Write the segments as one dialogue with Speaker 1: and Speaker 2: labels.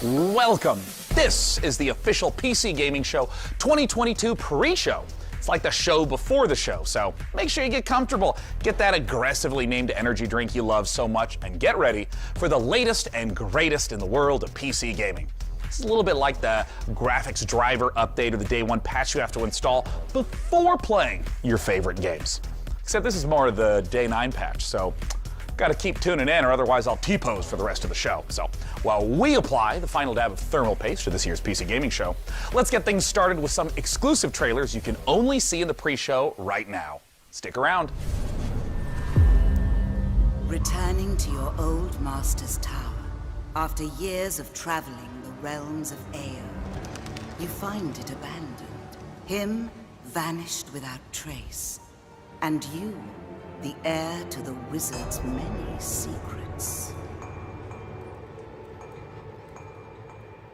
Speaker 1: Welcome. This is the official PC Gaming Show 2022 pre-show. It's like the show before the show, so make sure you get comfortable, get that aggressively named energy drink you love so much, and get ready for the latest and greatest in the world of PC gaming. It's a little bit like the graphics driver update or the day one patch you have to install before playing your favorite games. Except this is more of the day 9 patch, so gotta keep tuning in or otherwise I'll T-pose for the rest of the show. So while we apply the final dab of thermal paste to this year's PC Gaming Show, let's get things started with some exclusive trailers you can only see in the pre-show right now. Stick around.
Speaker 2: Returning to your old master's tower, after years of traveling the realms of Aeon, you find it abandoned. Him vanished without trace. And you, the heir to the wizard's many secrets.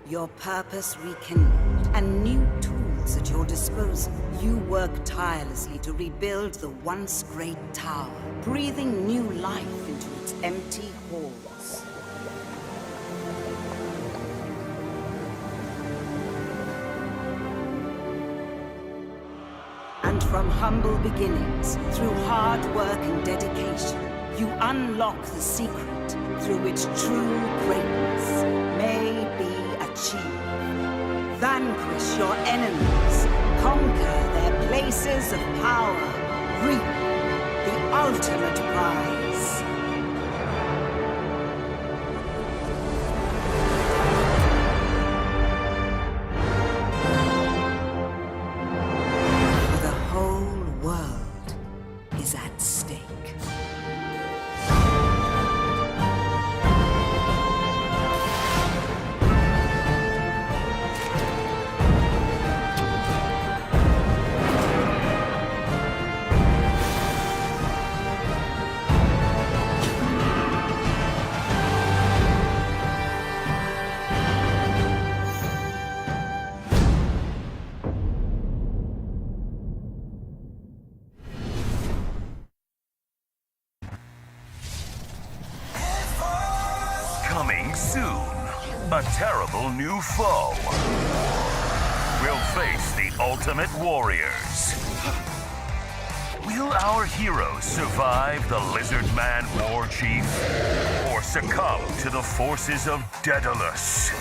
Speaker 2: Your purpose rekindled, and new tools at your disposal. You work tirelessly to rebuild the once great tower, breathing new life into its empty halls. And from humble beginnings, through hard work and dedication, you unlock the secret through which true greatness may be achieved. Vanquish your enemies, conquer their places of power, reap the ultimate prize.
Speaker 3: Coming soon, a terrible new foe will face the ultimate warriors. Will our heroes survive the Lizard Man War Chief, or succumb to the forces of Daedalus?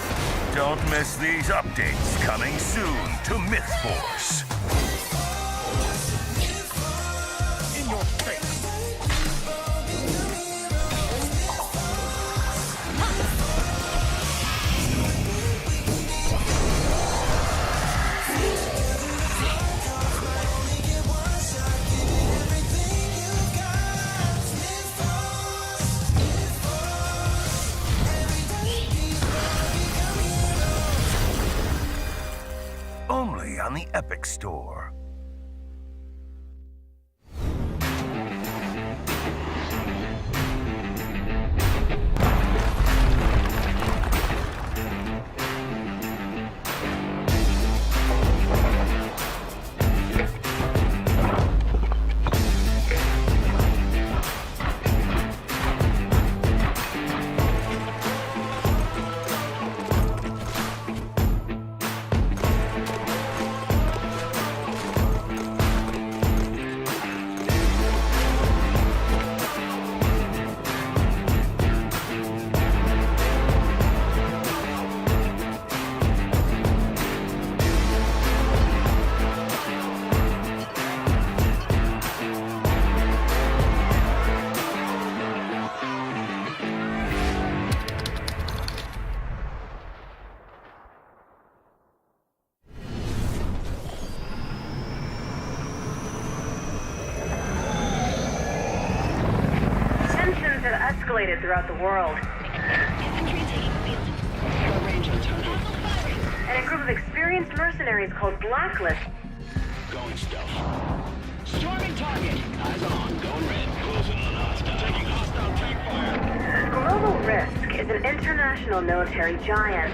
Speaker 3: Don't miss these updates coming soon to MythForce. In your face. Only on the Epic Store.
Speaker 4: Escalated throughout the world.
Speaker 5: Infantry taking the field. Range on target.
Speaker 4: And a group of experienced mercenaries called Blacklist.
Speaker 5: Going stealth. Storming target. Eyes on. Going red. Closing on hostile. Taking hostile tank fire.
Speaker 4: Global Risk is an international military giant.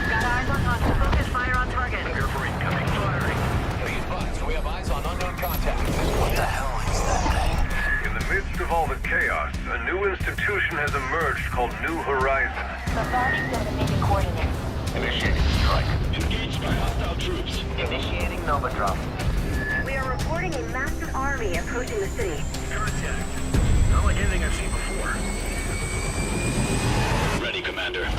Speaker 4: Got eyes on hostile. Focus fire on target.
Speaker 5: Prepare for incoming firing.
Speaker 6: Be advised, we have eyes on unknown contact.
Speaker 3: What the hell is that thing?
Speaker 6: In the midst of all the chaos, a new institution has emerged called New Horizon.
Speaker 4: Providing them the mission coordinates.
Speaker 5: Initiating strike. Engaged by hostile troops.
Speaker 7: Initiating Nova drop.
Speaker 4: We are reporting a massive army approaching the city.
Speaker 5: Contact. Not like anything I've seen before. Ready, Commander.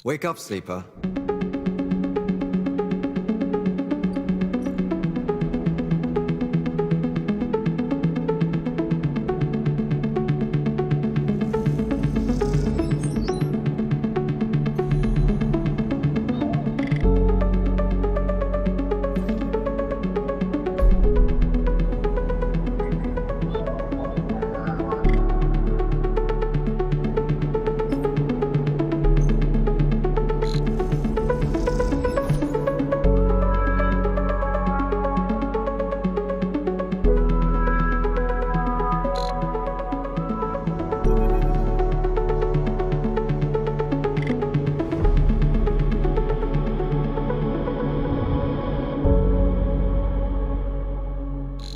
Speaker 8: Wake up, sleeper.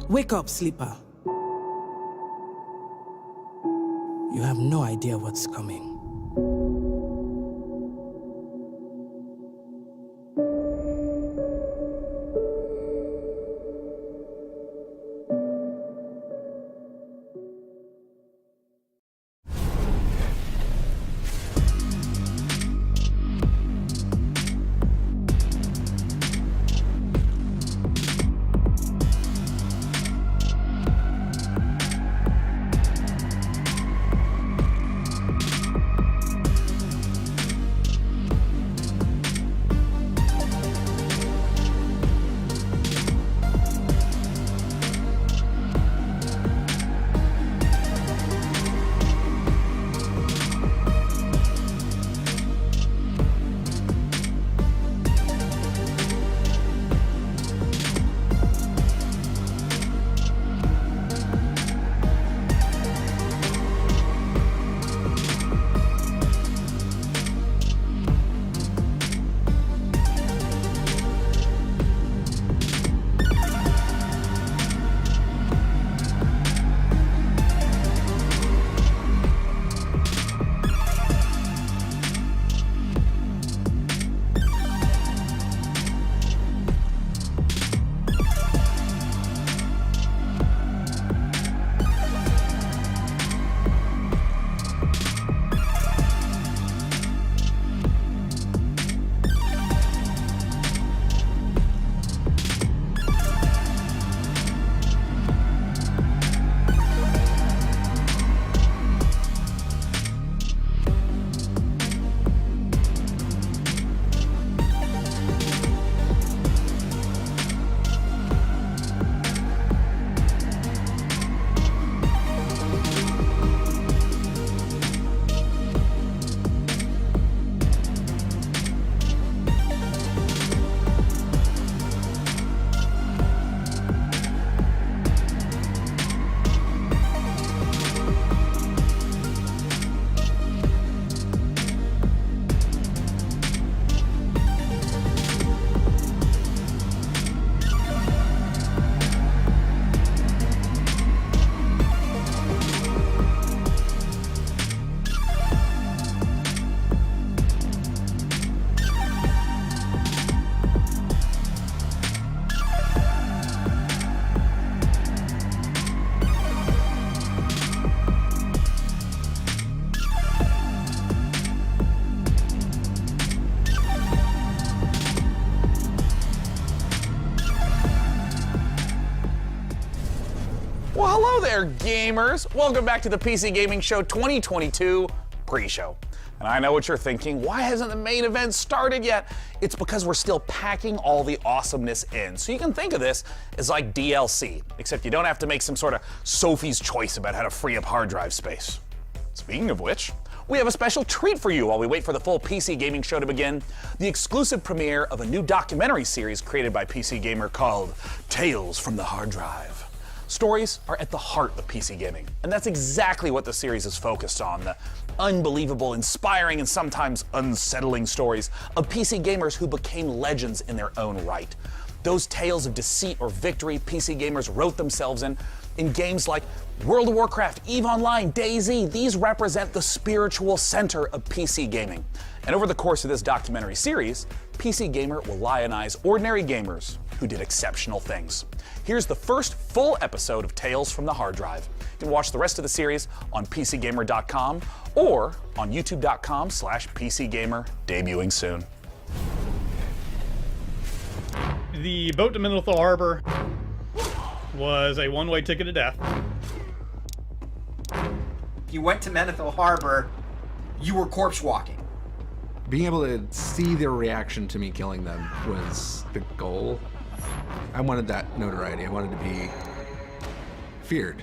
Speaker 9: Wake up, sleeper. You have no idea what's coming.
Speaker 1: Well, hello there, gamers. Welcome back to the PC Gaming Show 2022 pre-show. And I know what you're thinking, why hasn't the main event started yet? It's because we're still packing all the awesomeness in. So you can think of this as like DLC, except you don't have to make some sort of Sophie's choice about how to free up hard drive space. Speaking of which, we have a special treat for you while we wait for the full PC Gaming Show to begin. The exclusive premiere of a new documentary series created by PC Gamer called Tales from the Hard Drive. Stories are at the heart of PC gaming, and that's exactly what the series is focused on, the unbelievable, inspiring, and sometimes unsettling stories of PC gamers who became legends in their own right. Those tales of deceit or victory PC gamers wrote themselves in games like World of Warcraft, EVE Online, DayZ. These represent the spiritual center of PC gaming. And over the course of this documentary series, PC Gamer will lionize ordinary gamers who did exceptional things. Here's the first full episode of Tales from the Hard Drive. You can watch the rest of the series on PCGamer.com or on YouTube.com/PCGamer, debuting soon.
Speaker 7: The boat to Menethil Harbor was a one-way ticket to death.
Speaker 10: If you went to Menethil Harbor, you were corpse walking.
Speaker 11: Being able to see their reaction to me killing them was the goal. I wanted that notoriety. I wanted to be feared.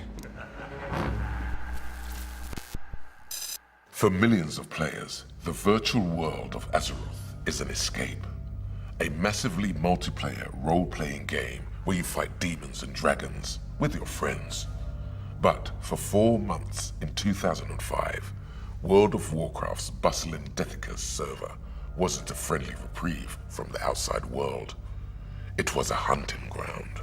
Speaker 12: For millions of players, the virtual world of Azeroth is an escape. A massively multiplayer role-playing game where you fight demons and dragons with your friends. But for 4 months in 2005, World of Warcraft's bustling Deathicus server wasn't a friendly reprieve from the outside world. It was a hunting ground.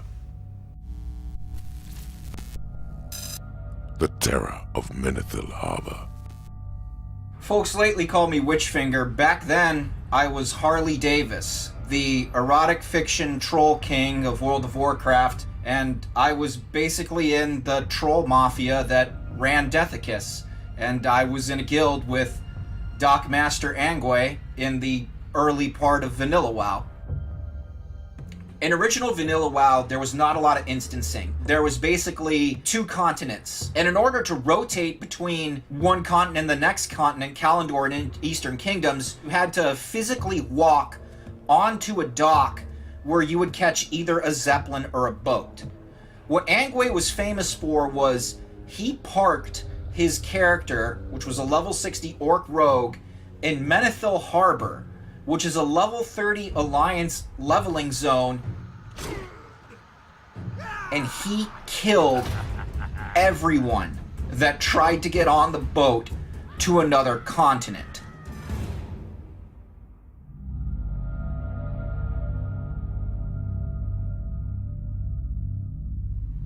Speaker 12: The terror of Menethil Harbor.
Speaker 10: Folks lately call me Witchfinger. Back then, I was Harley Davis, the erotic fiction troll king of World of Warcraft, and I was basically in the troll mafia that ran Deathicus, and I was in a guild with Doc Master Angway in the early part of Vanilla WoW. In original Vanilla WoW, there was not a lot of instancing. There was basically 2 continents. And in order to rotate between one continent and the next continent, Kalimdor and Eastern Kingdoms, you had to physically walk onto a dock where you would catch either a zeppelin or a boat. What Angway was famous for was he parked his character, which was a level 60 orc rogue, in Menethil Harbor, which is a level 30 Alliance leveling zone, and he killed everyone that tried to get on the boat to another continent.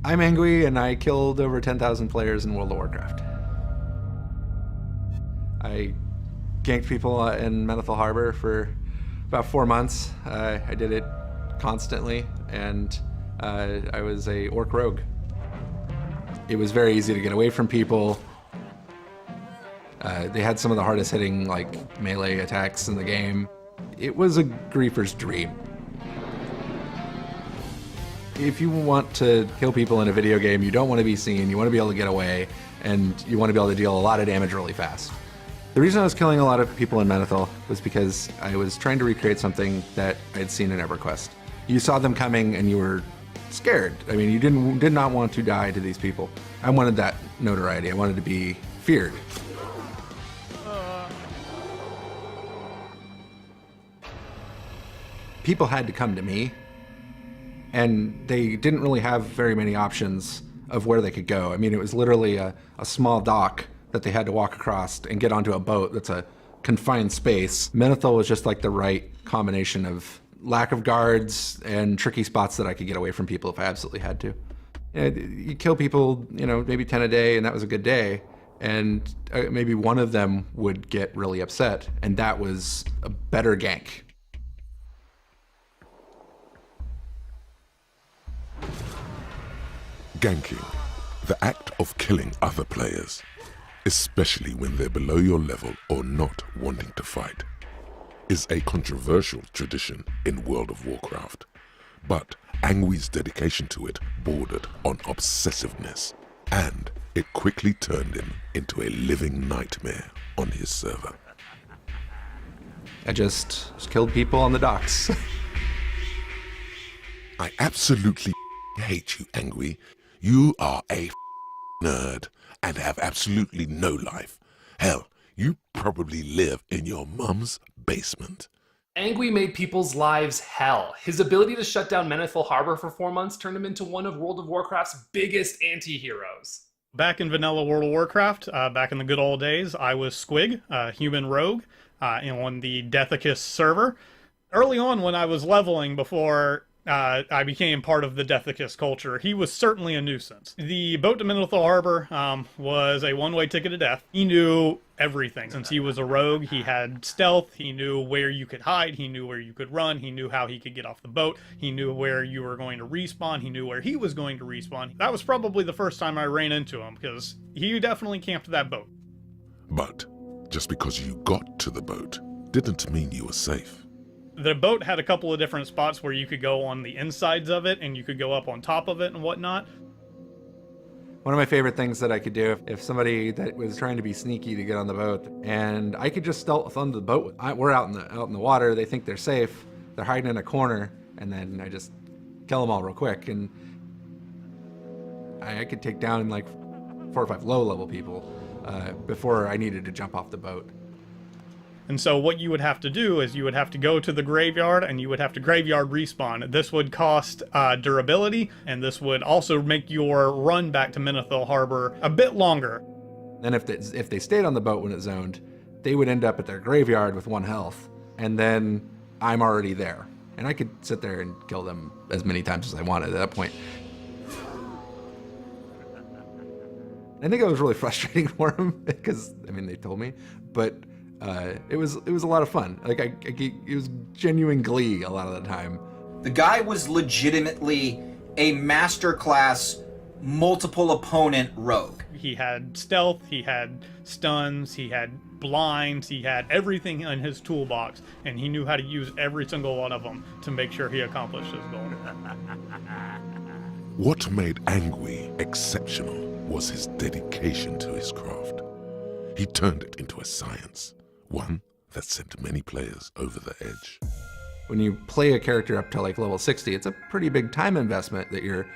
Speaker 11: I'm angry, and I killed over 10,000 players in World of Warcraft. I ganked people in Menethil Harbor for about 4 months. I did it constantly, and I was a orc rogue. It was very easy to get away from people. They had some of the hardest hitting melee attacks in the game. It was a griefer's dream. If you want to kill people in a video game, you don't want to be seen, you want to be able to get away, and you want to be able to deal a lot of damage really fast. The reason I was killing a lot of people in Menethil was because I was trying to recreate something that I'd seen in EverQuest. You saw them coming and you were scared. I mean, you did not want to die to these people. I wanted that notoriety. I wanted to be feared. People had to come to me, and they didn't really have very many options of where they could go. I mean, it was literally a small dock that they had to walk across and get onto a boat that's a confined space. Menethil was just like the right combination of lack of guards and tricky spots that I could get away from people if I absolutely had to. You kill people, maybe 10 a day, and that was a good day. And maybe one of them would get really upset, and that was a better gank.
Speaker 12: Ganking, the act of killing other players, especially when they're below your level or not wanting to fight, is a controversial tradition in World of Warcraft. But Angwy's dedication to it bordered on obsessiveness, and it quickly turned him into a living nightmare on his server.
Speaker 11: I just killed people on the docks.
Speaker 12: I absolutely hate you, Angwy. You are a nerd and have absolutely no life. Hell, you probably live in your mum's basement.
Speaker 13: Angui made people's lives hell. His ability to shut down Menethil Harbor for 4 months turned him into one of World of Warcraft's biggest anti-heroes.
Speaker 7: Back in vanilla World of Warcraft, back in the good old days, I was Squig, a human rogue, on the Deathicus server. Early on when I was leveling before I became part of the Deathicus culture, he was certainly a nuisance. The boat to Menethil Harbor was a one-way ticket to death. He knew everything. Since he was a rogue, he had stealth, he knew where you could hide, he knew where you could run, he knew how he could get off the boat, he knew where you were going to respawn, he knew where he was going to respawn. That was probably the first time I ran into him, because he definitely camped that boat.
Speaker 12: But just because you got to the boat didn't mean you were safe.
Speaker 7: The boat had a couple of different spots where you could go on the insides of it, and you could go up on top of it and whatnot.
Speaker 11: One of my favorite things that I could do if somebody that was trying to be sneaky to get on the boat, and I could just stealth onto the boat. We're out in the water. They think they're safe. They're hiding in a corner, and then I just kill them all real quick. And I could take down like 4 or 5 low-level people before I needed to jump off the boat.
Speaker 7: And so what you would have to do is you would have to go to the graveyard and you would have to graveyard respawn. This would cost durability, and this would also make your run back to Menethil Harbor a bit longer.
Speaker 11: And if they stayed on the boat when it zoned, they would end up at their graveyard with 1 health, and then I'm already there. And I could sit there and kill them as many times as I wanted at that point. I think it was really frustrating for them because, I mean, they told me, but it was a lot of fun. Like it was genuine glee a lot of the time.
Speaker 10: The guy was legitimately a masterclass multiple opponent rogue.
Speaker 7: He had stealth, he had stuns, he had blinds, he had everything in his toolbox, and he knew how to use every single one of them to make sure he accomplished his goal.
Speaker 12: What made Angui exceptional was his dedication to his craft. He turned it into a science, one that sent many players over the edge.
Speaker 11: When you play a character up to like level 60, it's a pretty big time investment that you're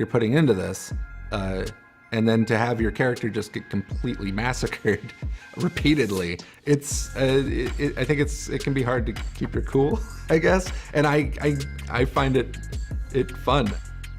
Speaker 11: putting into this. And then to have your character just get completely massacred repeatedly, I think it can be hard to keep your cool, I guess. And I find it fun.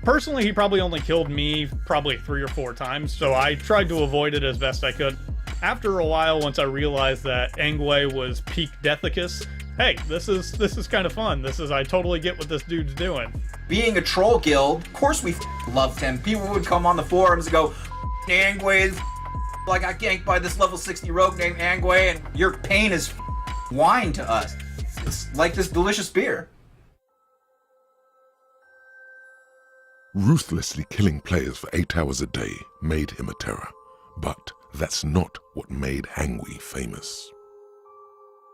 Speaker 7: Personally, he probably only killed me probably 3 or 4 times, so I tried to avoid it as best I could. After a while, once I realized that Angui was peak Deathicus, hey, this is kind of fun. I totally get what this dude's doing.
Speaker 10: Being a troll guild, of course we loved him. People would come on the forums and go, Angui, I got ganked by this level 60 rogue named Angui, and your pain is wine to us. It's like this delicious beer.
Speaker 12: Ruthlessly killing players for 8 hours a day made him a terror, but that's not what made Angui famous.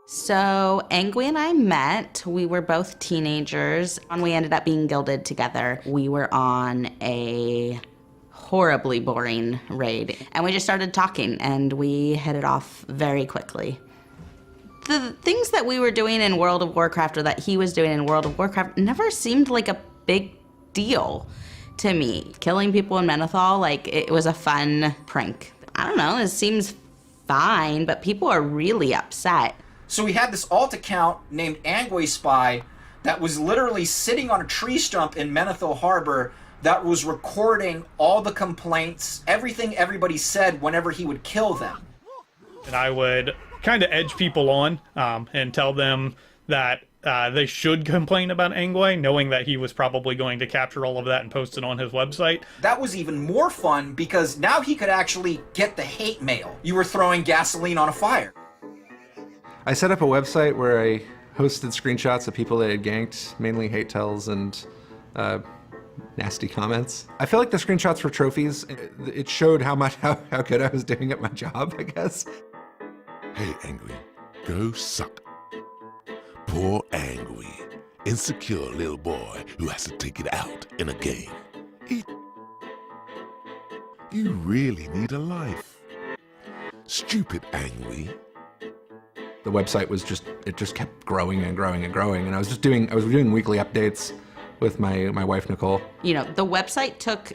Speaker 14: So Angui and I met. We were both teenagers, and we ended up being guilded together. We were on a horribly boring raid, and we just started talking, and we hit it off very quickly. The things that we were doing in World of Warcraft, or that he was doing in World of Warcraft, never seemed like a big deal to me. Killing people in Menethil, like, it was a fun prank. I don't know, it seems fine, but people are really upset.
Speaker 10: So we had this alt account named Angui Spy that was literally sitting on a tree stump in Menethil Harbor that was recording all the complaints, everything everybody said whenever he would kill them.
Speaker 7: And I would kind of edge people on and tell them that they should complain about Angui, knowing that he was probably going to capture all of that and post it on his website.
Speaker 10: That was even more fun because now he could actually get the hate mail. You were throwing gasoline on a fire.
Speaker 11: I set up a website where I hosted screenshots of people that had ganked, mainly hate tells and nasty comments. I feel like the screenshots were trophies. It showed how good I was doing at my job, I guess.
Speaker 12: Hey, Angui, go suck. Poor Angui, insecure little boy who has to take it out in a game. You really need a life. Stupid Angui.
Speaker 11: The website was just kept growing and growing and growing, and I was doing weekly updates with my wife Nicole.
Speaker 14: You know, the website took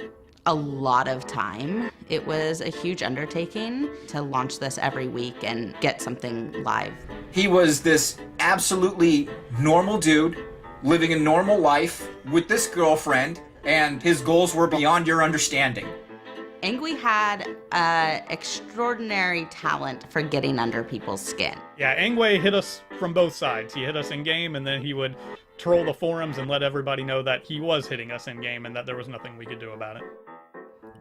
Speaker 14: a lot of time. It was a huge undertaking to launch this every week and get something live.
Speaker 10: He was this absolutely normal dude living a normal life with this girlfriend, and his goals were beyond your understanding.
Speaker 14: Angui had extraordinary talent for getting under people's skin.
Speaker 7: Yeah, Angui hit us from both sides. He hit us in game, and then he would troll the forums and let everybody know that he was hitting us in game and that there was nothing we could do about it.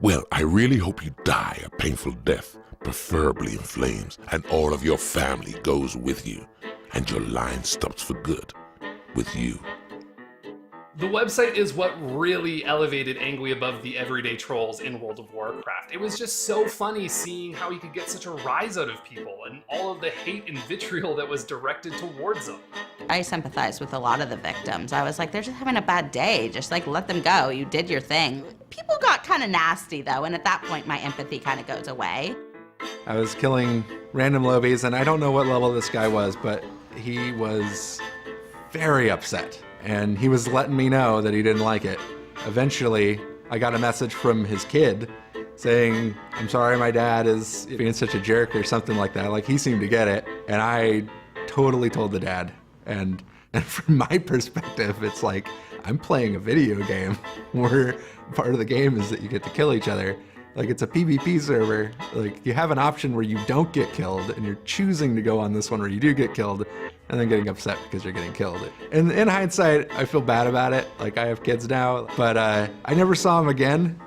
Speaker 12: Well, I really hope you die a painful death, preferably in flames, and all of your family goes with you, and your line stops for good with you.
Speaker 13: The website is what really elevated Angui above the everyday trolls in World of Warcraft. It was just so funny seeing how he could get such a rise out of people and all of the hate and vitriol that was directed towards them.
Speaker 14: I sympathize with a lot of the victims. I was like, they're just having a bad day. Just like, let them go. You did your thing. People got kind of nasty though, and at that point my empathy kind of goes away.
Speaker 11: I was killing random lobies, and I don't know what level this guy was, but he was very upset. And he was letting me know that he didn't like it. Eventually, I got a message from his kid saying, I'm sorry my dad is being such a jerk or something like that. Like, he seemed to get it. And I totally told the dad. And from my perspective, it's like, I'm playing a video game where part of the game is that you get to kill each other. Like, it's a PvP server. Like, you have an option where you don't get killed, and you're choosing to go on this one where you do get killed, and then getting upset because you're getting killed. And in hindsight, I feel bad about it. Like, I have kids now, but I never saw him again,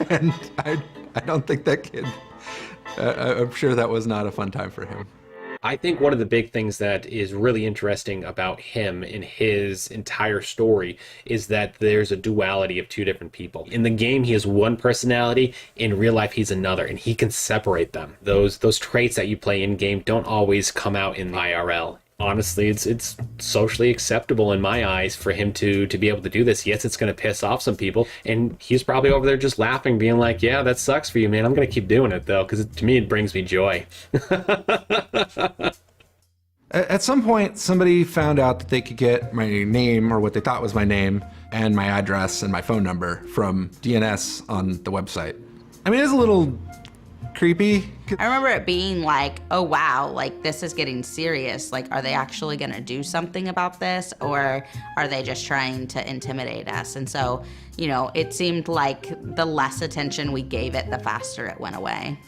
Speaker 11: and I don't think that kid, I'm sure that was not a fun time for him.
Speaker 15: I think one of the big things that is really interesting about him in his entire story is that there's a duality of two different people. In the game, he has one personality. In real life, he's another, and he can separate them. Those traits that you play in game don't always come out in IRL. Honestly, it's socially acceptable in my eyes for him to be able to do this. Yes, it's going to piss off some people, and he's probably over there just laughing, being like, yeah, that sucks for you, man. I'm going to keep doing it, though, because to me, it brings me joy.
Speaker 11: At some point, somebody found out that they could get my name, or what they thought was my name, and my address and my phone number from DNS on the website. I mean, it's a little creepy.
Speaker 14: I remember it being like, oh wow, like this is getting serious. Like, are they actually gonna do something about this, or are they just trying to intimidate us? And so, you know, it seemed like the less attention we gave it, the faster it went away.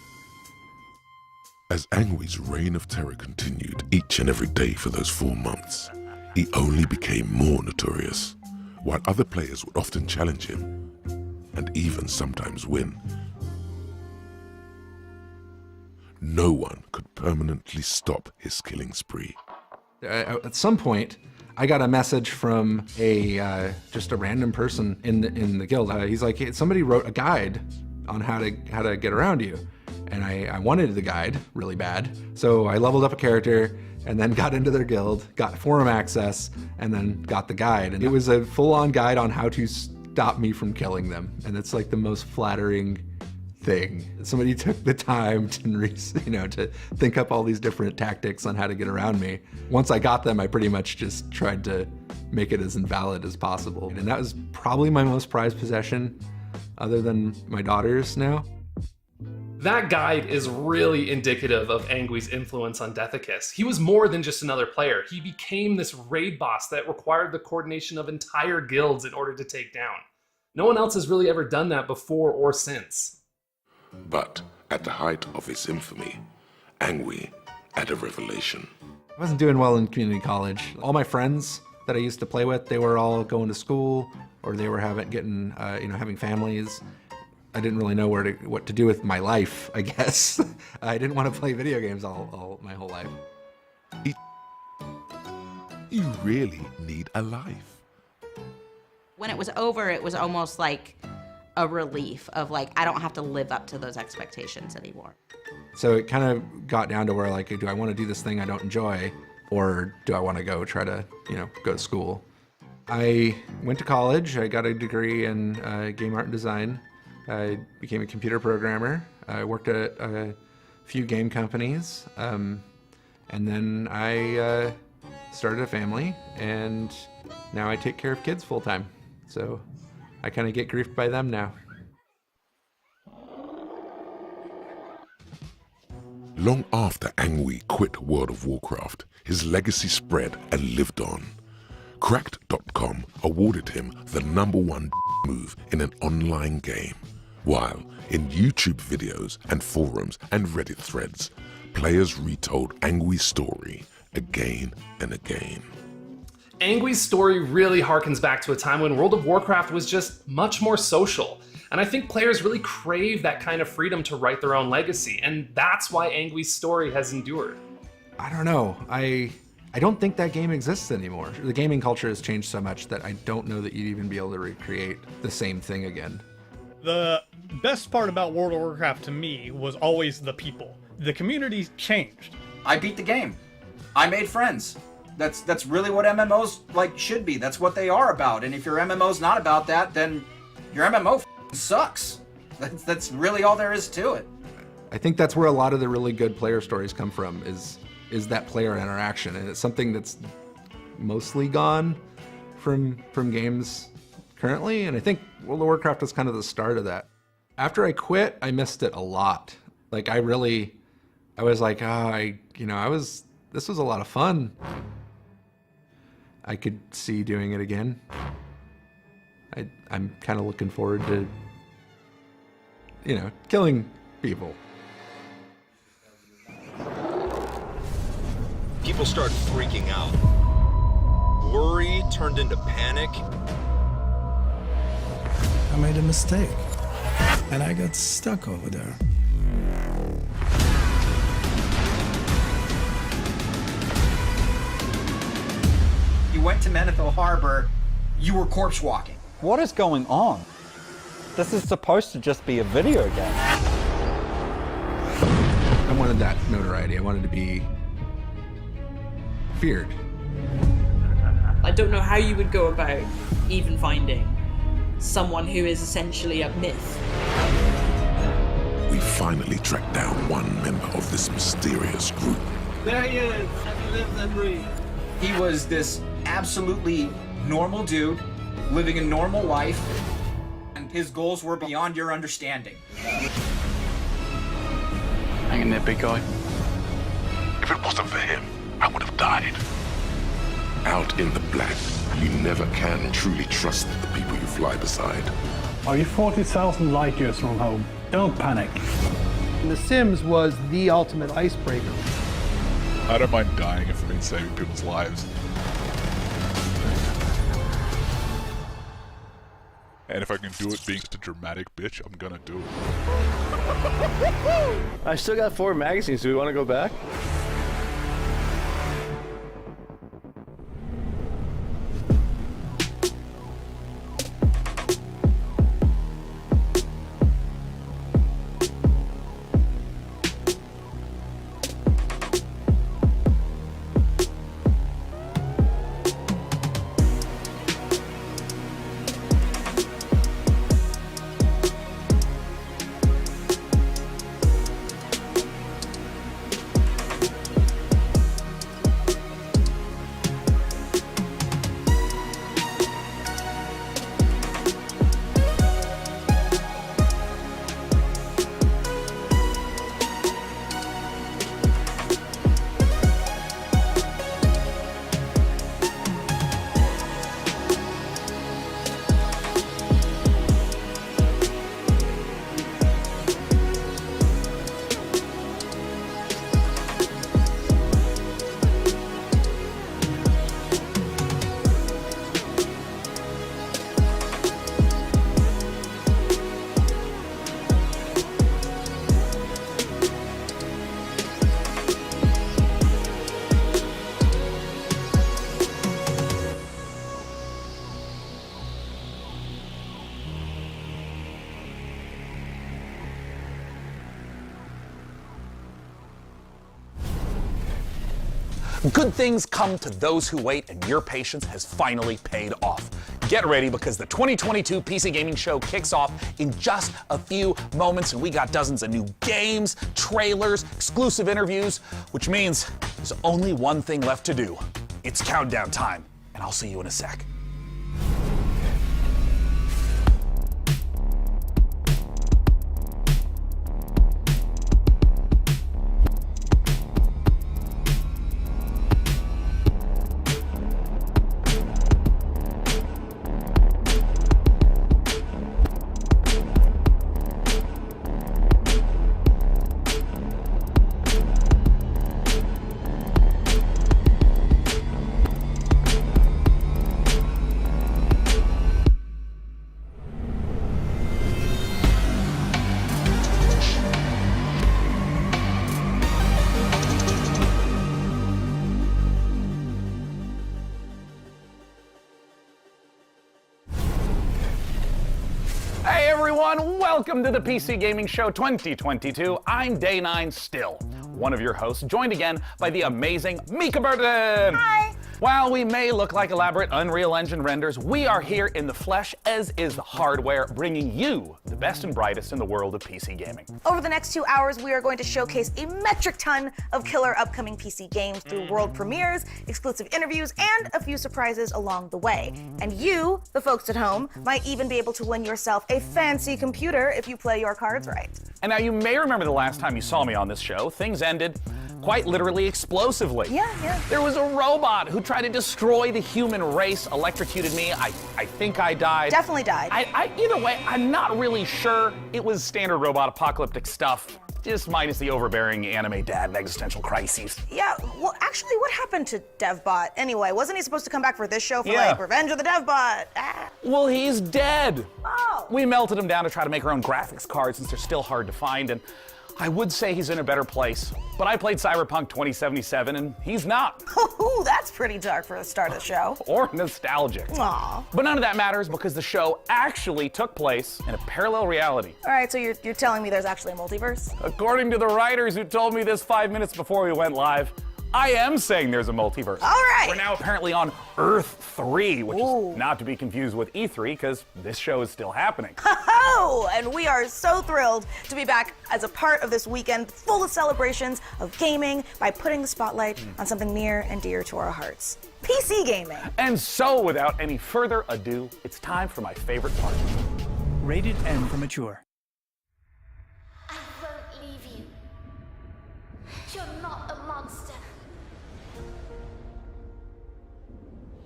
Speaker 12: As Angui's reign of terror continued each and every day for those 4 months, he only became more notorious, while other players would often challenge him, and even sometimes win. No one could permanently stop his killing spree.
Speaker 11: At some point, I got a message from just a random person in the guild. He's like, hey, somebody wrote a guide on how to get around you. And I wanted the guide really bad. So I leveled up a character and then got into their guild, got forum access, and then got the guide. And it was a full-on guide on how to stop me from killing them. And it's like the most flattering thing. Somebody took the time to think up all these different tactics on how to get around me. Once I got them, I pretty much just tried to make it as invalid as possible. And that was probably my most prized possession, other than my daughters now.
Speaker 13: That guide is really indicative of Angui's influence on Deathicus. He was more than just another player. He became this raid boss that required the coordination of entire guilds in order to take down. No one else has really ever done that before or since.
Speaker 12: But at the height of his infamy, Angui had a revelation.
Speaker 11: I wasn't doing well in community college. All my friends that I used to play with, they were all going to school, or they were having families. I didn't really know what to do with my life, I guess. I didn't want to play video games all my whole life.
Speaker 12: You really need a life.
Speaker 14: When it was over, it was almost like a relief of like, I don't have to live up to those expectations anymore.
Speaker 11: So it kind of got down to where like, do I want to do this thing I don't enjoy, or do I want to go try to, go to school? I went to college. I got a degree in game art and design. I became a computer programmer. I worked at a few game companies. And then I started a family, and now I take care of kids full time. So I kind of get griefed by them now.
Speaker 12: Long after Angui quit World of Warcraft, his legacy spread and lived on. Cracked.com awarded him the #1 move in an online game, while in YouTube videos and forums and Reddit threads, players retold Angui's story again and again.
Speaker 13: Angui's story really harkens back to a time when World of Warcraft was just much more social. And I think players really crave that kind of freedom to write their own legacy, and that's why Angui's story has endured.
Speaker 11: I don't know. I don't think that game exists anymore. The gaming culture has changed so much that I don't know that you'd even be able to recreate the same thing again.
Speaker 7: The best part about World of Warcraft to me was always the people. The community changed.
Speaker 10: I beat the game. I made friends. That's really what MMOs should be. That's what they are about. And if your MMO's not about that, then your MMO sucks. That's really all there is to it.
Speaker 11: I think that's where a lot of the really good player stories come from, is that player interaction, and it's something that's mostly gone from games currently, and I think World of Warcraft was kind of the start of that. After I quit, I missed it a lot. Like I was like, this was a lot of fun. I could see doing it again. I'm kind of looking forward to, killing people.
Speaker 16: People start freaking out. Worry turned into panic.
Speaker 9: I made a mistake, and I got stuck over there.
Speaker 10: You went to Menethil Harbor, you were corpse walking.
Speaker 17: What is going on? This is supposed to just be a video game.
Speaker 11: I wanted that notoriety. I wanted to be feared.
Speaker 18: I don't know how you would go about even finding someone who is essentially a myth.
Speaker 12: We finally tracked down one member of this mysterious group.
Speaker 5: There he is. Have you lived and breathed?
Speaker 10: He was this absolutely normal dude, living a normal life, and his goals were beyond your understanding.
Speaker 19: Hang in there, big guy.
Speaker 12: If it wasn't for him, I would have died. Out in the black, you never can truly trust the people you fly beside.
Speaker 20: Are you 40,000 light years from home? Don't panic.
Speaker 21: The Sims was the ultimate icebreaker.
Speaker 22: I don't mind dying if it means saving people's lives. And if I can do it being just a dramatic bitch, I'm gonna do it.
Speaker 19: I still got 4 magazines. Do we want to go back?
Speaker 1: Good things come to those who wait, and your patience has finally paid off. Get ready, because the 2022 PC Gaming Show kicks off in just a few moments, and we got dozens of new games, trailers, exclusive interviews, which means there's only one thing left to do. It's countdown time, and I'll see you in a sec. Hey everyone, welcome to the PC Gaming Show 2022. I'm Day 9 still, one of your hosts, joined again by the amazing Mica Burton.
Speaker 2: Hi.
Speaker 1: While we may look like elaborate Unreal Engine renders, we are here in the flesh, as is the hardware, bringing you the best and brightest in the world of PC gaming.
Speaker 2: Over the next 2 hours, we are going to showcase a metric ton of killer upcoming PC games through world premieres, exclusive interviews, and a few surprises along the way. And you, the folks at home, might even be able to win yourself a fancy computer if you play your cards right.
Speaker 1: And now you may remember the last time you saw me on this show, things ended quite literally explosively.
Speaker 2: Yeah.
Speaker 1: There was a robot who tried to destroy the human race, electrocuted me. I think I died.
Speaker 2: Definitely died.
Speaker 1: Either way, I'm not really sure. It was standard robot apocalyptic stuff, just minus the overbearing anime dad and existential crises.
Speaker 2: Yeah, well, actually, what happened to DevBot anyway? Wasn't he supposed to come back for this show for
Speaker 1: Yeah.
Speaker 2: like Revenge of the DevBot?
Speaker 1: Well, he's dead.
Speaker 2: Oh.
Speaker 1: We melted him down to try to make our own graphics cards since they're still hard to find, and I would say he's in a better place, but I played Cyberpunk 2077 and he's not.
Speaker 2: Ooh, that's pretty dark for the start of the show.
Speaker 1: Or nostalgic.
Speaker 2: Aw.
Speaker 1: But none of that matters because the show actually took place in a parallel reality.
Speaker 2: All right, so you're telling me there's actually a multiverse?
Speaker 1: According to the writers who told me this 5 minutes before we went live, I am saying there's a multiverse.
Speaker 2: All right.
Speaker 1: We're now apparently on Earth 3, which is not to be confused with E3 because this show is still happening.
Speaker 2: Oh, and we are so thrilled to be back as a part of this weekend full of celebrations of gaming by putting the spotlight on something near and dear to our hearts. PC gaming.
Speaker 1: And so, without any further ado, it's time for my favorite part.
Speaker 3: Rated M for mature.
Speaker 23: I won't leave you. You're not a monster.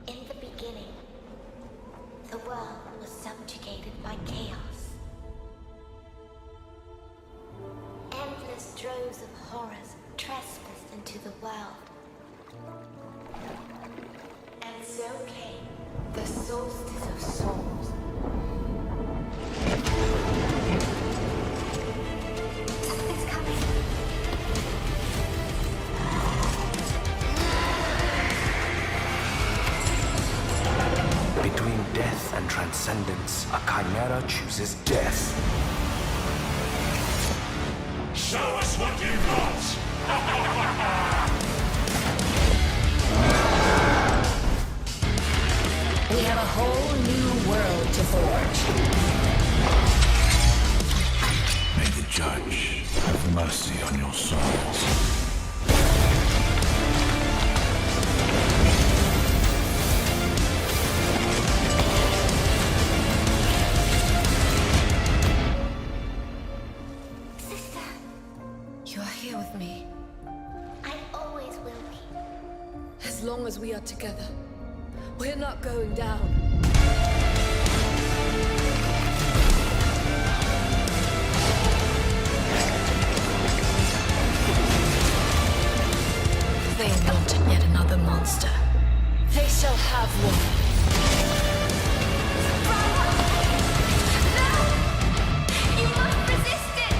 Speaker 23: In the beginning, the world was subjugated by chaos. Endless droves of horrors trespassed into the world. And so came the solstice of souls. Something's coming.
Speaker 24: Between death and transcendence, a chimera chooses death.
Speaker 5: Show us what you got!
Speaker 25: We have a whole new world to forge.
Speaker 24: May the judge have mercy on your souls.
Speaker 25: You are here with me.
Speaker 23: I always will be.
Speaker 25: As long as we are together, we're not going down. They wanted yet another monster. They shall have one.
Speaker 23: You must resist it!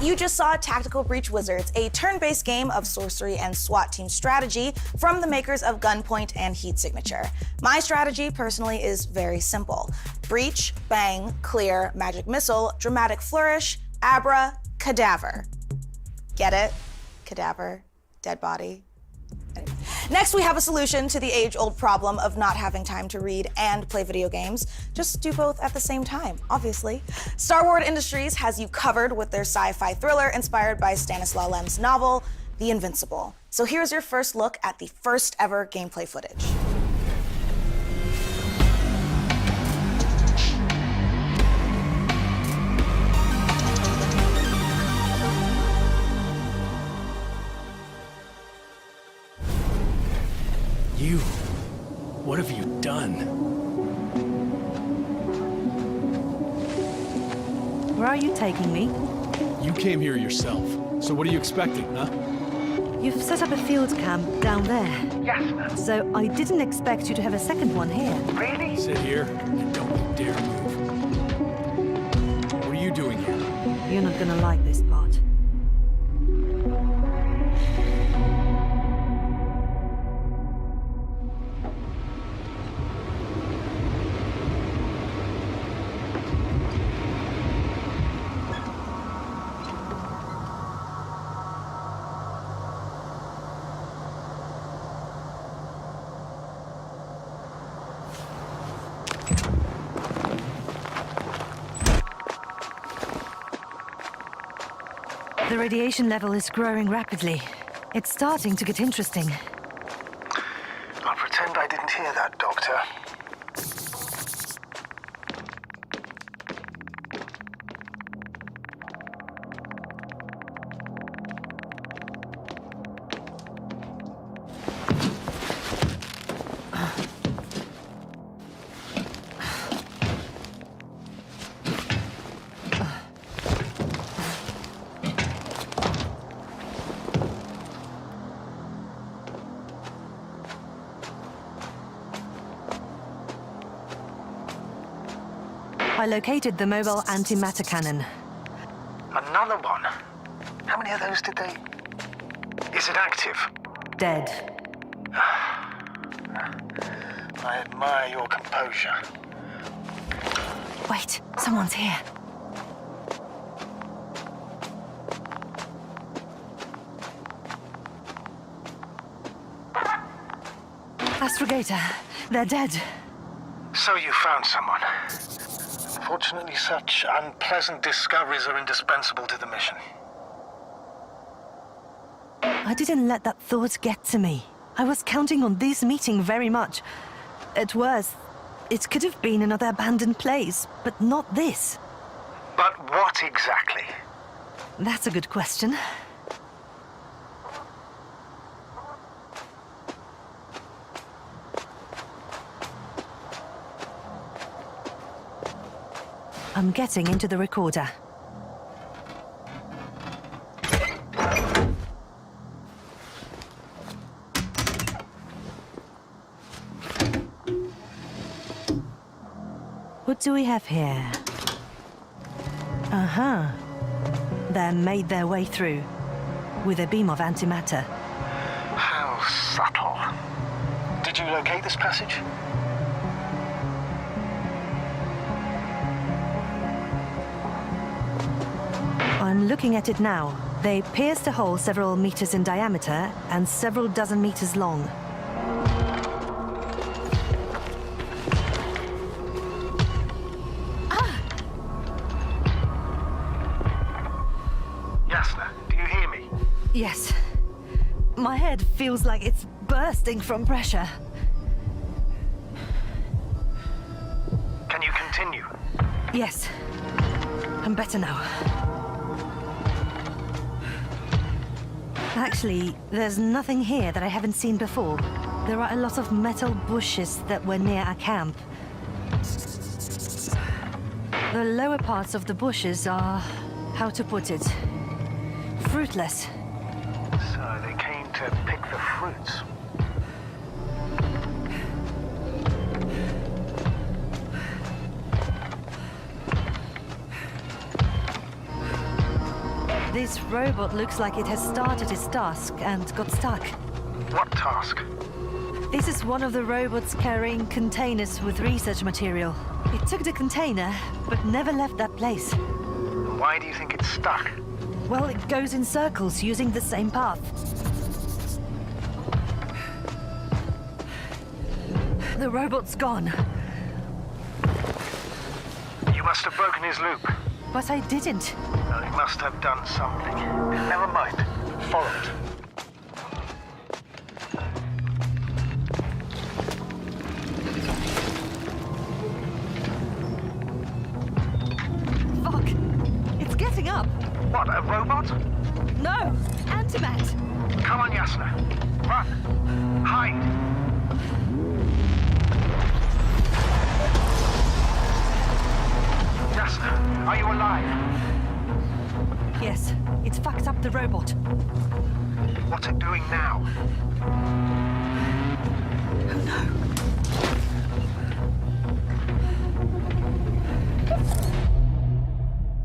Speaker 2: You just saw Tactical Breach Wizards, a turn-based game of sorcery and SWAT team strategy from the makers of Gunpoint and Heat Signature. My strategy, personally, is very simple. Breach, bang, clear, magic missile, dramatic flourish, abra, cadaver. Get it? Cadaver, dead body. Anyway. Next, we have a solution to the age-old problem of not having time to read and play video games. Just do both at the same time, obviously. Star Wars Industries has you covered with their sci-fi thriller inspired by Stanislaw Lem's novel, The Invincible. So here's your first look at the first ever gameplay footage.
Speaker 3: You. What have you done?
Speaker 4: Where are you taking me?
Speaker 3: You came here yourself. So what are you expecting, huh?
Speaker 4: You've set up a field camp down there.
Speaker 3: Yes, ma'am.
Speaker 4: So I didn't expect you to have a second one here.
Speaker 3: Really? Sit here and don't you dare move. What are you doing here?
Speaker 4: You're not gonna like this part. The radiation level is growing rapidly. It's starting to get interesting.
Speaker 6: I'll pretend I didn't hear that, Doctor.
Speaker 4: I located the mobile antimatter cannon.
Speaker 6: Another one? How many of those did they... Is it active?
Speaker 4: Dead.
Speaker 6: I admire your composure.
Speaker 4: Wait, someone's here. Astrogator, they're dead.
Speaker 6: So you found someone. Unfortunately, such unpleasant discoveries are indispensable to the mission.
Speaker 4: I didn't let that thought get to me. I was counting on this meeting very much. At worst, it could have been another abandoned place, but not this.
Speaker 6: But what exactly?
Speaker 4: That's a good question. I'm getting into the recorder. What do we have here? Uh-huh. They made their way through with a beam of antimatter.
Speaker 6: How subtle. Did you locate this passage?
Speaker 4: I'm looking at it now. They pierced a hole several meters in diameter and several dozen meters long.
Speaker 6: Ah! Yasna, do you hear me?
Speaker 4: Yes. My head feels like it's bursting from pressure.
Speaker 6: Can you continue?
Speaker 4: Yes. I'm better now. Actually, there's nothing here that I haven't seen before. There are a lot of metal bushes that were near our camp. The lower parts of the bushes are, how to put it, fruitless.
Speaker 6: So they came to pick the fruits.
Speaker 4: This This robot looks like it has started its task and got stuck.
Speaker 6: What task?
Speaker 4: This is one of the robots carrying containers with research material. It took the container, but never left that place.
Speaker 6: Why do you think it's stuck?
Speaker 4: Well, it goes in circles using the same path. The robot's gone.
Speaker 6: You must have broken his loop.
Speaker 4: But I didn't.
Speaker 6: No, he must have done something. Never mind. Follow it.
Speaker 4: Fuck! It's getting up!
Speaker 6: What, a robot?
Speaker 4: No! Antimat!
Speaker 6: Come on, Yasna. Run! Hide! Yasna, are you alive?
Speaker 4: Yes, it's fucked up the robot.
Speaker 6: What's it doing now?
Speaker 4: Oh no.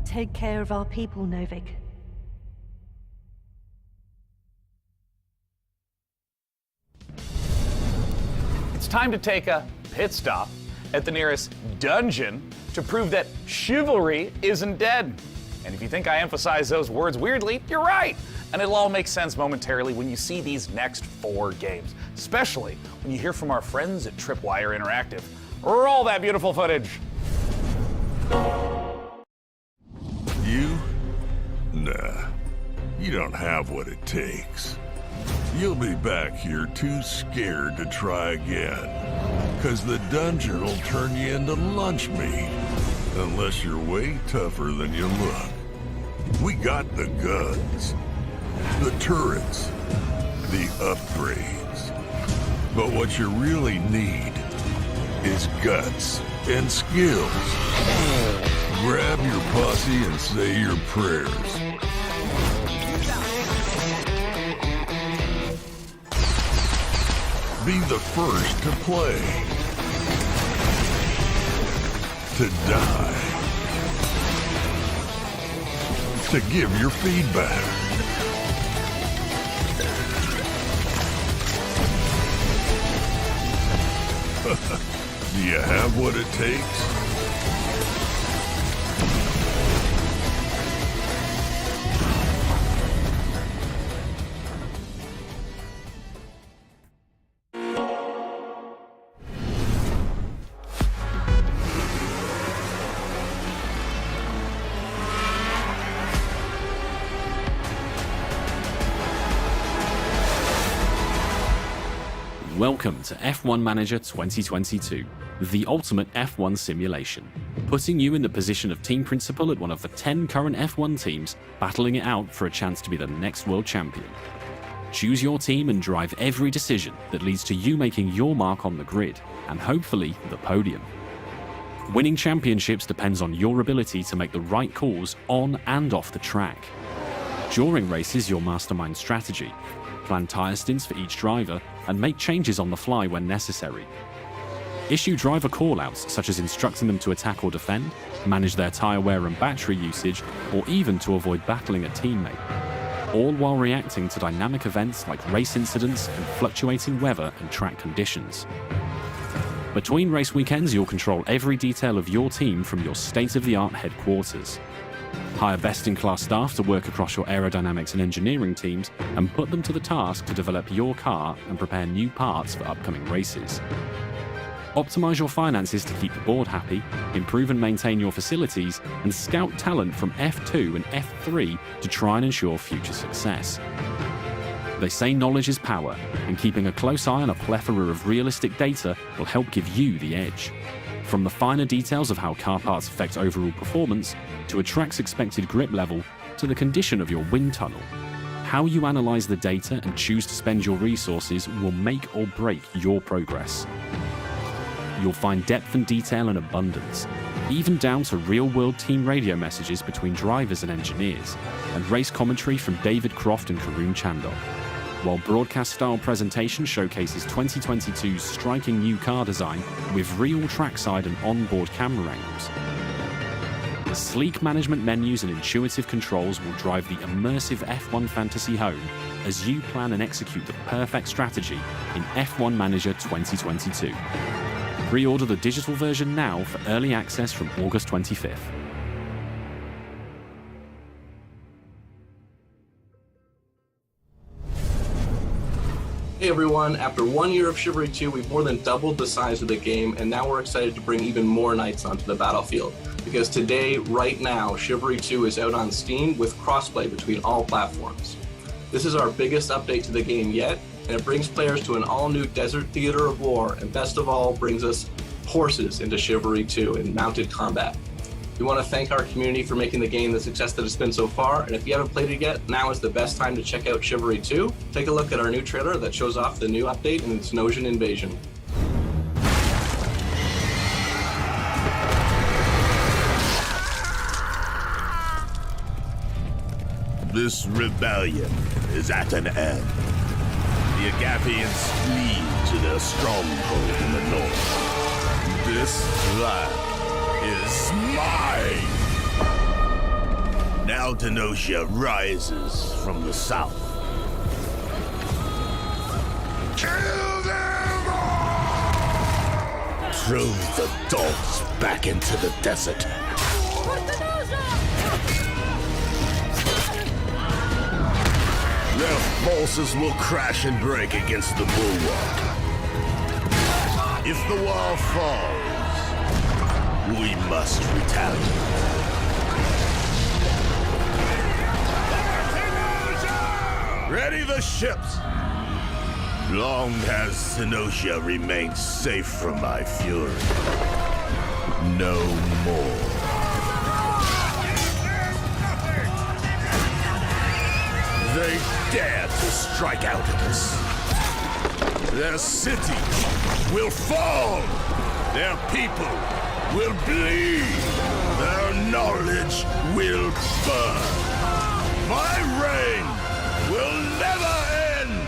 Speaker 4: Take care of our people, Novik.
Speaker 1: It's time to take a pit stop at the nearest dungeon to prove that chivalry isn't dead. And if you think I emphasize those words weirdly, you're right. And it'll all make sense momentarily when you see these next 4 games, especially when you hear from our friends at Tripwire Interactive. Roll that beautiful footage.
Speaker 24: You? Nah. You don't have what it takes. You'll be back here too scared to try again. 'Cause the dungeon will turn you into lunch meat. Unless you're way tougher than you look. We got the guns, the turrets, the upgrades. But what you really need is guts and skills. Grab your posse and say your prayers. Be the first to play. To die. To give your feedback. Do you have what it takes?
Speaker 7: Welcome to F1 Manager 2022, the ultimate F1 simulation, putting you in the position of team principal at one of the 10 current F1 teams, battling it out for a chance to be the next world champion. Choose your team and drive every decision that leads to you making your mark on the grid, and hopefully the podium. Winning championships depends on your ability to make the right calls on and off the track. During races, you'll mastermind strategy, plan tyre stints for each driver, and make changes on the fly when necessary. Issue driver callouts, such as instructing them to attack or defend, manage their tyre wear and battery usage, or even to avoid battling a teammate. All while reacting to dynamic events like race incidents and fluctuating weather and track conditions. Between race weekends, you'll control every detail of your team from your state-of-the-art headquarters. Hire best-in-class staff to work across your aerodynamics and engineering teams and put them to the task to develop your car and prepare new parts for upcoming races. Optimize your finances to keep the board happy, improve and maintain your facilities, and scout talent from F2 and F3 to try and ensure future success. They say knowledge is power, and keeping a close eye on a plethora of realistic data will help give you the edge. From the finer details of how car parts affect overall performance, to a track's expected grip level, to the condition of your wind tunnel. How you analyze the data and choose to spend your resources will make or break your progress. You'll find depth and detail in abundance, even down to real-world team radio messages between drivers and engineers, and race commentary from David Croft and Karun Chandok. While broadcast-style presentation showcases 2022's striking new car design with real trackside and onboard camera angles. The sleek management menus and intuitive controls will drive the immersive F1 fantasy home as you plan and execute the perfect strategy in F1 Manager 2022. Pre-order the digital version now for early access from August 25th.
Speaker 8: Hey everyone, after 1 year of Chivalry 2, we've more than doubled the size of the game, and now we're excited to bring even more knights onto the battlefield. Because today, right now, Chivalry 2 is out on Steam with crossplay between all platforms. This is our biggest update to the game yet, and it brings players to an all-new desert theater of war, and best of all, brings us horses into Chivalry 2 in mounted combat. We want to thank our community for making the game the success that it's been so far, and if you haven't played it yet, now is the best time to check out Chivalry 2. Take a look at our new trailer that shows off the new update and its Nosian invasion.
Speaker 24: This rebellion is at an end. The Agapians flee to their stronghold in the north. This land is mine! Now Denosia rises from the south. Kill them all! Throw the dogs back into the desert. Their forces will crash and break against the bulwark. If the wall falls, we must retaliate. Ready the ships! Long has Denosia remained safe from my fury. No more. They dare to strike out at us. Their city will fall. Their people will bleed. Their knowledge will burn. My reign will never end.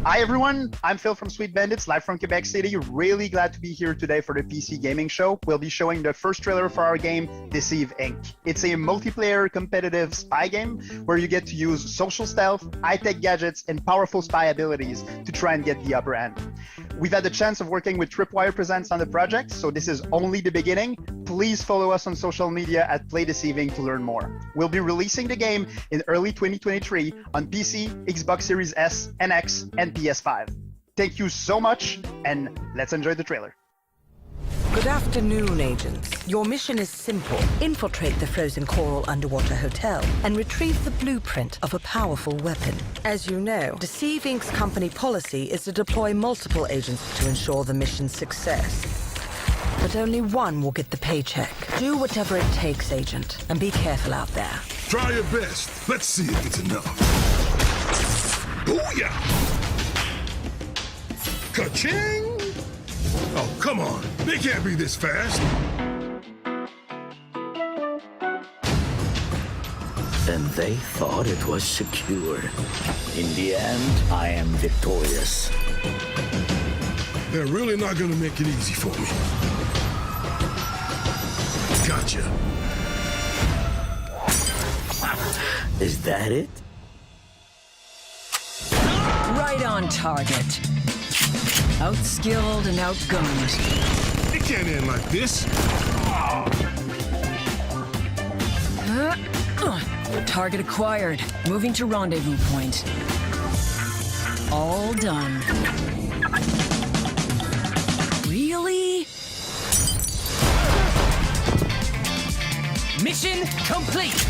Speaker 13: Hi everyone, I'm Phil from Sweet Bandits, live from Quebec City. Really glad to be here today for the PC Gaming Show. We'll be showing the first trailer for our game, Deceive Inc. It's a multiplayer competitive spy game where you get to use social stealth, high-tech gadgets, and powerful spy abilities to try and get the upper hand. We've had the chance of working with Tripwire Presents on the project, so this is only the beginning. Please follow us on social media at Play Deceiving to learn more. We'll be releasing the game in early 2023 on PC, Xbox Series S and X, and PS5. Thank you so much, and let's enjoy the trailer.
Speaker 14: Good afternoon, agents. Your mission is simple. Infiltrate the frozen coral underwater hotel and retrieve the blueprint of a powerful weapon. As you know, Deceive Inc.'s company policy is to deploy multiple agents to ensure the mission's success. But only one will get the paycheck. Do whatever it takes, agent, and be careful out there.
Speaker 24: Try your best. Let's see if it's enough. Booyah! Ka-ching! Oh, come on. They can't be this fast.
Speaker 15: And they thought it was secure. In the end, I am victorious.
Speaker 24: They're really not gonna make it easy for me. Gotcha.
Speaker 15: Is that it?
Speaker 16: Right on target. Outskilled and outgunned.
Speaker 24: It can't end like this.
Speaker 16: Target acquired. Moving to rendezvous point. All done. Really? Mission complete!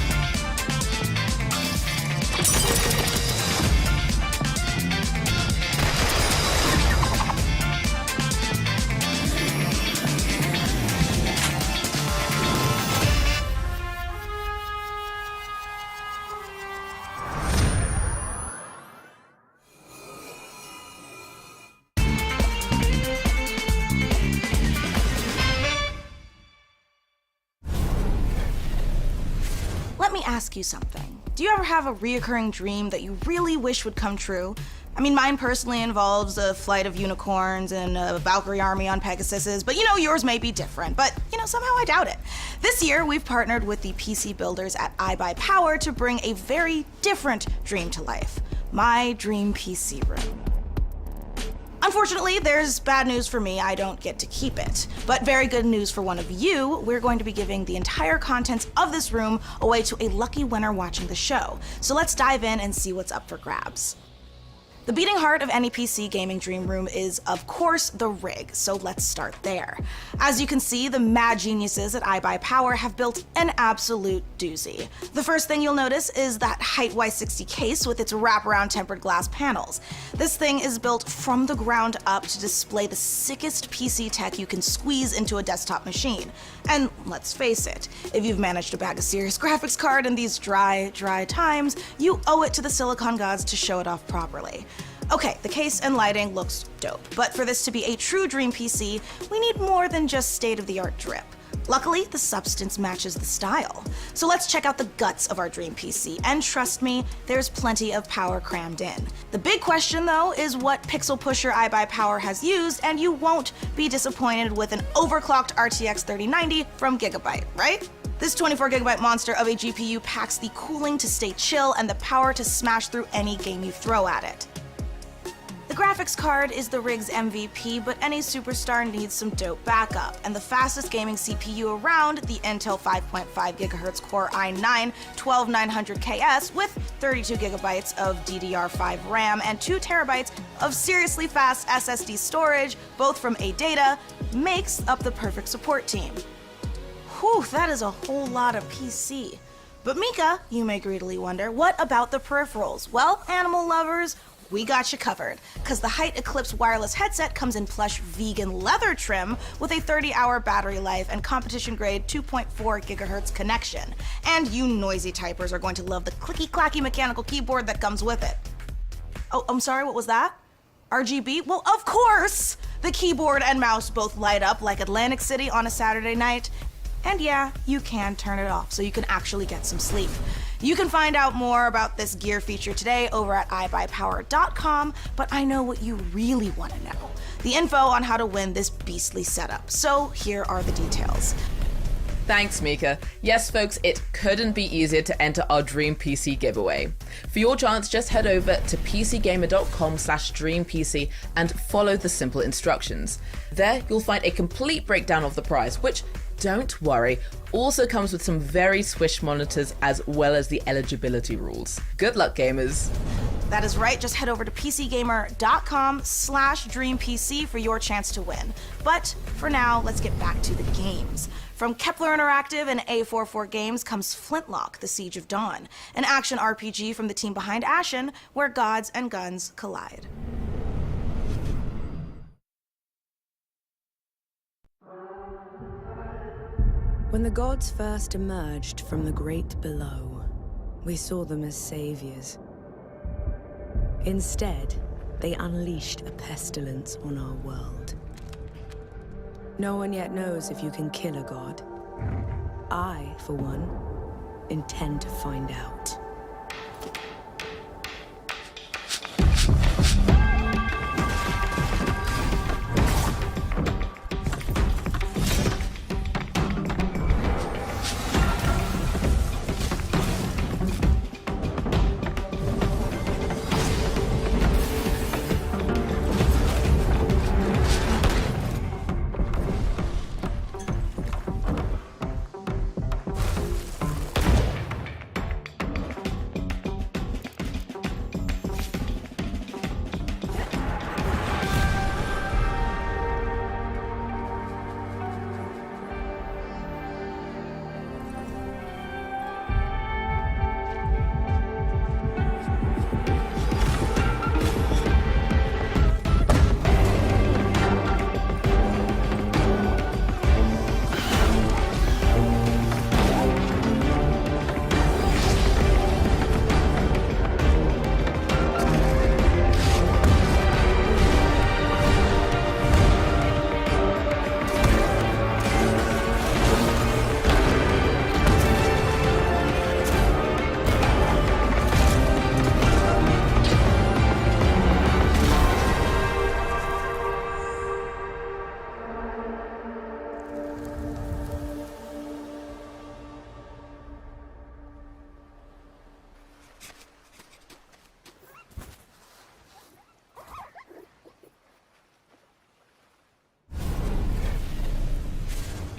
Speaker 2: Let me ask you something. Do you ever have a reoccurring dream that you really wish would come true? I mean, mine personally involves a flight of unicorns and a Valkyrie army on Pegasuses, but yours may be different, but somehow I doubt it. This year, we've partnered with the PC builders at iBuyPower to bring a very different dream to life. My dream PC room. Unfortunately, there's bad news for me. I don't get to keep it. But very good news for one of you. We're going to be giving the entire contents of this room away to a lucky winner watching the show. So let's dive in and see what's up for grabs. The beating heart of any PC gaming dream room is, of course, the rig, so let's start there. As you can see, the mad geniuses at iBuyPower have built an absolute doozy. The first thing you'll notice is that Height Y60 case with its wraparound tempered glass panels. This thing is built from the ground up to display the sickest PC tech you can squeeze into a desktop machine. And let's face it, if you've managed to bag a serious graphics card in these dry times, you owe it to the silicon gods to show it off properly. Okay, the case and lighting looks dope, but for this to be a true dream PC, we need more than just state-of-the-art drip. Luckily, the substance matches the style. So let's check out the guts of our dream PC, and trust me, there's plenty of power crammed in. The big question, though, is what pixel pusher iBuyPower has used, and you won't be disappointed with an overclocked RTX 3090 from Gigabyte, right? This 24GB monster of a GPU packs the cooling to stay chill and the power to smash through any game you throw at it. The graphics card is the rig's MVP, but any superstar needs some dope backup, and the fastest gaming CPU around, the Intel 5.5GHz Core i9 12900KS with 32GB of DDR5 RAM and 2TB of seriously fast SSD storage, both from ADATA, makes up the perfect support team. Whew, that is a whole lot of PC. But Mica, you may greedily wonder, what about the peripherals? Well, animal lovers, we got you covered, because the Height Eclipse wireless headset comes in plush vegan leather trim with a 30-hour battery life and competition-grade 2.4GHz connection. And you noisy typers are going to love the clicky-clacky mechanical keyboard that comes with it. Oh, I'm sorry, what was that? RGB? Well, of course! The keyboard and mouse both light up like Atlantic City on a Saturday night. And yeah, you can turn it off so you can actually get some sleep. You can find out more about this gear feature today over at iBuyPower.com, but I know what you really want to know. The info on how to win this beastly setup. So here are the details.
Speaker 9: Thanks, Mica. Yes, folks, it couldn't be easier to enter our Dream PC giveaway. For your chance, just head over to pcgamer.com/dreampc and follow the simple instructions. There, you'll find a complete breakdown of the prize, which, don't worry, also comes with some very swish monitors as well as the eligibility rules. Good luck, gamers.
Speaker 2: That is right, just head over to pcgamer.com/dreampc for your chance to win. But for now, let's get back to the games. From Kepler Interactive and A44 Games comes Flintlock, The Siege of Dawn, an action RPG from the team behind Ashen, where gods and guns collide.
Speaker 10: When the gods first emerged from the great below, we saw them as saviors. Instead, they unleashed a pestilence on our world. No one yet knows if you can kill a god. I, for one, intend to find out.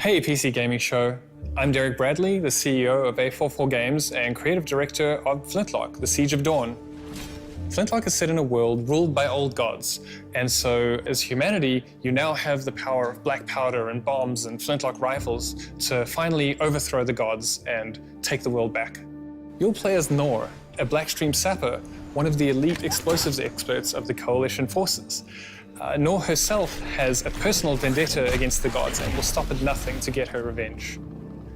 Speaker 11: Hey PC Gaming Show, I'm Derek Bradley, the CEO of A44 Games and creative director of Flintlock, The Siege of Dawn. Flintlock is set in a world ruled by old gods, and so as humanity, you now have the power of black powder and bombs and flintlock rifles to finally overthrow the gods and take the world back. You'll play as Nor, a Blackstream sapper, one of the elite explosives experts of the Coalition forces. Nor herself has a personal vendetta against the gods and will stop at nothing to get her revenge.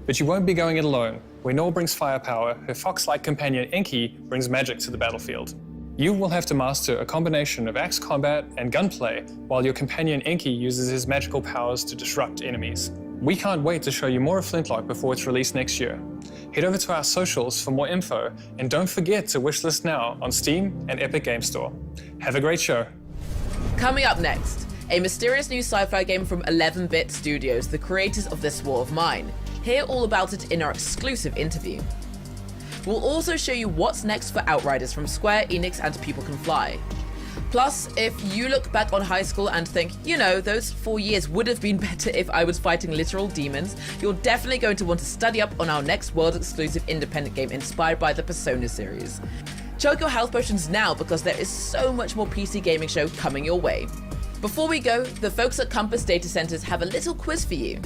Speaker 11: But you won't be going it alone. Where Nor brings firepower, her fox-like companion Enki brings magic to the battlefield. You will have to master a combination of axe combat and gunplay, while your companion Enki uses his magical powers to disrupt enemies. We can't wait to show you more of Flintlock before it's released next year. Head over to our socials for more info, and don't forget to wishlist now on Steam and Epic Game Store. Have a great show.
Speaker 9: Coming up next, a mysterious new sci-fi game from 11-Bit Studios, the creators of This War of Mine. Hear all about it in our exclusive interview. We'll also show you what's next for Outriders from Square Enix and People Can Fly. Plus, if you look back on high school and think, you know, those 4 years would have been better if I was fighting literal demons, you're definitely going to want to study up on our next world-exclusive independent game inspired by the Persona series. Chug your health potions now because there is so much more PC Gaming Show coming your way. Before we go, the folks at Compass Data Centers have a little quiz for you.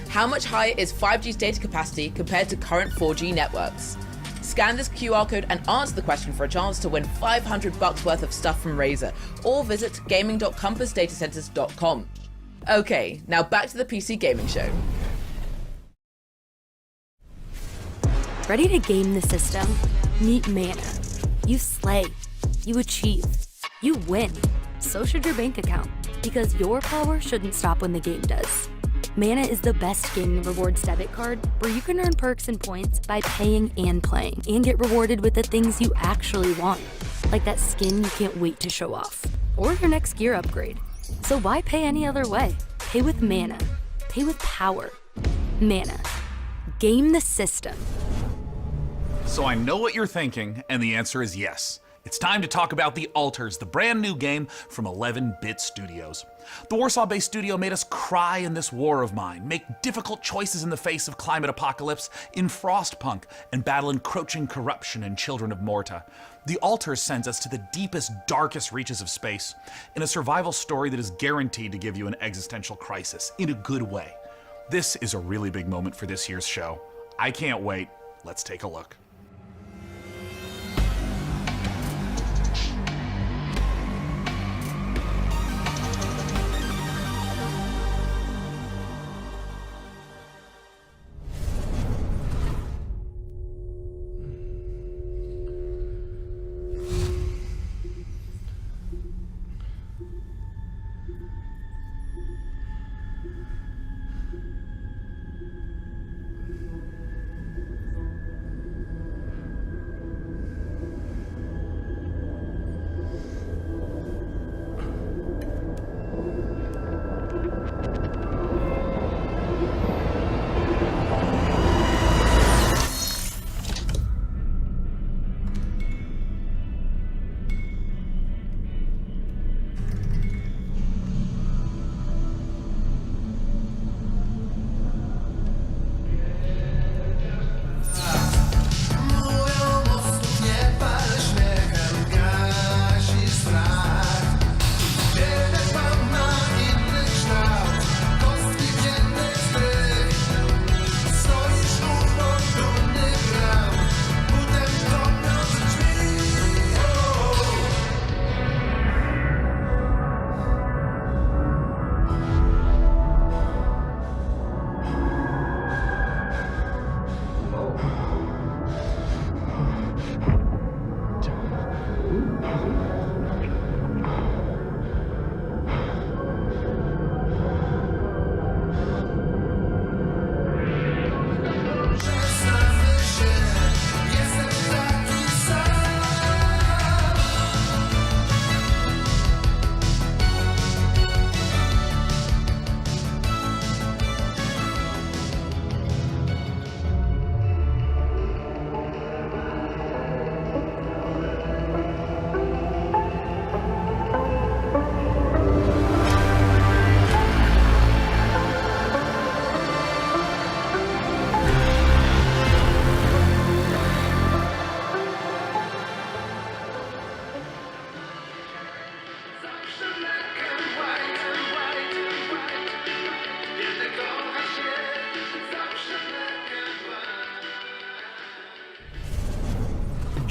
Speaker 9: How much higher is 5G's data capacity compared to current 4G networks? Scan this QR code and answer the question for a chance to win $500 worth of stuff from Razer, or visit gaming.compassdatacenters.com. Okay, now back to the PC Gaming Show.
Speaker 12: Ready to game the system? Meet Mana. You slay. You achieve. You win. So should your bank account, because your power shouldn't stop when the game does. Mana is the best gaming rewards debit card where you can earn perks and points by paying and playing, and get rewarded with the things you actually want, like that skin you can't wait to show off, or your next gear upgrade. So why pay any other way? Pay with Mana. Pay with power. Mana. Game the system.
Speaker 1: So I know what you're thinking, and the answer is yes. It's time to talk about The Alters, the brand new game from 11-Bit Studios. The Warsaw-based studio made us cry in this war of mine, make difficult choices in the face of climate apocalypse in Frostpunk, and battle encroaching corruption in Children of Morta. The Alters sends us to the deepest, darkest reaches of space, in a survival story that is guaranteed to give you an existential crisis, in a good way. This is a really big moment for this year's show. I can't wait. Let's take a look.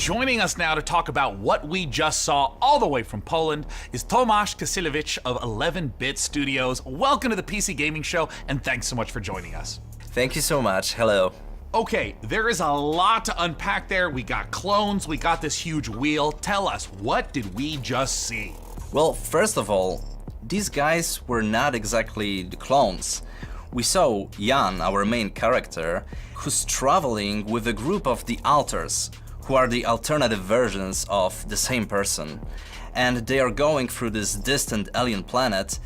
Speaker 1: joining us now to talk about what we just saw all the way from Poland is Tomasz Kasiewicz of 11-Bit Studios. Welcome to the PC Gaming Show, and thanks so much for joining us.
Speaker 17: Thank you so much. Hello.
Speaker 1: Okay, there is a lot to unpack there. We got clones, we got this huge wheel. Tell us, what did we just see?
Speaker 17: Well, first of all, these guys were not exactly the clones. We saw Jan, our main character, who's traveling with a group of the Alters, who are the alternative versions of the same person. And they are going through this distant alien planet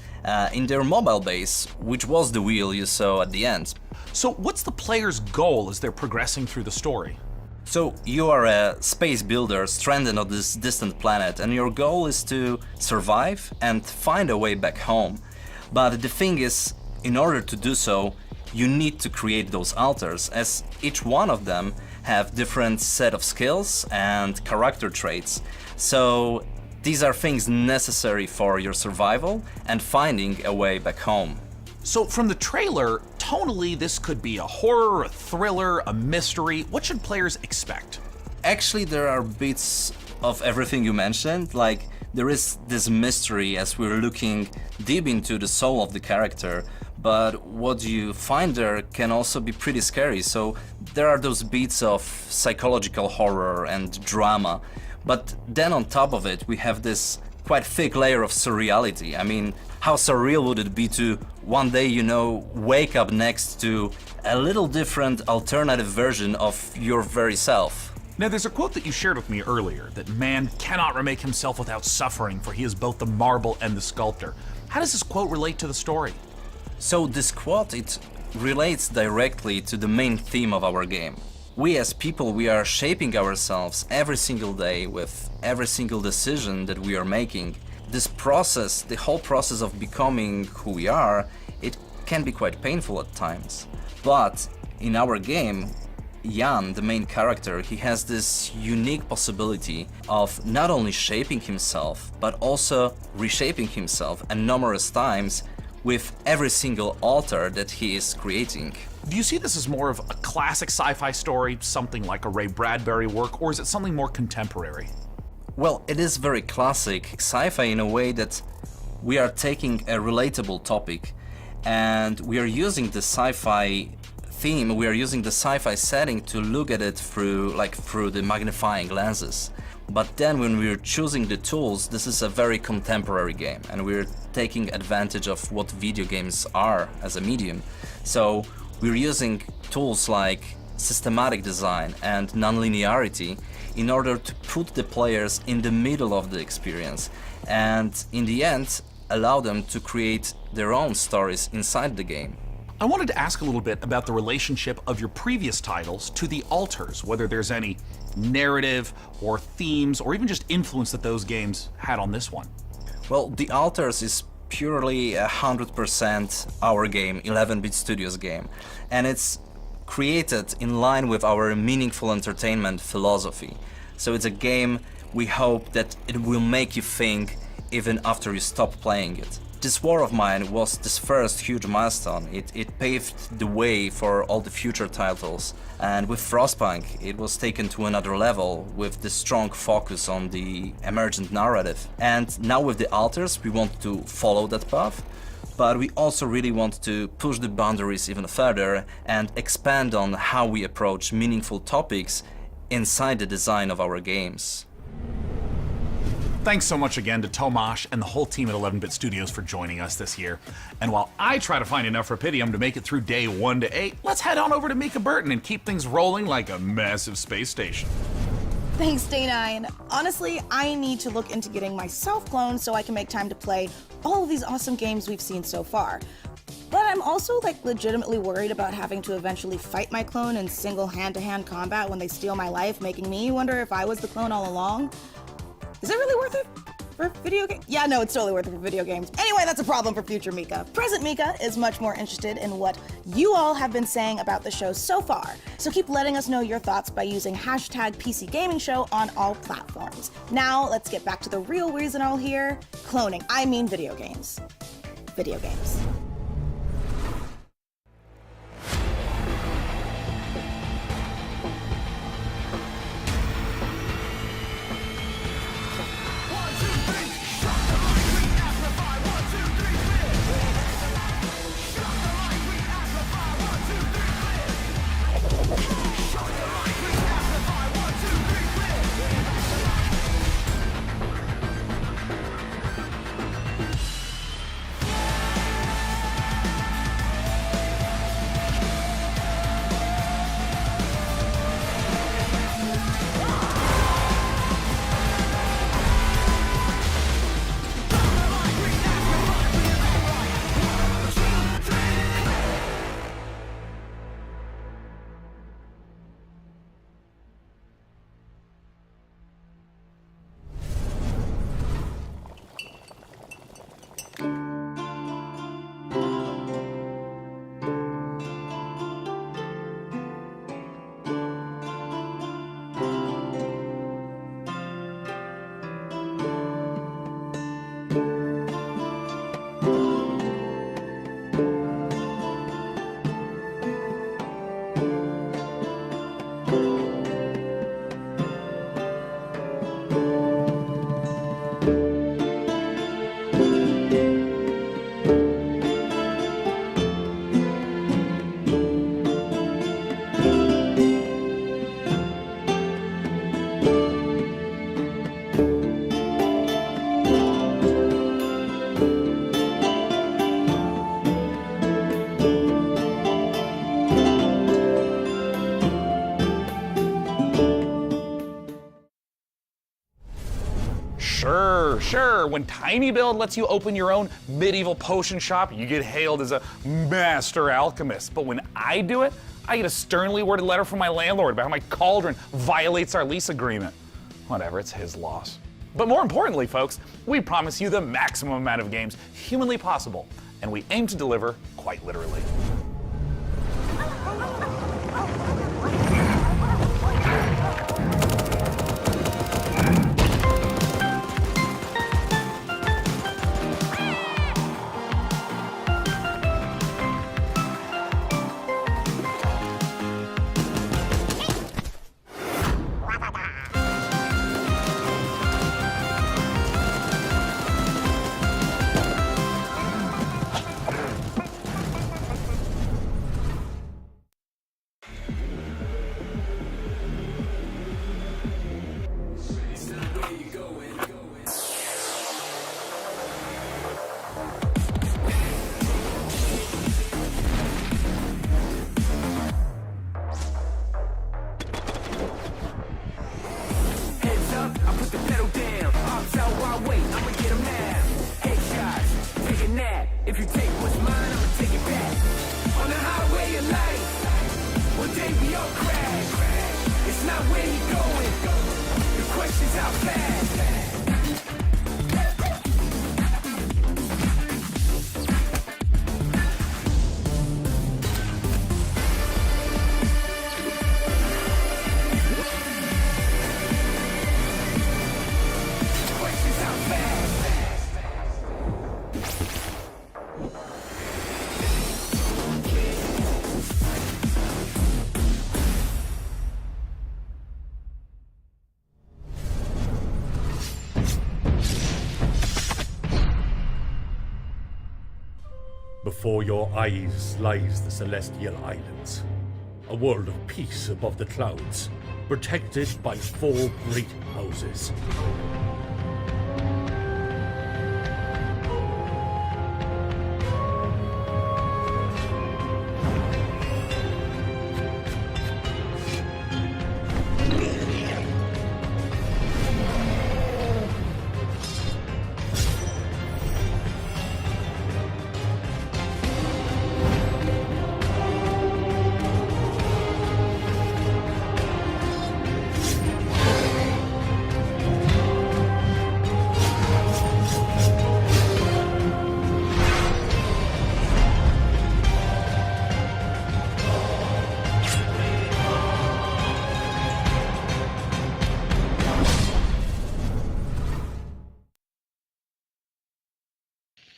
Speaker 17: in their mobile base, which was the wheel you saw at the end.
Speaker 1: So what's the player's goal as they're progressing through the story?
Speaker 17: So you are a space builder stranded on this distant planet, and your goal is to survive and find a way back home. But the thing is, in order to do so, you need to create those alters, as each one of them have different set of skills and character traits. So these are things necessary for your survival and finding a way back home.
Speaker 1: So from the trailer, tonally this could be a horror, a thriller, a mystery. What should players expect?
Speaker 17: Actually, there are bits of everything you mentioned. Like, there is this mystery as we're looking deep into the soul of the character, but what you find there can also be pretty scary. So there are those beats of psychological horror and drama, but then on top of it we have this quite thick layer of surreality. I mean, how surreal would it be to one day, wake up next to a little different alternative version of your very self?
Speaker 1: Now, there's a quote that you shared with me earlier, that man cannot remake himself without suffering, for he is both the marble and the sculptor. How does this quote relate to the story?
Speaker 17: So this quote, it relates directly to the main theme of our game. We as people, we are shaping ourselves every single day with every single decision that we are making. This process, the whole process of becoming who we are, it can be quite painful at times. But in our game, Jan, the main character, he has this unique possibility of not only shaping himself, but also reshaping himself and numerous times with every single altar that he is creating.
Speaker 1: Do you see this as more of a classic sci-fi story, something like a Ray Bradbury work, or is it something more contemporary?
Speaker 17: Well, it is very classic sci-fi in a way that we are taking a relatable topic and we are using the sci-fi theme, we are using the sci-fi setting to look at it through the magnifying lenses. But then when we're choosing the tools, this is a very contemporary game and we're taking advantage of what video games are as a medium. So we're using tools like systematic design and non-linearity in order to put the players in the middle of the experience and in the end allow them to create their own stories inside the game.
Speaker 1: I wanted to ask a little bit about the relationship of your previous titles to the Alters, whether there's any narrative or themes or even just influence that those games had on this one.
Speaker 17: Well, the Alters is purely 100% our game, 11-Bit Studios game, and it's created in line with our meaningful entertainment philosophy. So it's a game we hope that it will make you think even after you stop playing it. This War of Mine was this first huge milestone. It paved the way for all the future titles. And with Frostpunk, it was taken to another level with the strong focus on the emergent narrative. And now with the Alters, we want to follow that path, but we also really want to push the boundaries even further and expand on how we approach meaningful topics inside the design of our games.
Speaker 1: Thanks so much again to Tomasz and the whole team at 11-Bit Studios for joining us this year. And while I try to find enough Rapidium to make it through day 1 to 8, let's head on over to Mica Burton and keep things rolling like a massive space station.
Speaker 2: Thanks, Day9. Honestly, I need to look into getting myself cloned so I can make time to play all of these awesome games we've seen so far. But I'm also legitimately worried about having to eventually fight my clone in single hand-to-hand combat when they steal my life, making me wonder if I was the clone all along. Is it really worth it for video games? Yeah, no, it's totally worth it for video games. Anyway, that's a problem for future Mica. Present Mica is much more interested in what you all have been saying about the show so far. So keep letting us know your thoughts by using hashtag PC Gaming Show on all platforms. Now, let's get back to the real reason all here. Cloning. I mean video games. Video games.
Speaker 1: Sure, when Tiny Build lets you open your own medieval potion shop, you get hailed as a master alchemist. But when I do it, I get a sternly worded letter from my landlord about how my cauldron violates our lease agreement. Whatever, it's his loss. But more importantly, folks, we promise you the maximum amount of games humanly possible, and we aim to deliver quite literally.
Speaker 18: Before your eyes lies the Celestial Islands, a world of peace above the clouds, protected by 4 great houses.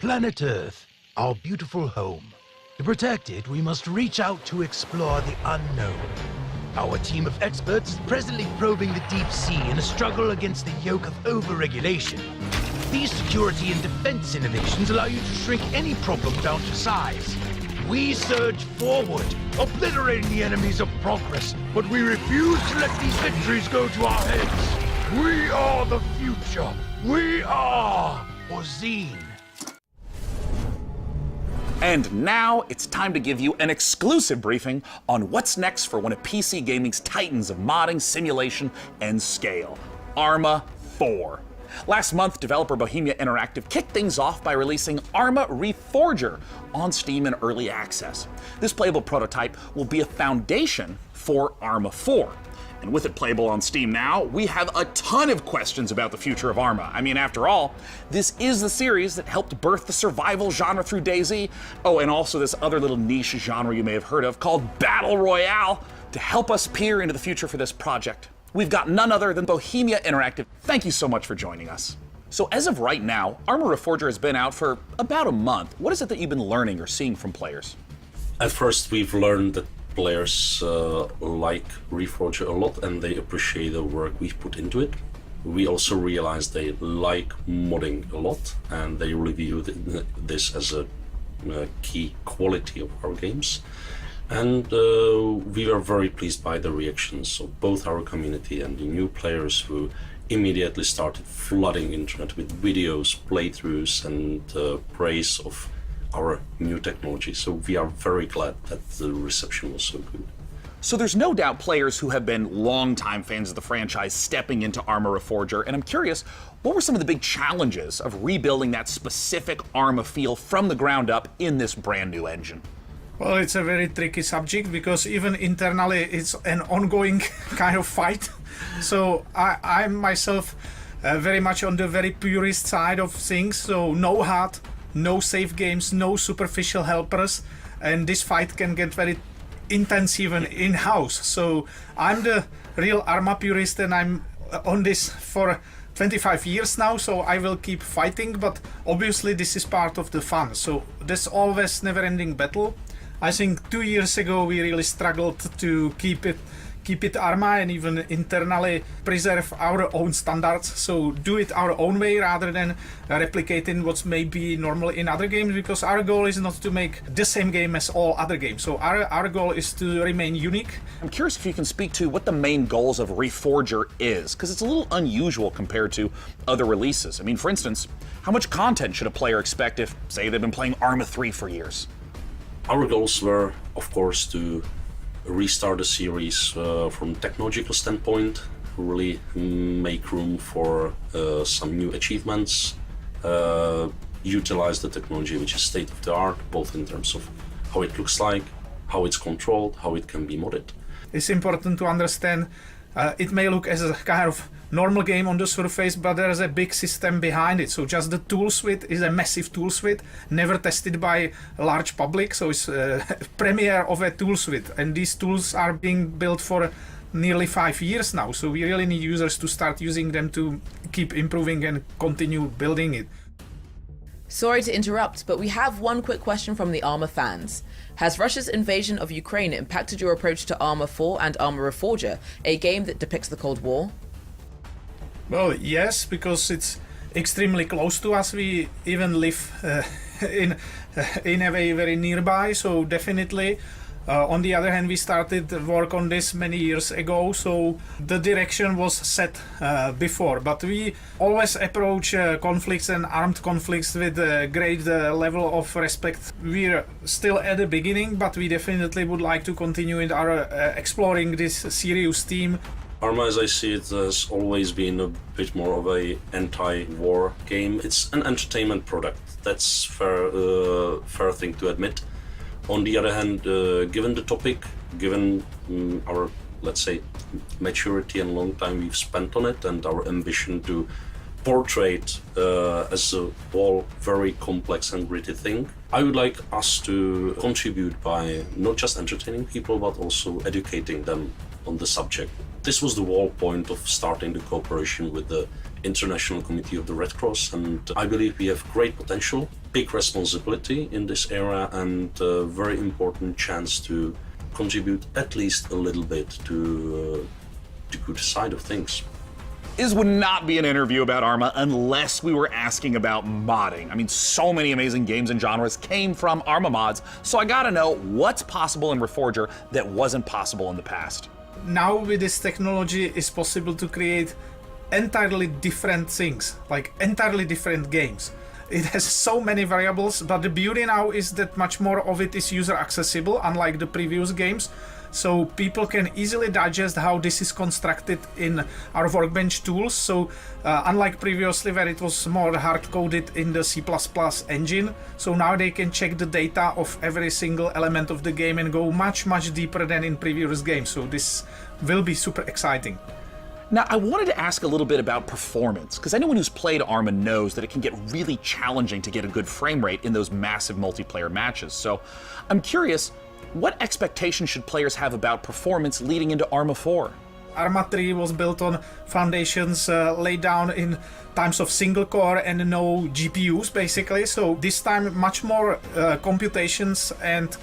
Speaker 19: Planet Earth, our beautiful home. To protect it, we must reach out to explore the unknown. Our team of experts is presently probing the deep sea in a struggle against the yoke of overregulation. These security and defense innovations allow you to shrink any problem down to size. We surge forward, obliterating the enemies of progress, but we refuse to let these victories go to our heads. We are the future. We are Orzine.
Speaker 1: And now it's time to give you an exclusive briefing on what's next for one of PC gaming's titans of modding, simulation, and scale, Arma 4. Last month, developer Bohemia Interactive kicked things off by releasing Arma Reforger on Steam in early access. This playable prototype will be a foundation for Arma 4. And with it playable on Steam now, we have a ton of questions about the future of Arma. I mean, after all, this is the series that helped birth the survival genre through DayZ. Oh, and also this other little niche genre you may have heard of called Battle Royale. To help us peer into the future for this project, we've got none other than Bohemia Interactive. Thank you so much for joining us. So as of right now, Arma Reforger has been out for about a month. What is it that you've been learning or seeing from players?
Speaker 20: At first, we've learned that players like Reforger a lot and they appreciate the work we've put into it. We also realized they like modding a lot and they review this as a key quality of our games. And we were very pleased by the reactions of both our community and the new players who immediately started flooding internet with videos, playthroughs and praise of our new technology. So we are very glad that the reception was so good.
Speaker 1: So there's no doubt players who have been longtime fans of the franchise stepping into Arma Reforger, and I'm curious, what were some of the big challenges of rebuilding that specific Arma feel from the ground up in this brand new engine?
Speaker 5: Well, it's a very tricky subject because even internally it's an ongoing kind of fight. So I'm myself very much on the very purist side of things, so no HUD, no save games, no superficial helpers, and this fight can get very intense even in-house. So I'm the real Arma purist, and I'm on this for 25 years now, so I will keep fighting, but obviously this is part of the fun. So there's always never-ending battle. I think 2 years ago we really struggled to keep it Arma and even internally preserve our own standards, so do it our own way rather than replicating what's maybe normal in other games, because our goal is not to make the same game as all other games. So our goal is to remain unique.
Speaker 1: I'm curious if you can speak to what the main goals of Reforger is, because it's a little unusual compared to other releases. I mean, for instance, how much content should a player expect if, say, they've been playing Arma 3 for years?
Speaker 20: Our goals were, of course, to restart the series from technological standpoint, really make room for some new achievements, utilize the technology which is state of the art, both in terms of how it looks like, how it's controlled, how it can be modded.
Speaker 5: It's important to understand it may look as a kind of normal game on the surface, but there is a big system behind it. So just the tool suite is a massive tool suite, never tested by a large public. So it's a premiere of a tool suite, and these tools are being built for nearly 5 years now. So we really need users to start using them to keep improving and continue building it.
Speaker 9: Sorry to interrupt, but we have one quick question from the Arma fans. Has Russia's invasion of Ukraine impacted your approach to Arma 4 and Arma Reforger, a game that depicts the Cold War?
Speaker 5: Well, yes, because it's extremely close to us. We even live in a way very nearby, so definitely. On the other hand, we started work on this many years ago, so the direction was set before. But we always approach conflicts and armed conflicts with a great level of respect. We're still at the beginning, but we definitely would like to continue in our exploring this serious theme.
Speaker 20: Arma, as I see it, has always been a bit more of a anti-war game. It's an entertainment product. That's fair thing to admit. On the other hand, given the topic, given our, let's say, maturity and long time we've spent on it, and our ambition to portray it as a whole very complex and gritty thing, I would like us to contribute by not just entertaining people, but also educating them on the subject. This was the whole point of starting the cooperation with the International Committee of the Red Cross, and I believe we have great potential, big responsibility in this area, and a very important chance to contribute at least a little bit to the good side of things.
Speaker 1: This would not be an interview about Arma unless we were asking about modding. I mean, so many amazing games and genres came from Arma mods, so I gotta know what's possible in Reforger that wasn't possible in the past.
Speaker 5: Now with this technology, it's possible to create entirely different things, like entirely different games. It has so many variables, but the beauty now is that much more of it is user accessible, unlike the previous games. So people can easily digest how this is constructed in our workbench tools. So unlike previously where it was more hard-coded in the C++ engine, so now they can check the data of every single element of the game and go much, much deeper than in previous games. So this will be super exciting.
Speaker 1: Now, I wanted to ask a little bit about performance, because anyone who's played Arma knows that it can get really challenging to get a good frame rate in those massive multiplayer matches. So I'm curious, what expectations should players have about performance leading into Arma 4?
Speaker 5: Arma 3 was built on foundations laid down in times of single core and no GPUs, basically. So this time much more computations and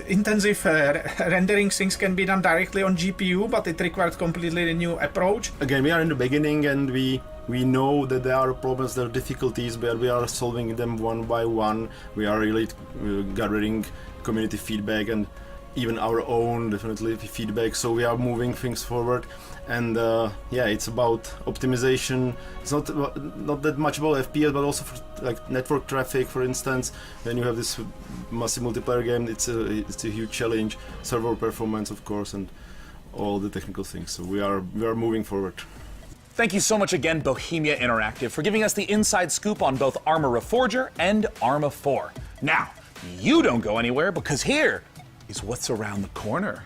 Speaker 5: intensive rendering things can be done directly on GPU, but it required completely a new approach.
Speaker 21: Again, we are in the beginning, and we know that there are problems, there are difficulties, but we are solving them one by one. We are really gathering community feedback and even our own definitely feedback, so we are moving things forward. And yeah, it's about optimization. It's not that much about FPS, but also for like network traffic, for instance. When you have this massive multiplayer game, it's a huge challenge. Server performance, of course, and all the technical things. So we are moving forward.
Speaker 1: Thank you so much again, Bohemia Interactive, for giving us the inside scoop on both Arma Reforger and Arma 4. Now, you don't go anywhere, because here is what's around the corner.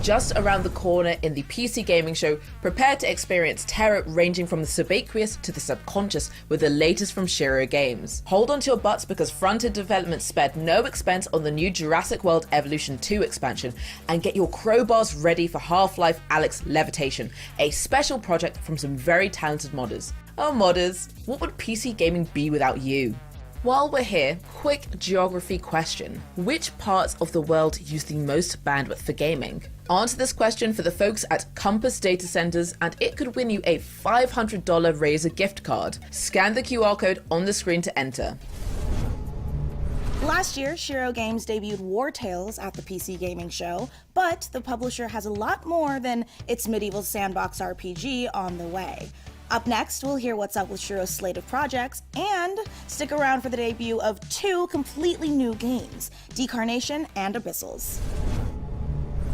Speaker 9: Just around the corner in the PC gaming show, prepare to experience terror ranging from the subaqueous to the subconscious with the latest from Shiro Games. Hold on to your butts, because front-end development spared no expense on the new Jurassic World Evolution 2 expansion, and get your crowbars ready for Half-Life Alyx Levitation, a special project from some very talented modders. Oh modders, what would PC gaming be without you? While we're here, quick geography question. Which parts of the world use the most bandwidth for gaming? Answer this question for the folks at Compass Data Centers, and it could win you a $500 Razer gift card. Scan the QR code on the screen to enter.
Speaker 2: Last year, Shiro Games debuted War Tales at the PC Gaming Show, but the publisher has a lot more than its medieval sandbox RPG on the way. Up next, we'll hear what's up with Shiro's slate of projects, and stick around for the debut of 2 completely new games, Decarnation and Abyssals.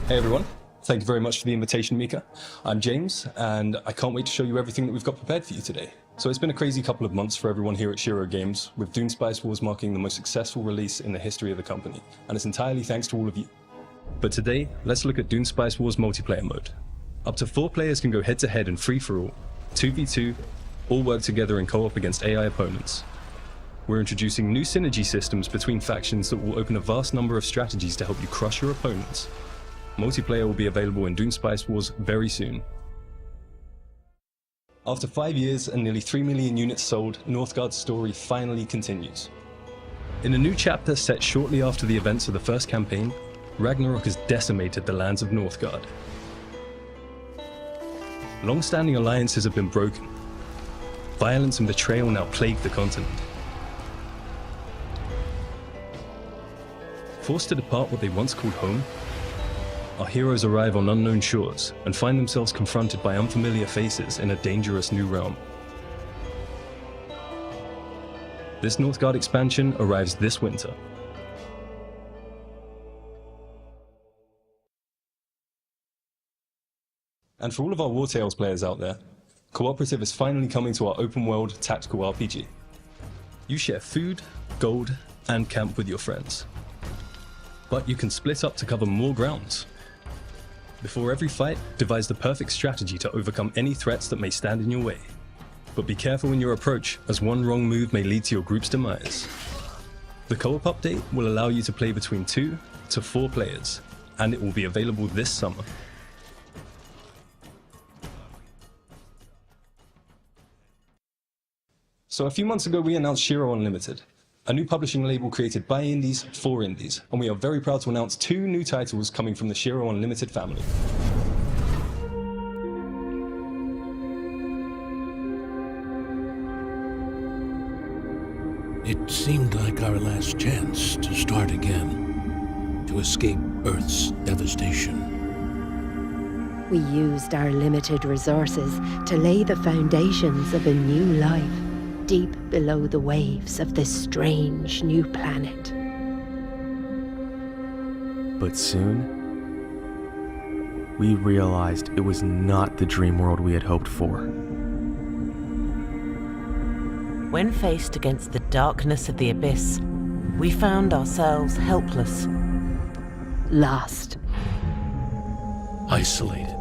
Speaker 3: Hey everyone, thank you very much for the invitation, Mica. I'm James, and I can't wait to show you everything that we've got prepared for you today. So it's been a crazy couple of months for everyone here at Shiro Games, with Dune Spice Wars marking the most successful release in the history of the company, and it's entirely thanks to all of you. But today, let's look at Dune Spice Wars multiplayer mode. Up to 4 players can go head-to-head and free-for-all, 2v2, all work together in co-op against AI opponents. We're introducing new synergy systems between factions that will open a vast number of strategies to help you crush your opponents. Multiplayer will be available in Dune Spice Wars very soon. After 5 years and nearly 3 million units sold, Northgard's story finally continues. In a new chapter set shortly after the events of the first campaign, Ragnarok has decimated the lands of Northgard. Long-standing alliances have been broken. Violence and betrayal now plague the continent. Forced to depart what they once called home, our heroes arrive on unknown shores and find themselves confronted by unfamiliar faces in a dangerous new realm. This Northgard expansion arrives this winter. And for all of our War Tales players out there, Cooperative is finally coming to our open-world tactical RPG. You share food, gold, and camp with your friends. But you can split up to cover more grounds. Before every fight, devise the perfect strategy to overcome any threats that may stand in your way. But be careful in your approach, as one wrong move may lead to your group's demise. The co-op update will allow you to play between 2 to 4 players, and it will be available this summer. So a few months ago we announced Shiro Unlimited, a new publishing label created by indies for indies, and we are very proud to announce 2 new titles coming from the Shiro Unlimited family.
Speaker 6: It seemed like our last chance to start again, to escape Earth's devastation.
Speaker 22: We used our limited resources to lay the foundations of a new life, deep below the waves of this strange new planet.
Speaker 23: But soon, we realized it was not the dream world we had hoped for.
Speaker 25: When faced against the darkness of the abyss, we found ourselves helpless.
Speaker 22: Lost.
Speaker 6: Isolated.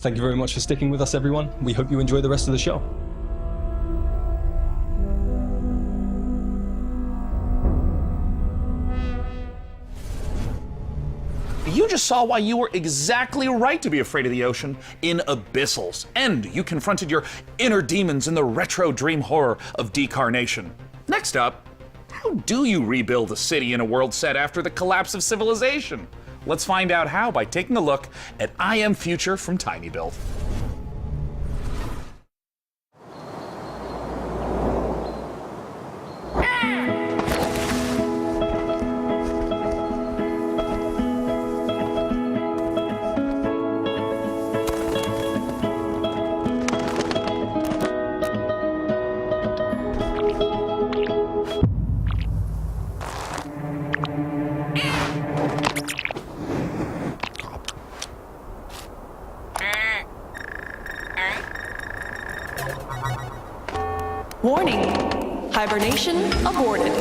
Speaker 3: Thank you very much for sticking with us, everyone. We hope you enjoy the rest of the show.
Speaker 1: You just saw why you were exactly right to be afraid of the ocean in Abyssals, and you confronted your inner demons in the retro dream horror of Decarnation. Next up, how do you rebuild a city in a world set after the collapse of civilization? Let's find out how by taking a look at I Am Future from Tiny Build.
Speaker 4: Warning, hibernation aborted.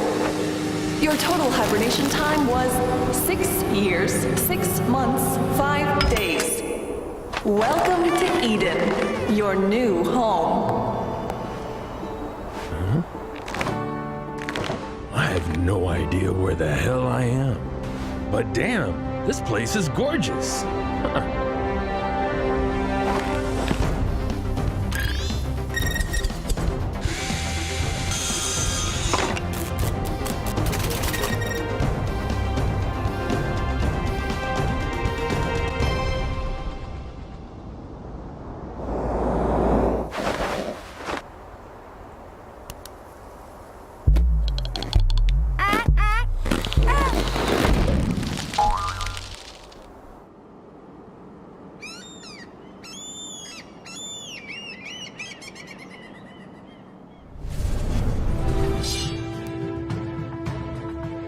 Speaker 4: Your total hibernation time was 6 years, 6 months, 5 days. Welcome to Eden, your new home.
Speaker 7: I have no idea where the hell I am. But damn, this place is gorgeous.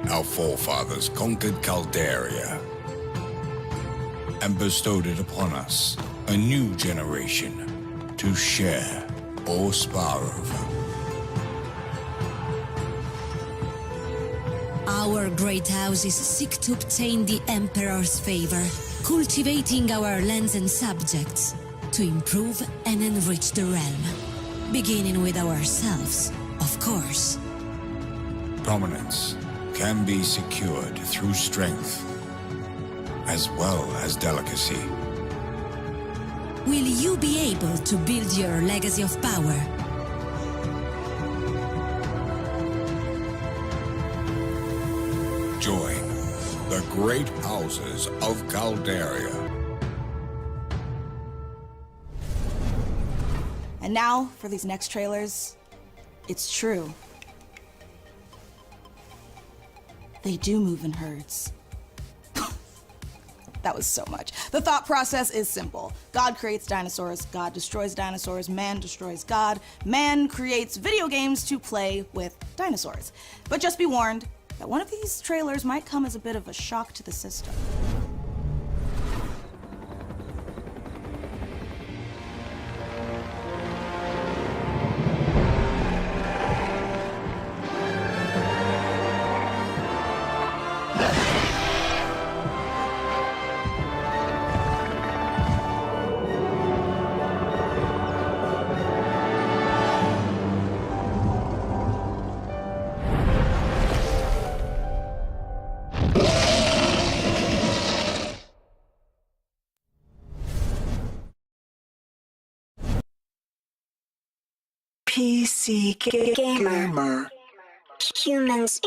Speaker 8: Our forefathers conquered Caldaria and bestowed it upon us, a new generation, to share or spar over.
Speaker 13: Our great houses seek to obtain the Emperor's favor, cultivating our lands and subjects to improve and enrich the realm, beginning with ourselves, of course.
Speaker 8: Prominence can be secured through strength, as well as delicacy.
Speaker 13: Will you be able to build your legacy of power?
Speaker 8: Join the great houses of Caldaria.
Speaker 2: And now, for these next trailers, it's true. They do move in herds. That was so much. The thought process is simple. God creates dinosaurs, God destroys dinosaurs, man destroys God, man creates video games to play with dinosaurs. But just be warned that one of these trailers might come as a bit of a shock to the system.
Speaker 14: PC gamer. Humans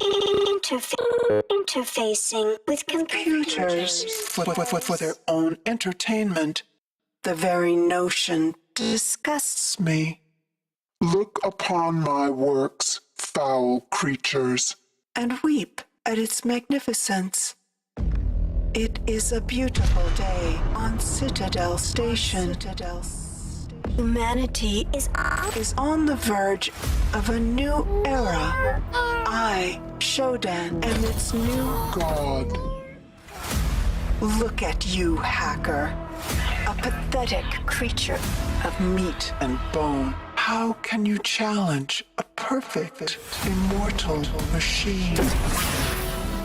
Speaker 14: interfacing with computers
Speaker 26: for their own entertainment. The very notion disgusts me.
Speaker 27: Look upon my works, foul creatures,
Speaker 26: and weep at its magnificence. It is a beautiful day on Citadel Station.
Speaker 14: Humanity is
Speaker 26: on the verge of a new era. I, Shodan, am its new god. Look at you, hacker. A pathetic creature of meat and bone. How can you challenge a perfect, immortal machine?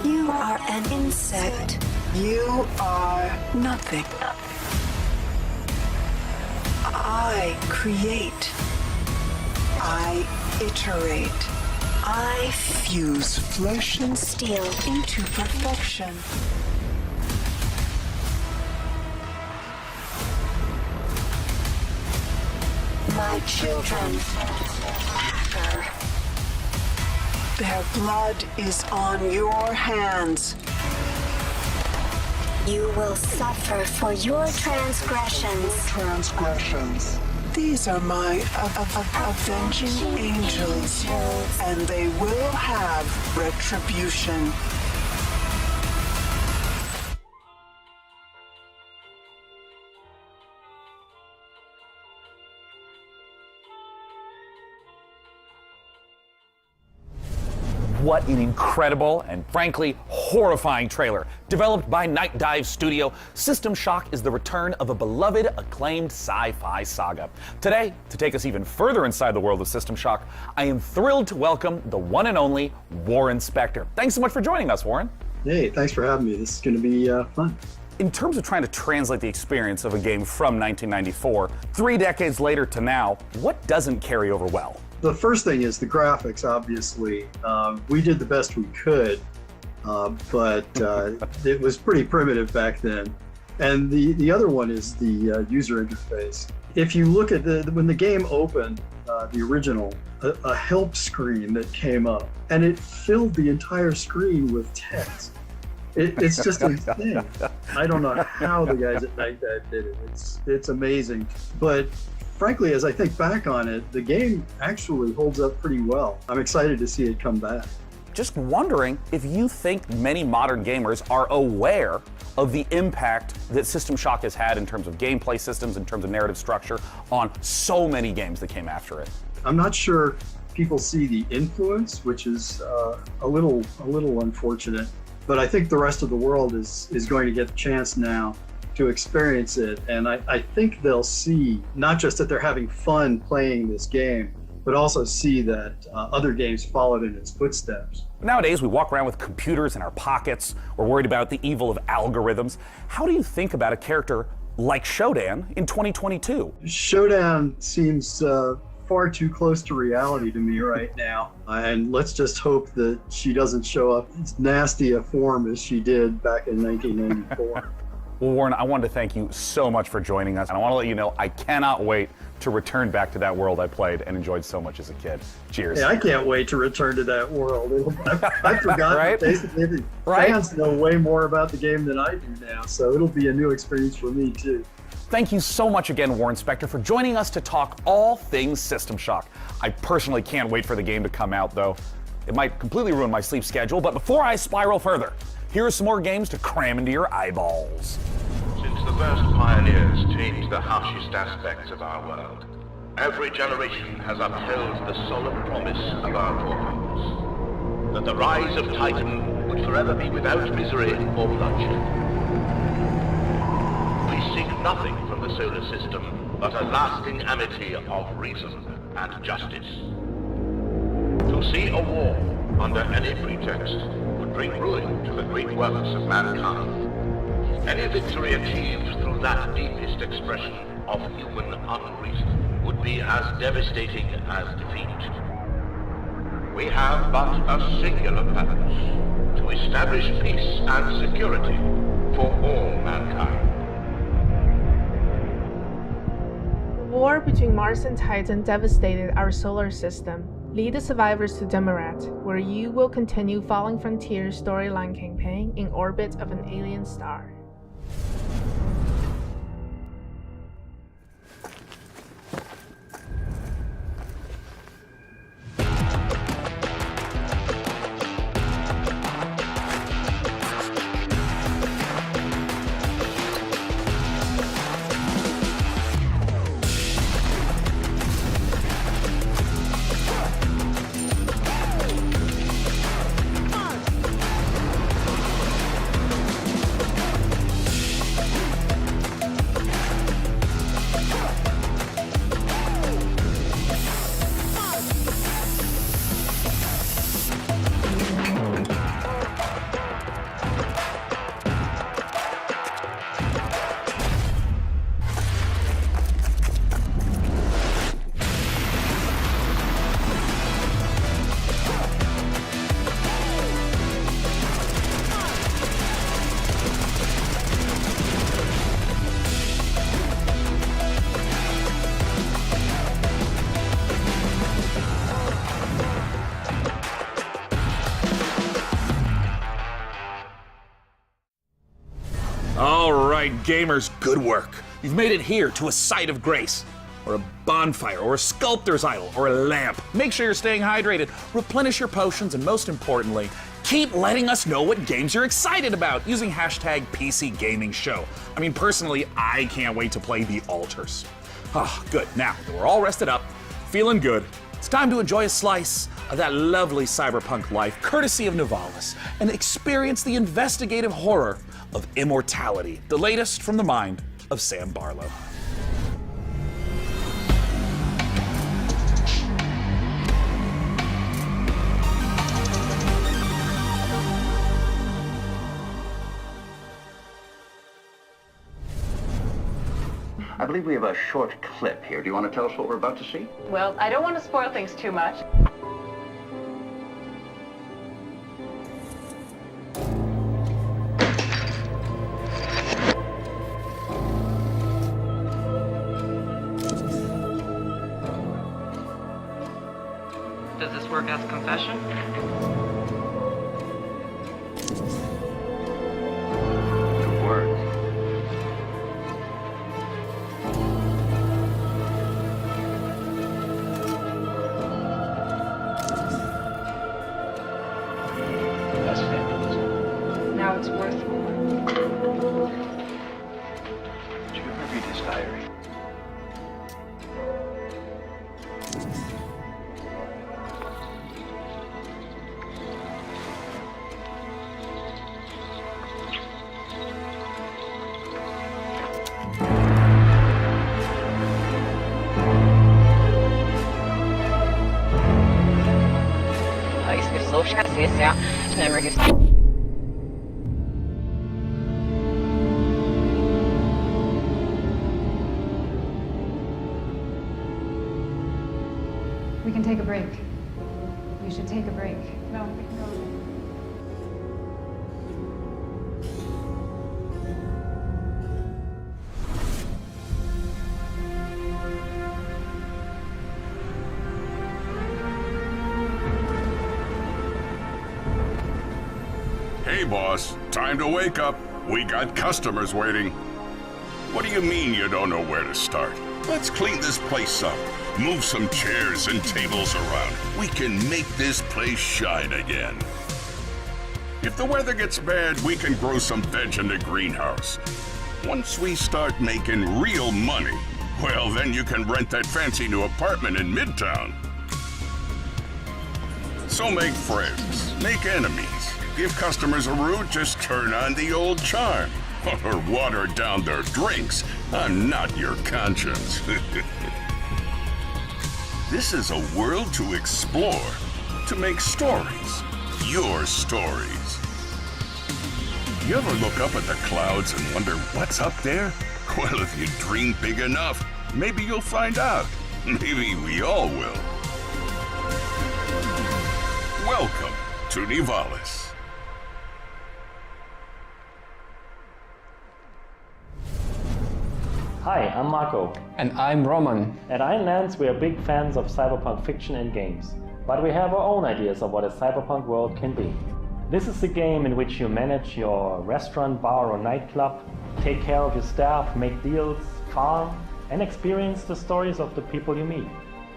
Speaker 14: You are an insect.
Speaker 26: You are nothing.
Speaker 14: I create. I iterate. I fuse flesh and steel into perfection. My children, hacker. Their blood is on your hands.
Speaker 10: You will suffer for your transgressions.
Speaker 14: These are my avenging angels, and they will have retribution.
Speaker 1: What an incredible and frankly horrifying trailer. Developed by Night Dive Studio, System Shock is the return of a beloved, acclaimed sci-fi saga. Today, to take us even further inside the world of System Shock, I am thrilled to welcome the one and only Warren Spector. Thanks so much for joining us, Warren.
Speaker 11: Hey, thanks for having me. This is going to be fun.
Speaker 1: In terms of trying to translate the experience of a game from 1994, 3 decades later to now, what doesn't carry over well?
Speaker 11: The first thing is the graphics, obviously. We did the best we could, but it was pretty primitive back then. And the other one is the user interface. If you look at when the game opened, the original, a help screen that came up, and it filled the entire screen with text. It's just a thing. I don't know how the guys at Night Dive did it. It's amazing. But frankly, as I think back on it, the game actually holds up pretty well. I'm excited to see it come back.
Speaker 1: Just wondering if you think many modern gamers are aware of the impact that System Shock has had in terms of gameplay systems, in terms of narrative structure, on so many games that came after it.
Speaker 11: I'm not sure people see the influence, which is a little unfortunate. But I think the rest of the world is going to get the chance now to experience it. And I think they'll see not just that they're having fun playing this game, but also see that other games followed in its footsteps.
Speaker 1: Nowadays, we walk around with computers in our pockets. We're worried about the evil of algorithms. How do you think about a character like Shodan in 2022?
Speaker 11: Shodan seems far too close to reality to me right now. And let's just hope that she doesn't show up as nasty a form as she did back in 1994.
Speaker 1: Well, Warren, I wanted to thank you so much for joining us. And I want to let you know I cannot wait to return back to that world I played and enjoyed so much as a kid. Cheers.
Speaker 11: Yeah, I can't wait to return to that world. I forgot
Speaker 1: right?
Speaker 11: Basically, fans know way more about the game than I do now, so it'll be a new experience for me too.
Speaker 1: Thank you so much again, Warren Spector, for joining us to talk all things System Shock. I personally can't wait for the game to come out, though. It might completely ruin my sleep schedule, but before I spiral further, here are some more games to cram into your eyeballs.
Speaker 12: Since the first pioneers changed the harshest aspects of our world, every generation has upheld the solemn promise of our forefathers, that the rise of Titan would forever be without misery or bloodshed. We seek nothing from the solar system but a lasting amity of reason and justice. To see a war under any pretext would bring ruin to the great works of mankind. Any victory achieved through that deepest expression of human unreason would be as devastating as defeat. We have but a singular purpose: to establish peace and security for all mankind.
Speaker 15: The war between Mars and Titan devastated our solar system. Lead the survivors to Demarat, where you will continue Falling Frontier's storyline campaign in orbit of an alien star.
Speaker 1: right, gamers, good work. You've made it here to a site of grace, or a bonfire, or a sculptor's idol, or a lamp. Make sure you're staying hydrated, replenish your potions, and most importantly, keep letting us know what games you're excited about using hashtag #PCGamingShow. I mean, personally, I can't wait to play The Altars. Ah, good. Now that we're all rested up, feeling good, it's time to enjoy a slice of that lovely cyberpunk life, courtesy of Nivalis, and experience the investigative horror of Immortality, the latest from the mind of Sam Barlow.
Speaker 5: I believe we have a short clip here. Do you want to tell us what we're about to see?
Speaker 16: Well, I don't want to spoil things too much.
Speaker 17: Does this work as a confession?
Speaker 5: It works. That's fabulous.
Speaker 16: Now it's worth more.
Speaker 5: Did you ever read his diary?
Speaker 18: We can take a break. We should take a break. No.
Speaker 19: Hey, boss. Time to wake up. We got customers waiting. What do you mean you don't know where to start? Let's clean this place up. Move some chairs and tables around. We can make this place shine again. If the weather gets bad, we can grow some veg in the greenhouse. Once we start making real money, well, then you can rent that fancy new apartment in Midtown. So make friends, make enemies. Give customers a route, just turn on the old charm. Or water down their drinks. I'm not your conscience. This is a world to explore, to make stories. Your stories. You ever look up at the clouds and wonder what's up there? Well, if you dream big enough, maybe you'll find out. Maybe we all will. Welcome to Nivalis.
Speaker 20: Hi, I'm Marco.
Speaker 24: And I'm Roman.
Speaker 20: At Ironlands, we are big fans of cyberpunk fiction and games, but we have our own ideas of what a cyberpunk world can be. This is a game in which you manage your restaurant, bar, or nightclub, take care of your staff, make deals, farm, and experience the stories of the people you meet.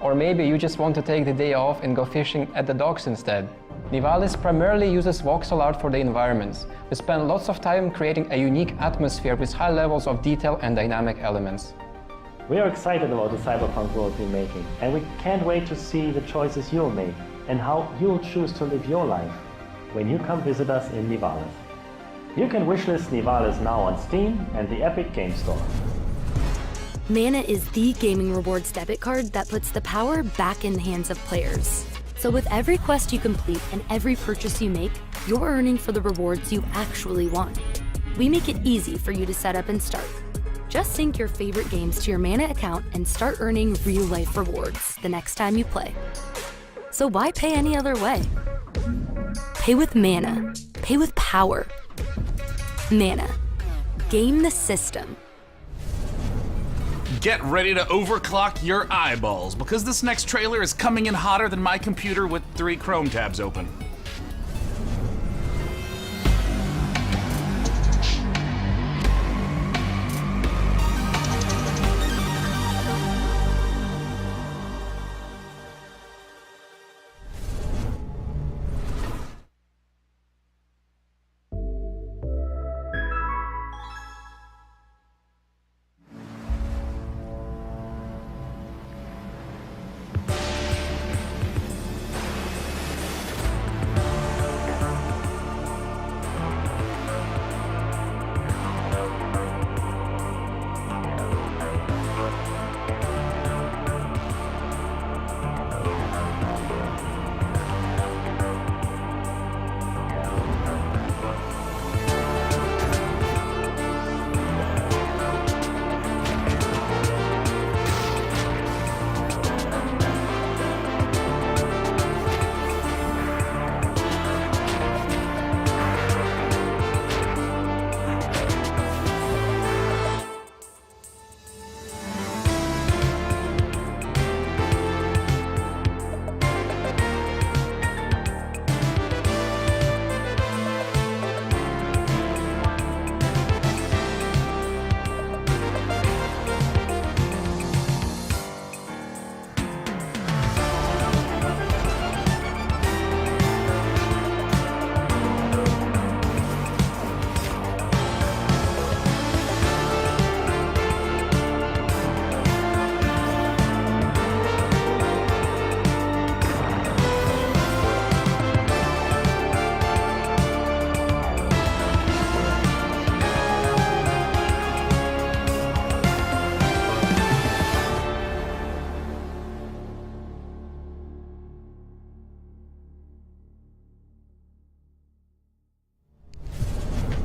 Speaker 24: Or maybe you just want to take the day off and go fishing at the docks instead. Nivalis primarily uses voxel art for the environments. We spend lots of time creating a unique atmosphere with high levels of detail and dynamic elements.
Speaker 20: We are excited about the cyberpunk world we're making, and we can't wait to see the choices you'll make and how you'll choose to live your life when you come visit us in Nivalis. You can wishlist Nivalis now on Steam and the Epic Game Store.
Speaker 28: Mana is the gaming rewards debit card that puts the power back in the hands of players. So with every quest you complete and every purchase you make, you're earning for the rewards you actually want. We make it easy for you to set up and start. Just sync your favorite games to your Mana account and start earning real-life rewards the next time you play. So why pay any other way? Pay with Mana. Pay with power. Mana. Game the system.
Speaker 1: Get ready to overclock your eyeballs, because this next trailer is coming in hotter than my computer with 3 Chrome tabs open.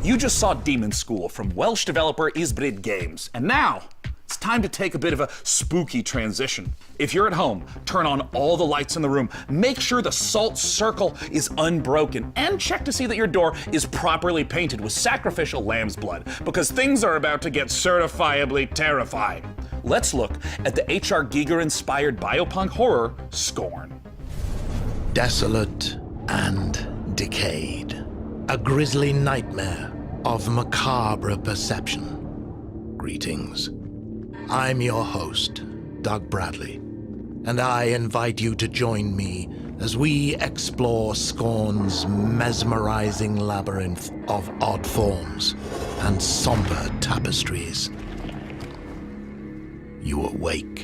Speaker 1: You just saw Demon School from Welsh developer Ysbryd Games, and now it's time to take a bit of a spooky transition. If you're at home, turn on all the lights in the room, make sure the salt circle is unbroken, and check to see that your door is properly painted with sacrificial lamb's blood, because things are about to get certifiably terrifying. Let's look at the H.R. Giger-inspired biopunk horror, Scorn.
Speaker 3: Desolate and decayed. A grisly nightmare of macabre perception. Greetings. I'm your host, Doug Bradley, and I invite you to join me as we explore Scorn's mesmerizing labyrinth of odd forms and somber tapestries. You awake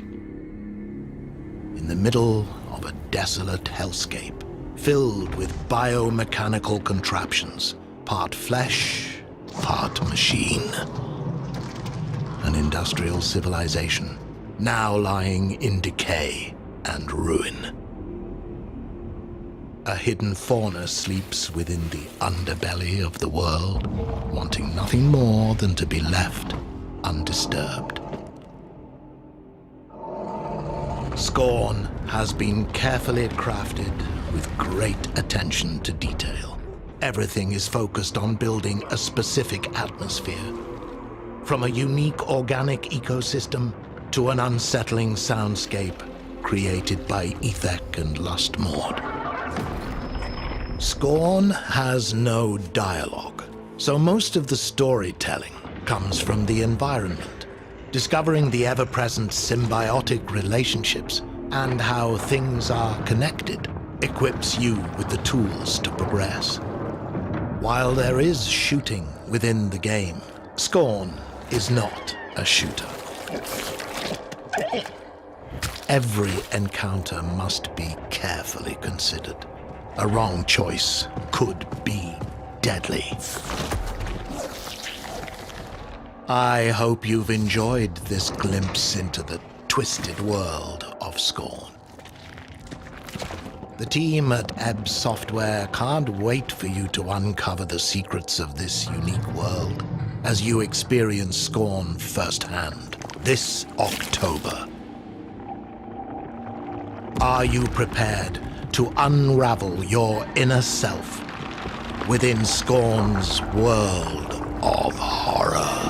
Speaker 3: in the middle of a desolate hellscape filled with biomechanical contraptions, part flesh, part machine. An industrial civilization now lying in decay and ruin. A hidden fauna sleeps within the underbelly of the world, wanting nothing more than to be left undisturbed. Scorn has been carefully crafted with great attention to detail. Everything is focused on building a specific atmosphere. From a unique organic ecosystem to an unsettling soundscape created by Ethek and Lustmord. Scorn has no dialogue, so most of the storytelling comes from the environment, discovering the ever-present symbiotic relationships and how things are connected equips you with the tools to progress. While there is shooting within the game, Scorn is not a shooter. Every encounter must be carefully considered. A wrong choice could be deadly. I hope you've enjoyed this glimpse into the twisted world of Scorn. The team at Ebb Software can't wait for you to uncover the secrets of this unique world as you experience Scorn firsthand this October. Are you prepared to unravel your inner self within Scorn's world of horror?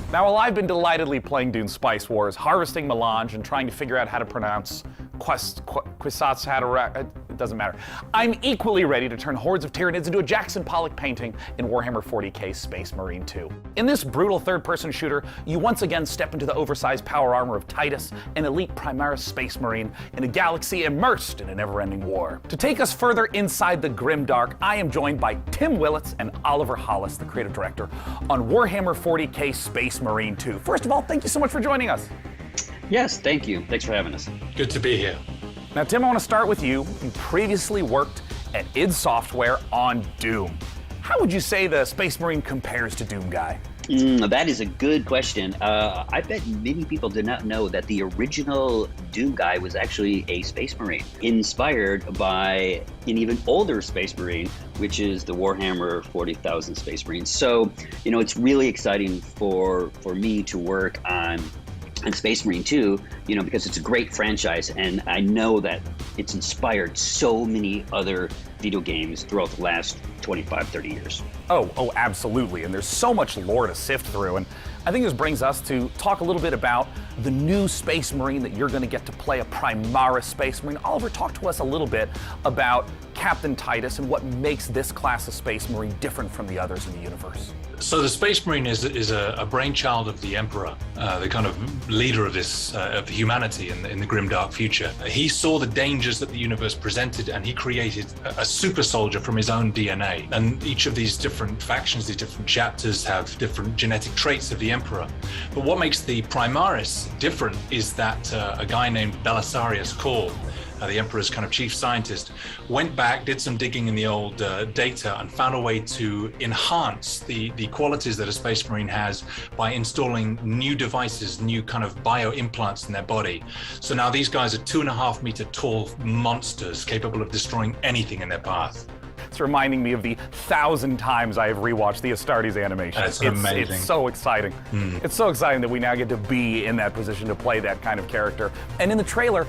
Speaker 1: Now, while I've been delightedly playing Dune Spice Wars, harvesting melange, and trying to figure out how to pronounce it doesn't matter. I'm equally ready to turn hordes of Tyranids into a Jackson Pollock painting in Warhammer 40k Space Marine 2. In this brutal third-person shooter, you once again step into the oversized power armor of Titus, an elite Primaris Space Marine in a galaxy immersed in a never-ending war. To take us further inside the grimdark, I am joined by Tim Willits and Oliver Hollis, the creative director, on Warhammer 40k Space Marine 2. First of all, thank you so much for joining us.
Speaker 4: Yes, thank you. Thanks for having us.
Speaker 6: Good to be here.
Speaker 1: Now, Tim, I want to start with you. You previously worked at id Software on Doom. How would you say the Space Marine compares to Doom Guy?
Speaker 4: That is a good question. I bet many people did not know that the original Doom Guy was actually a Space Marine, inspired by an even older Space Marine, which is the Warhammer 40,000 Space Marines. So, you know, it's really exciting for me to work on Space Marine 2, you know, because it's a great franchise, and I know that it's inspired so many other video games throughout the last 25, 30 years.
Speaker 1: Oh, absolutely. And there's so much lore to sift through. And I think this brings us to talk a little bit about the new Space Marine that you're going to get to play, a Primaris Space Marine. Oliver, talk to us a little bit about Captain Titus and what makes this class of Space Marine different from the others in the universe.
Speaker 6: So the Space Marine is a brainchild of the Emperor, the kind of leader of this of humanity in the grim dark future. He saw the dangers that the universe presented, and he created a super soldier from his own DNA. And each of these different factions, these different chapters, have different genetic traits of the Emperor. But what makes the Primaris different is that a guy named Belisarius Cawl the Emperor's kind of chief scientist, went back, did some digging in the old data, and found a way to enhance the qualities that a Space Marine has by installing new devices, new kind of bio implants in their body. So now these guys are 2.5 meter tall monsters capable of destroying anything in their path.
Speaker 1: It's reminding me of the 1,000 times I have rewatched the Astartes animation.
Speaker 6: That's amazing.
Speaker 1: It's so exciting. It's so exciting that we now get to be in that position to play that kind of character. And in the trailer,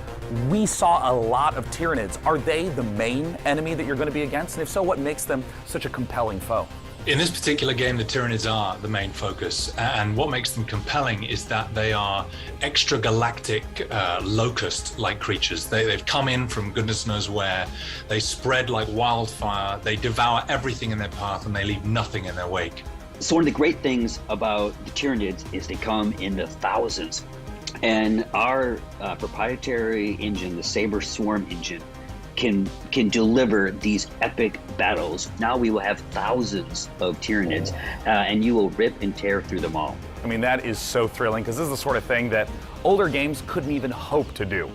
Speaker 1: we saw a lot of Tyranids. Are they the main enemy that you're going to be against? And if so, what makes them such a compelling foe?
Speaker 6: In this particular game, the Tyranids are the main focus, and what makes them compelling is that they are extragalactic locust-like creatures. They've come in from goodness knows where. They spread like wildfire. They devour everything in their path, and they leave nothing in their wake.
Speaker 4: So one of the great things about the Tyranids is they come in the thousands, and our proprietary engine, the Saber Swarm engine, can deliver these epic battles. Now we will have thousands of Tyranids, and you will rip and tear through them all.
Speaker 1: I mean, that is so thrilling, because this is the sort of thing that older games couldn't even hope to do.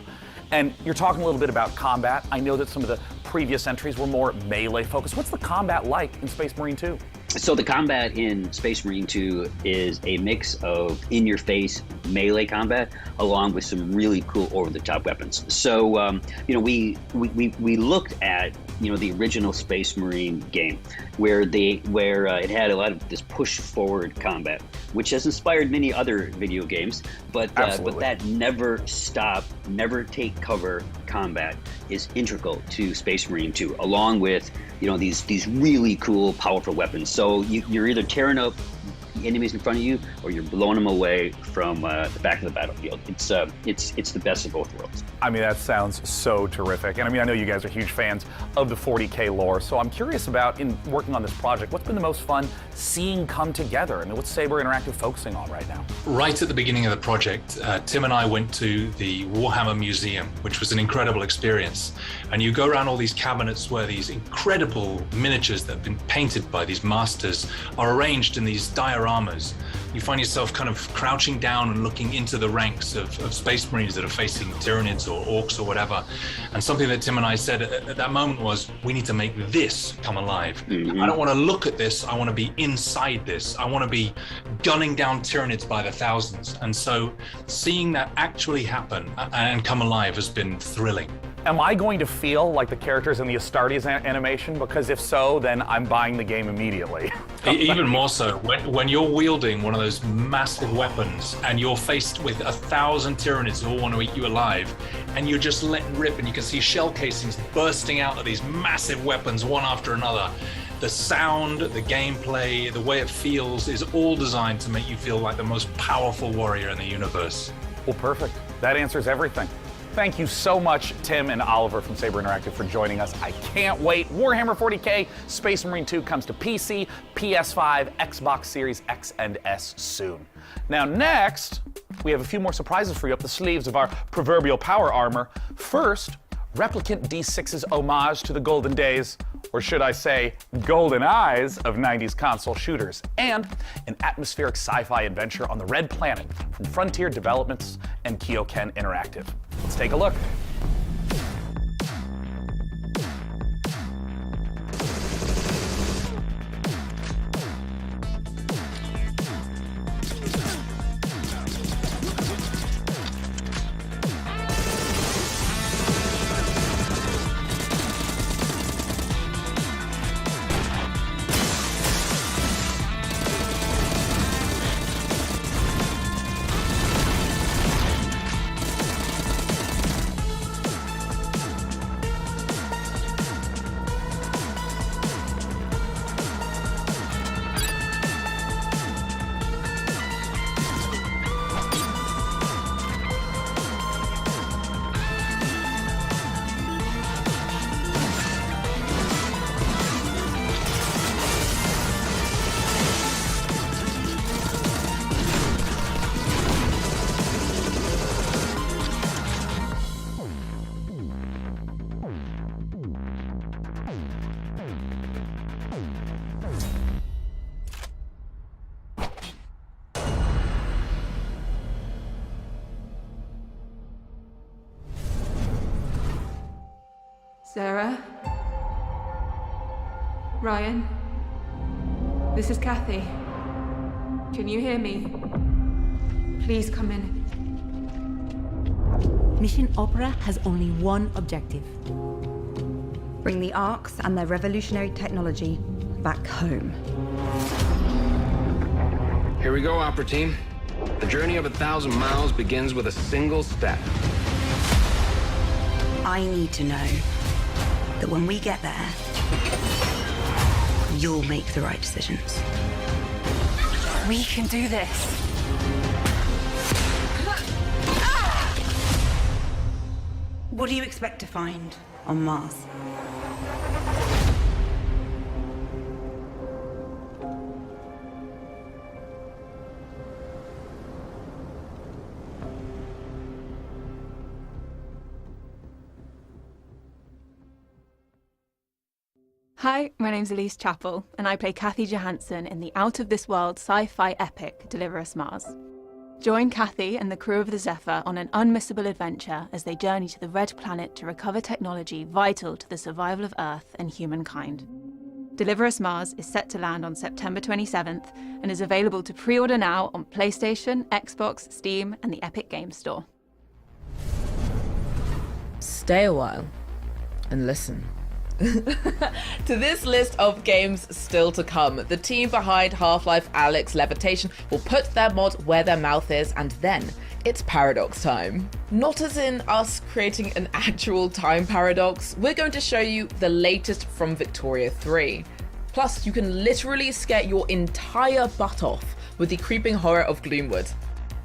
Speaker 1: And you're talking a little bit about combat. I know that some of the previous entries were more melee focused. What's the combat like in Space Marine 2?
Speaker 4: So the combat in Space Marine 2 is a mix of in-your-face melee combat along with some really cool over-the-top weapons. So we looked at the original Space Marine game where it had a lot of this push-forward combat, which has inspired many other video games, but that never stop, never take cover combat is integral to Space Marine 2, along with these really cool, powerful weapons. So you're either tearing up enemies in front of you, or you're blowing them away from the back of the battlefield. It's the best of both worlds.
Speaker 1: I mean, that sounds so terrific. And I mean, I know you guys are huge fans of the 40K lore, so I'm curious about, in working on this project, what's been the most fun seeing come together, and what's Saber Interactive focusing on right now?
Speaker 6: Right at the beginning of the project, Tim and I went to the Warhammer Museum, which was an incredible experience. And you go around all these cabinets where these incredible miniatures that have been painted by these masters are arranged in these dioramas. You find yourself kind of crouching down and looking into the ranks of Space Marines that are facing Tyranids or Orcs or whatever. And something that Tim and I said at that moment was, we need to make this come alive. I don't want to look at this, I want to be inside this. I want to be gunning down Tyranids by the thousands. And so seeing that actually happen and come alive has been thrilling.
Speaker 1: Am I going to feel like the characters in the Astartes animation? Because if so, then I'm buying the game immediately.
Speaker 6: Even more so, when you're wielding one of those massive weapons and you're faced with 1,000 Tyranids who all want to eat you alive, and you're just letting rip and you can see shell casings bursting out of these massive weapons one after another. The sound, the gameplay, the way it feels is all designed to make you feel like the most powerful warrior in the universe.
Speaker 1: Well, perfect. That answers everything. Thank you so much, Tim and Oliver from Saber Interactive, for joining us. I can't wait. Warhammer 40K Space Marine 2 comes to PC, PS5, Xbox Series X and S soon. Now next, we have a few more surprises for you up the sleeves of our proverbial power armor. First, Replicant D6's homage to the golden days, or should I say, golden eyes of 90s console shooters, and an atmospheric sci-fi adventure on the Red Planet from Frontier Developments and Kyoken Interactive. Let's take a look.
Speaker 18: Sarah? Ryan? This is Kathy. Can you hear me? Please come in.
Speaker 7: Mission Opera has only one objective.
Speaker 8: Bring the Arks and their revolutionary technology back home.
Speaker 9: Here we go, Opera Team. The journey of 1,000 miles begins with a single step.
Speaker 8: I need to know that when we get there, you'll make the right decisions.
Speaker 18: We can do this.
Speaker 8: What do you expect to find on Mars?
Speaker 18: Hi, my name's Elise Chappell, and I play Kathy Johansson in the out-of-this-world sci-fi epic Deliver Us Mars. Join Kathy and the crew of the Zephyr on an unmissable adventure as they journey to the Red Planet to recover technology vital to the survival of Earth and humankind. Deliver Us Mars is set to land on September 27th and is available to pre-order now on PlayStation, Xbox, Steam, and the Epic Games Store.
Speaker 13: Stay a while and listen. To this list of games still to come, the team behind Half-Life Alyx Levitation will put their mod where their mouth is, and then it's paradox time. Not as in us creating an actual time paradox, we're going to show you the latest from Victoria 3. Plus, you can literally scare your entire butt off with the creeping horror of Gloomwood.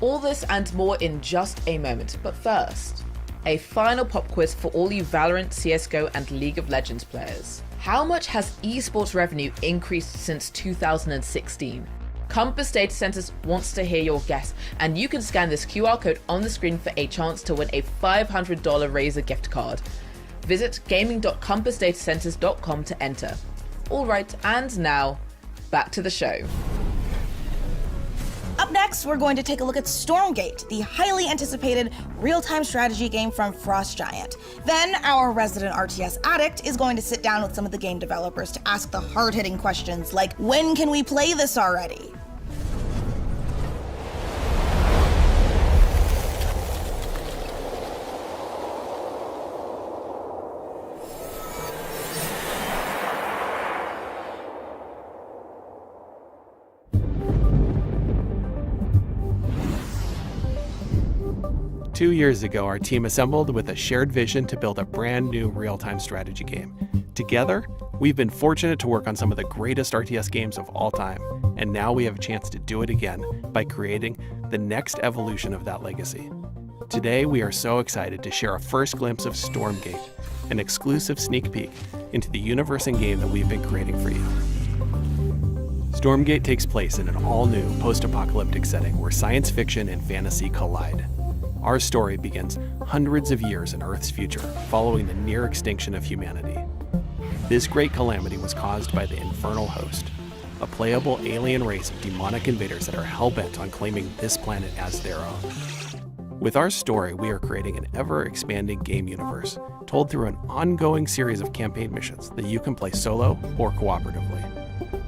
Speaker 13: All this and more in just a moment, but first, a final pop quiz for all you Valorant, CSGO, and League of Legends players. How much has esports revenue increased since 2016? Compass Data Centers wants to hear your guess, and you can scan this QR code on the screen for a chance to win a $500 Razer gift card. Visit gaming.compassdatacenters.com to enter. Alright, and now, back to the show.
Speaker 2: Up next, we're going to take a look at Stormgate, the highly anticipated real-time strategy game from Frost Giant. Then, our resident RTS addict is going to sit down with some of the game developers to ask the hard-hitting questions like, when can we play this already?
Speaker 21: Two years ago, our team assembled with a shared vision to build a brand new real-time strategy game. Together, we've been fortunate to work on some of the greatest RTS games of all time, and now we have a chance to do it again by creating the next evolution of that legacy. Today, we are so excited to share a first glimpse of Stormgate, an exclusive sneak peek into the universe and game that we've been creating for you. Stormgate takes place in an all-new post-apocalyptic setting where science fiction and fantasy collide. Our story begins hundreds of years in Earth's future, following the near extinction of humanity. This great calamity was caused by the Infernal Host, a playable alien race of demonic invaders that are hell-bent on claiming this planet as their own. With our story, we are creating an ever-expanding game universe, told through an ongoing series of campaign missions that you can play solo or cooperatively.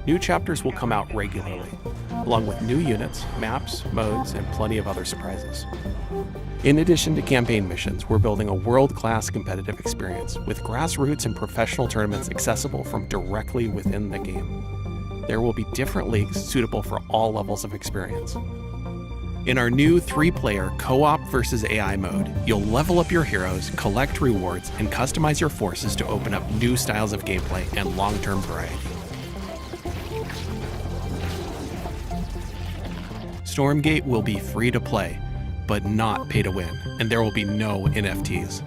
Speaker 21: New chapters will come out regularly, along with new units, maps, modes, and plenty of other surprises. In addition to campaign missions, we're building a world-class competitive experience with grassroots and professional tournaments accessible from directly within the game. There will be different leagues suitable for all levels of experience. In our new 3-player co-op versus AI mode, you'll level up your heroes, collect rewards, and customize your forces to open up new styles of gameplay and long-term variety. Stormgate will be free to play, but not pay to win, and there will be no NFTs.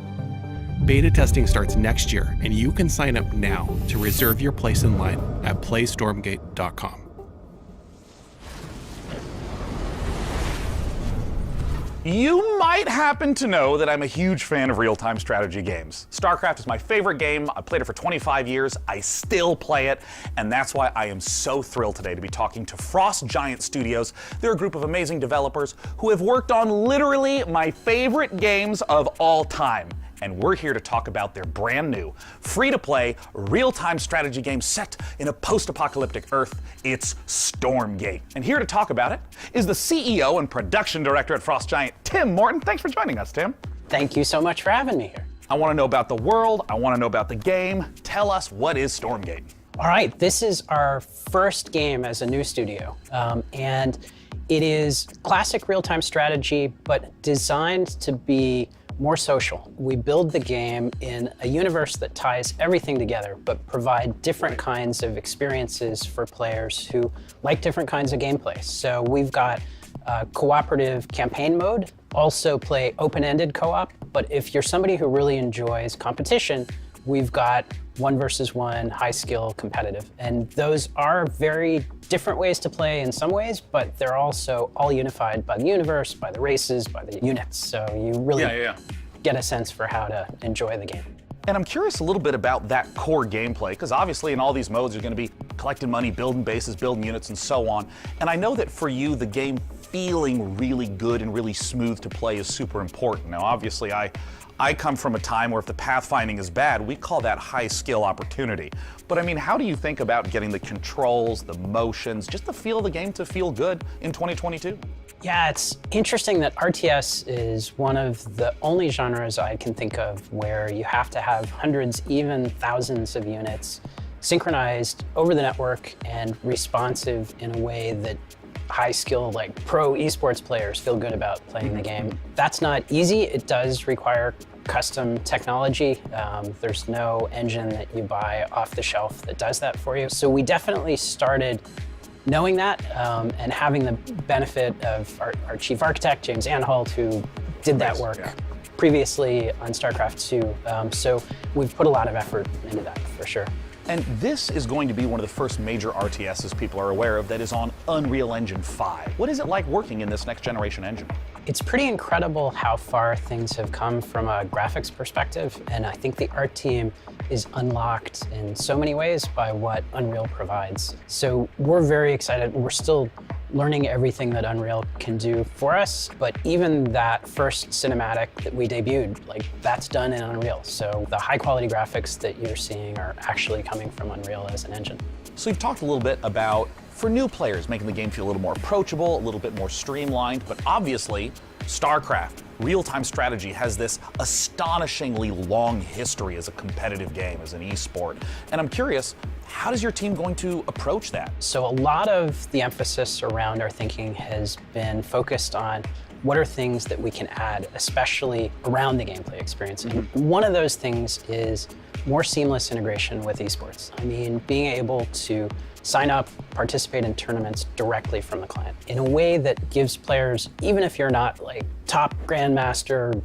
Speaker 21: Beta testing starts next year, and you can sign up now to reserve your place in line at playstormgate.com.
Speaker 1: You might happen to know that I'm a huge fan of real-time strategy games. StarCraft is my favorite game. I played it for 25 years. I still play it, and that's why I am so thrilled today to be talking to Frost Giant Studios. They're a group of amazing developers who have worked on literally my favorite games of all time. and we're here to talk about their brand new, free-to-play, real-time strategy game set in a post-apocalyptic Earth. It's Stormgate. And here to talk about it is the CEO and production director at Frost Giant, Tim Morton. Thanks for joining us, Tim.
Speaker 10: Thank you so much for having me here.
Speaker 1: I want to know about the world. I want to know about the game. Tell us, what is Stormgate?
Speaker 10: All right, this is our first game as a new studio, and it is classic real-time strategy, but designed to be more social. We build the game in a universe that ties everything together, but provide different kinds of experiences for players who like different kinds of gameplay. So we've got cooperative campaign mode, also play open-ended co-op, but if you're somebody who really enjoys competition, we've got 1 versus 1, high skill, competitive. And those are very different ways to play in some ways, but they're also all unified by the universe, by the races, by the units. So you really get a sense for how to enjoy the game.
Speaker 1: And I'm curious a little bit about that core gameplay, because obviously in all these modes you're going to be collecting money, building bases, building units, and so on. And I know that for you, the game feeling really good and really smooth to play is super important. Now, obviously, I come from a time where if the pathfinding is bad, we call that high skill opportunity. But I mean, how do you think about getting the controls, the motions, just the feel of the game to feel good in 2022?
Speaker 10: Yeah, it's interesting that RTS is one of the only genres I can think of where you have to have hundreds, even thousands of units synchronized over the network and responsive in a way that high skill, like pro esports players feel good about playing the game. That's not easy. It does require custom technology. There's no engine that you buy off the shelf that does that for you. So we definitely started knowing that and having the benefit of our chief architect, James Anhalt, who did that work previously on StarCraft 2. So we've put a lot of effort into that for sure.
Speaker 1: And this is going to be one of the first major RTSs people are aware of that is on Unreal Engine 5. What is it like working in this next generation engine?
Speaker 10: It's pretty incredible how far things have come from a graphics perspective, and I think the art team is unlocked in so many ways by what Unreal provides. So we're very excited. We're still learning everything that Unreal can do for us, but even that first cinematic that we debuted, like that's done in Unreal. So the high quality graphics that you're seeing are actually coming from Unreal as an engine.
Speaker 1: So you've talked a little bit about, for new players, making the game feel a little more approachable, a little bit more streamlined, but obviously StarCraft, real-time strategy, has this astonishingly long history as a competitive game, as an esport. And I'm curious, how is your team going to approach that?
Speaker 10: So a lot of the emphasis around our thinking has been focused on what are things that we can add, especially around the gameplay experience. And one of those things is more seamless integration with esports. I mean, being able to sign up, participate in tournaments directly from the client in a way that gives players, even if you're not like top grandmaster,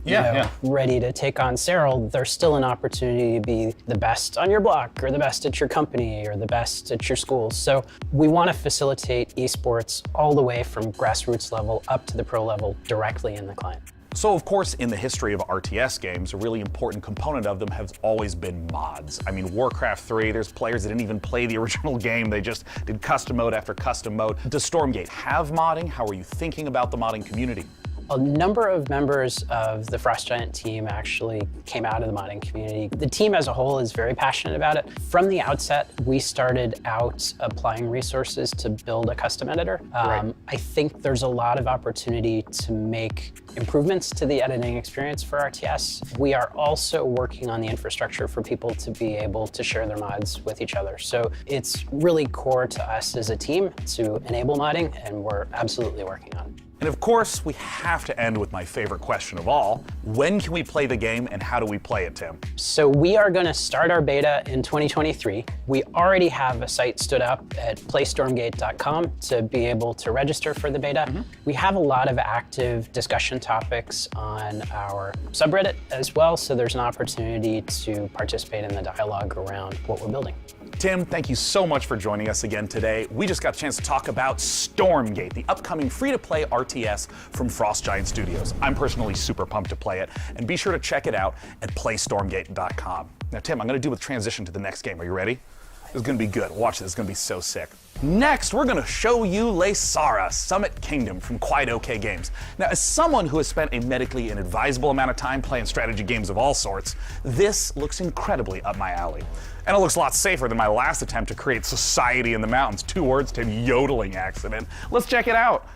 Speaker 10: ready to take on Cyril, there's still an opportunity to be the best on your block or the best at your company or the best at your school. So we want to facilitate esports all the way from grassroots level up to the pro level directly in the client.
Speaker 1: So of course, in the history of RTS games, a really important component of them has always been mods. I mean, Warcraft 3, there's players that didn't even play the original game, they just did custom mode after custom mode. Does Stormgate have modding? How are you thinking about the modding community?
Speaker 10: A number of members of the Frost Giant team actually came out of the modding community. The team as a whole is very passionate about it. From the outset, we started out applying resources to build a custom editor. I think there's a lot of opportunity to make improvements to the editing experience for RTS. We are also working on the infrastructure for people to be able to share their mods with each other. So it's really core to us as a team to enable modding, and we're absolutely working on it.
Speaker 1: And of course, we have to end with my favorite question of all. When can we play the game and how do we play it, Tim?
Speaker 10: So we are going to start our beta in 2023. We already have a site stood up at playstormgate.com to be able to register for the beta. We have a lot of active discussion topics on our subreddit as well, so there's an opportunity to participate in the dialogue around what we're building.
Speaker 1: Tim, thank you so much for joining us again today. We just got a chance to talk about Stormgate, the upcoming free-to-play RTS from Frost Giant Studios. I'm personally super pumped to play it, and be sure to check it out at playstormgate.com. Now, Tim, I'm going to do a transition to the next game. Are you ready? This is going to be good. Watch this. It's going to be so sick. Next, we're gonna show you Leysara, Summit Kingdom from Quite OK Games. Now, as someone who has spent a medically inadvisable amount of time playing strategy games of all sorts, this looks incredibly up my alley. And it looks a lot safer than my last attempt to create society in the mountains, 2 words to yodeling accident. Let's check it out.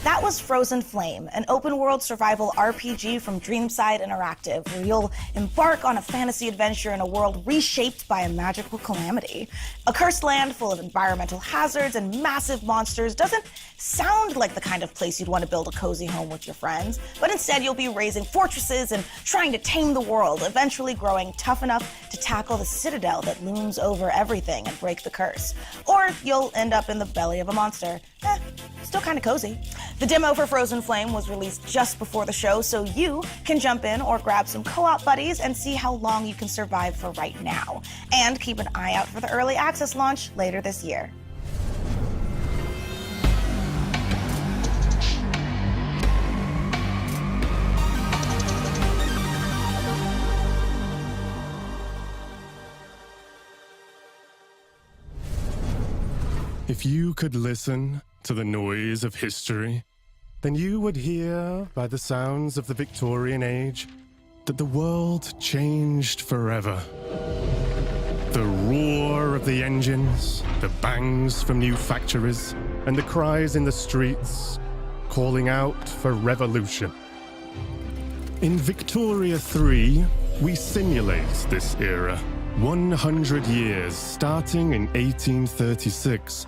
Speaker 2: That was Frozen Flame, an open-world survival RPG from Dreamside Interactive, where you'll embark on a fantasy adventure in a world reshaped by a magical calamity. A cursed land full of environmental hazards and massive monsters doesn't sound like the kind of place you'd want to build a cozy home with your friends, but instead you'll be raising fortresses and trying to tame the world, eventually growing tough enough to tackle the citadel that looms over everything and break the curse. Or you'll end up in the belly of a monster. Still kind of cozy. The demo for Frozen Flame was released just before the show, so you can jump in or grab some co-op buddies and see how long you can survive for right now. And keep an eye out for the early access launch later this year.
Speaker 11: If you could listen to the noise of history, then you would hear by the sounds of the Victorian age that the world changed forever. The roar of the engines, the bangs from new factories, and the cries in the streets calling out for revolution. In Victoria 3, we simulate this era, 100 years starting in 1836,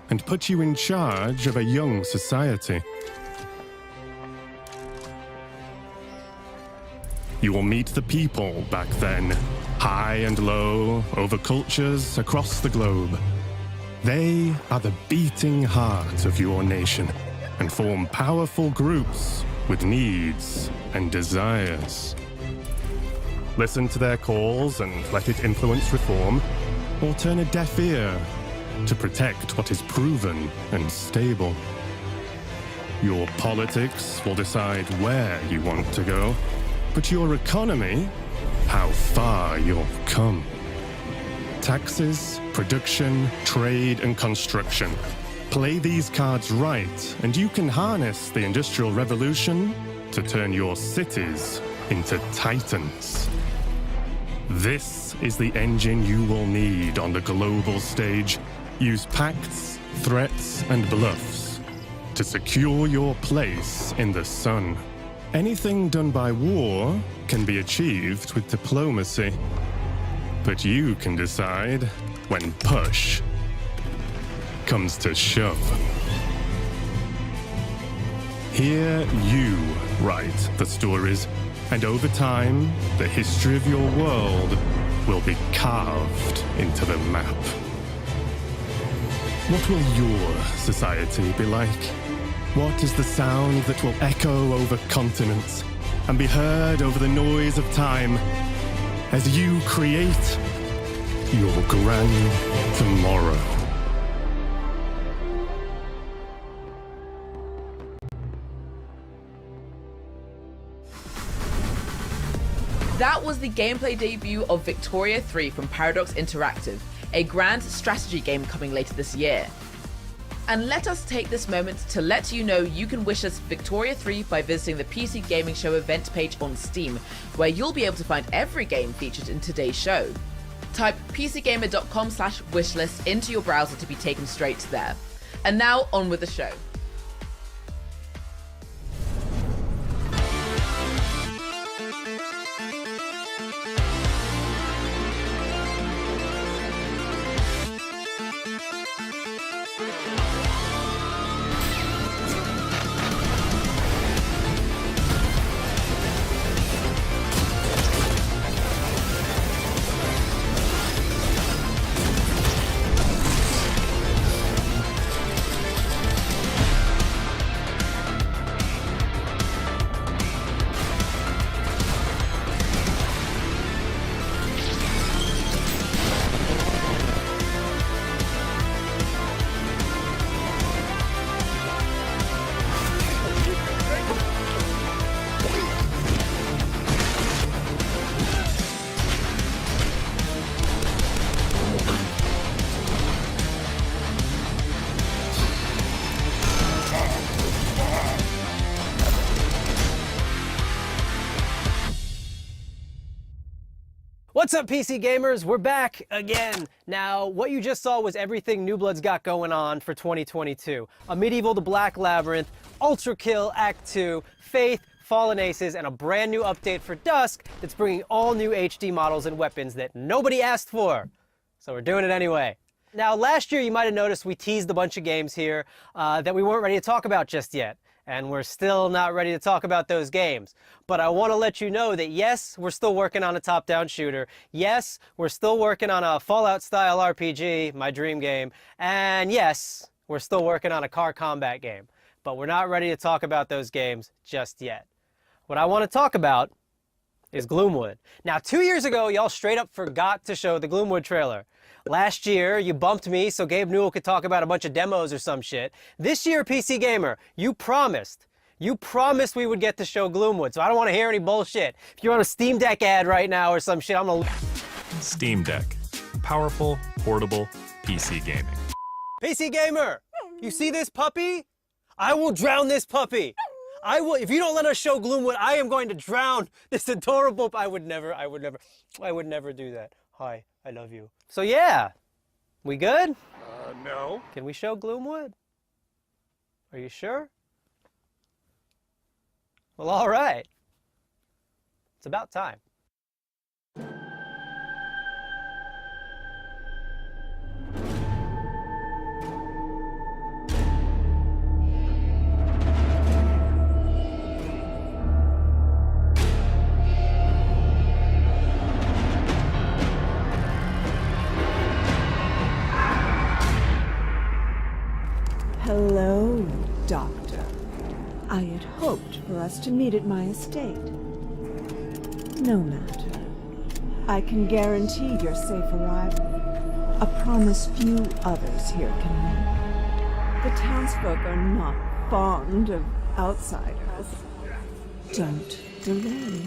Speaker 11: and put you in charge of a young society. You will meet the people back then, high and low, over cultures across the globe. They are the beating heart of your nation and form powerful groups with needs and desires. Listen to their calls and let it influence reform, or turn a deaf ear to protect what is proven and stable. Your politics will decide where you want to go, but your economy, how far you'll come. Taxes, production, trade, and construction. Play these cards right, and you can harness the Industrial Revolution to turn your cities into titans. This is the engine you will need on the global stage. Use pacts, threats, and bluffs to secure your place in the sun. Anything done by war can be achieved with diplomacy. But you can decide when push comes to shove. Here you write the stories, and over time, the history of your world will be carved into the map. What will your society be like? What is the sound that will echo over continents and be heard over the noise of time as you create your grand tomorrow?
Speaker 13: That was the gameplay debut of Victoria 3 from Paradox Interactive, a grand strategy game coming later this year. And let us take this moment to let you know you can wish us Victoria 3 by visiting the PC Gaming Show event page on Steam, where you'll be able to find every game featured in today's show. Type pcgamer.com/wishlist into your browser to be taken straight to there. And now on with the show.
Speaker 12: What's up, PC gamers? We're back again. Now, what you just saw was everything New Blood's got going on for 2022. A Medieval the Black Labyrinth, Ultra Kill Act 2, Faith, Fallen Aces, and a brand new update for Dusk that's bringing all new HD models and weapons that nobody asked for. So we're doing it anyway. Now, last year you might have noticed we teased a bunch of games here that we weren't ready to talk about just yet. And we're still not ready to talk about those games. But I want to let you know that yes, we're still working on a top-down shooter. Yes, we're still working on a Fallout-style RPG, my dream game. And yes, we're still working on a car combat game. But we're not ready to talk about those games just yet. What I want to talk about is Gloomwood. Now, 2 years ago, y'all straight up forgot to show the Gloomwood trailer. Last year, you bumped me so Gabe Newell could talk about a bunch of demos or some shit. This year, PC Gamer, you promised we would get to show Gloomwood, so I don't want to hear any bullshit. If you're on a Steam Deck ad right now or some shit, I'm gonna...
Speaker 14: Steam Deck. Powerful, portable, PC gaming.
Speaker 12: PC Gamer, you see this puppy? I will drown this puppy. I will, if you don't let us show Gloomwood, I am going to drown this adorable... I would never do that. Hi, I love you. So yeah, we good?
Speaker 14: No.
Speaker 12: Can we show Gloomwood? Are you sure? Well, all right. It's about time.
Speaker 15: Hello, Doctor. I had hoped for us to meet at my estate. No matter. I can guarantee your safe arrival. A promise few others here can make. The townsfolk are not fond of outsiders. Don't delay.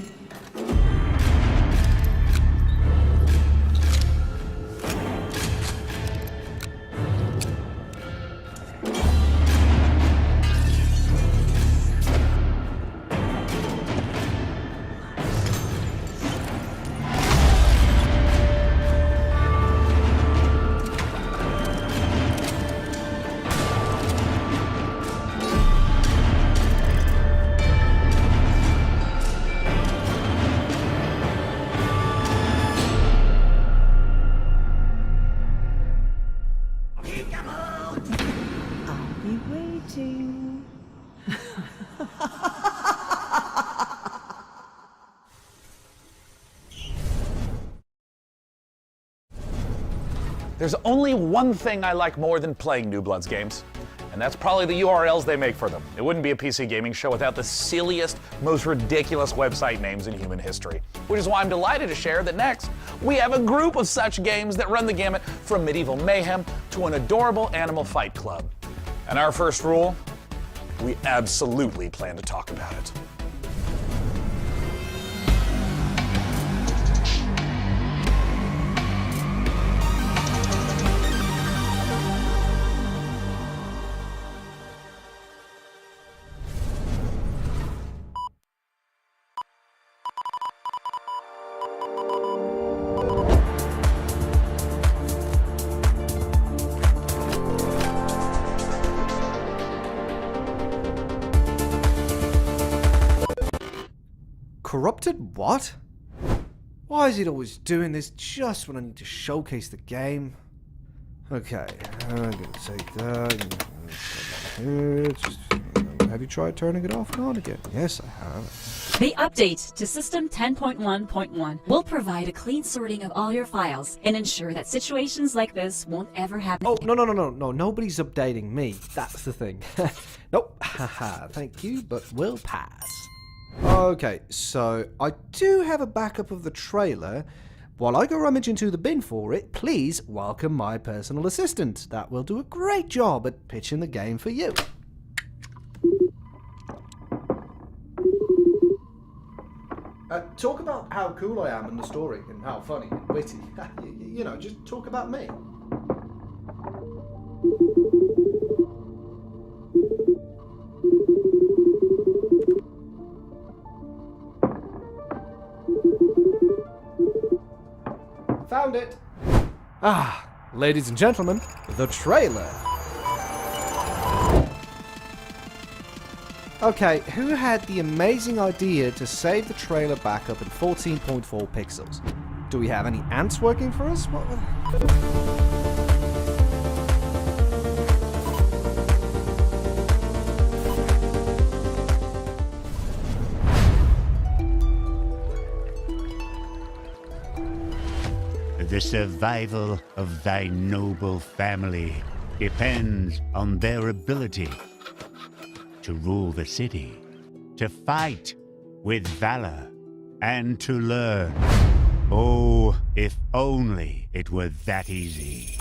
Speaker 15: waiting.
Speaker 1: There's only one thing I like more than playing New Bloods games, and that's probably the URLs they make for them. It wouldn't be a PC gaming show without the silliest, most ridiculous website names in human history. Which is why I'm delighted to share that next, we have a group of such games that run the gamut from medieval mayhem to an adorable animal fight club. And our first rule, we absolutely plan to talk about it.
Speaker 5: Corrupted what? Why is it always doing this just when I need to showcase the game? Okay, I'm gonna take that. Have you tried turning it off and on again? Yes, I have.
Speaker 16: The update to System 10.1.1 will provide a clean sorting of all your files and ensure that situations like this won't ever happen.
Speaker 5: Oh, no, nobody's updating me. That's the thing. Nope, haha, thank you, but we'll pass. Okay, so I do have a backup of the trailer. While I go rummage into the bin for it, please welcome my personal assistant. That will do a great job at pitching the game for you. Talk about how cool I am in the story and how funny and witty. You know, just talk about me. Found it. Ah, ladies and gentlemen, the trailer. Okay, who had the amazing idea to save the trailer backup in 14.4 pixels? Do we have any ants working for us?
Speaker 17: The survival of thy noble family depends on their ability to rule the city, to fight with valor, and to learn. Oh, if only it were that easy.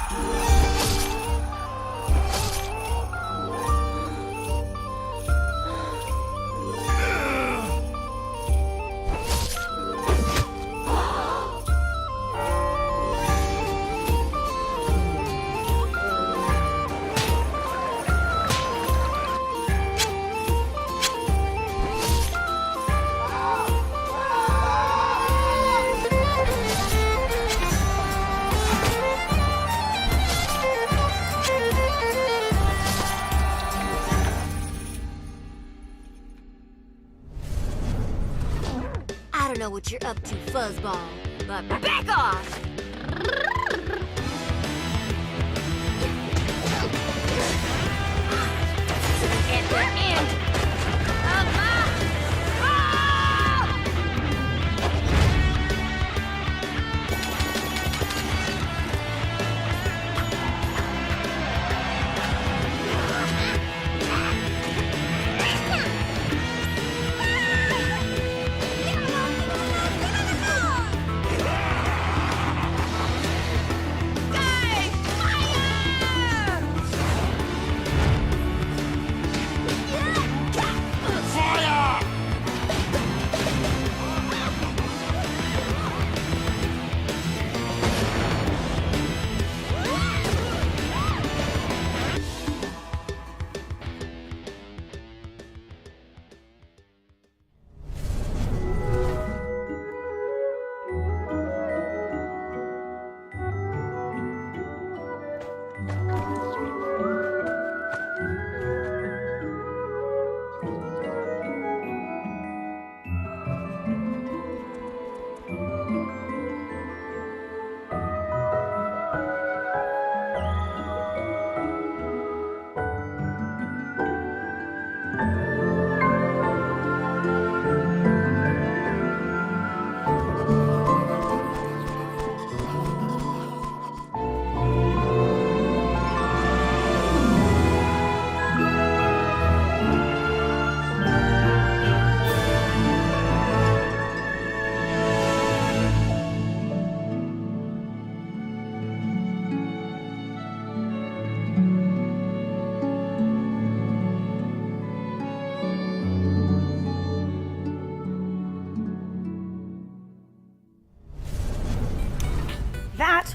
Speaker 28: I don't know what you're up to, fuzzball, but back off! At the end of my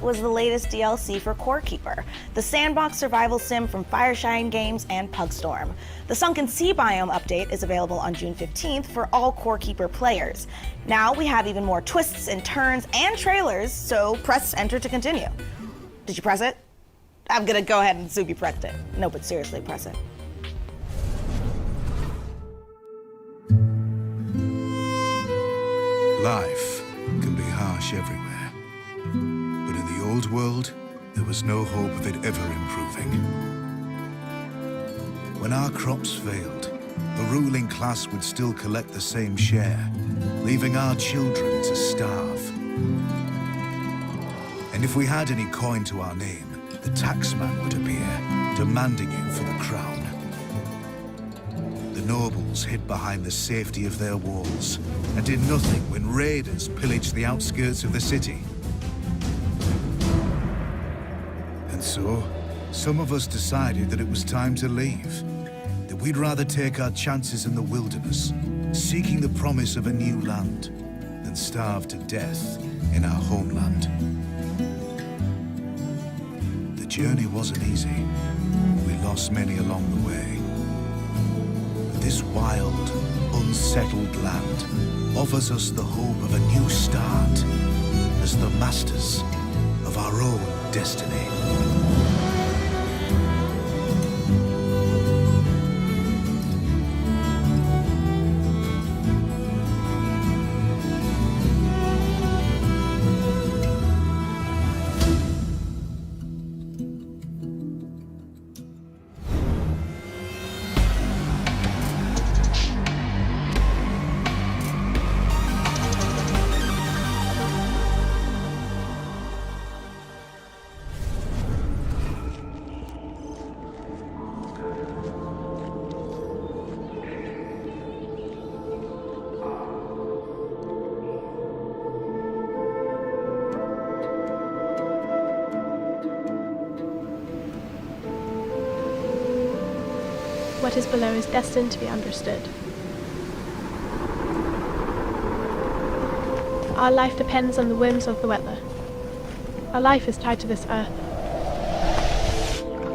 Speaker 2: was the latest DLC for Core Keeper, the sandbox survival sim from Fireshine Games and Pugstorm. The Sunken Sea biome update is available on June 15th for all Core Keeper players. Now we have even more twists and turns and trailers, so press enter to continue. Did you press it? I'm gonna go ahead and assume you pressed it. No, but seriously, press it.
Speaker 19: Life can be harsh everywhere, but in the old world, there was no hope of it ever improving. When our crops failed, the ruling class would still collect the same share, leaving our children to starve. And if we had any coin to our name, the taxman would appear, demanding it for the crown. The nobles hid behind the safety of their walls and did nothing when raiders pillaged the outskirts of the city. And so, some of us decided that it was time to leave, that we'd rather take our chances in the wilderness, seeking the promise of a new land, than starve to death in our homeland. The journey wasn't easy. We lost many along the way. This wild, unsettled land offers us the hope of a new start as the masters of our own destiny.
Speaker 20: What is below is destined to be understood. Our life depends on the whims of the weather. Our life is tied to this earth.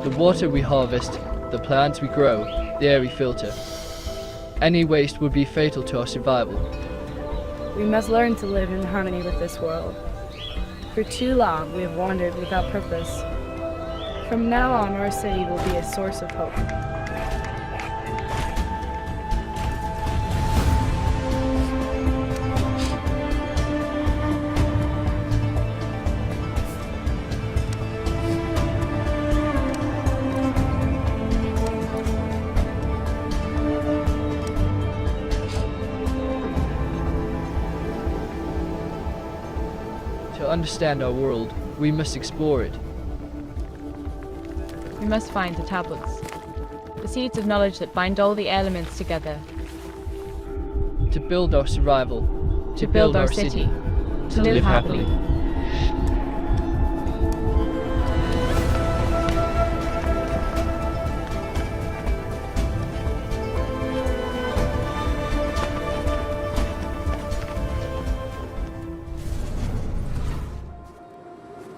Speaker 22: The water we harvest, the plants we grow, the air we filter. Any waste would be fatal to our survival.
Speaker 23: We must learn to live in harmony with this world. For too long we have wandered without purpose. From now on, our city will be a source of hope.
Speaker 22: To understand our world, we must explore it.
Speaker 18: We must find the tablets, the seeds of knowledge that bind all the elements together.
Speaker 22: To build our survival.
Speaker 18: To build our city. To live happily.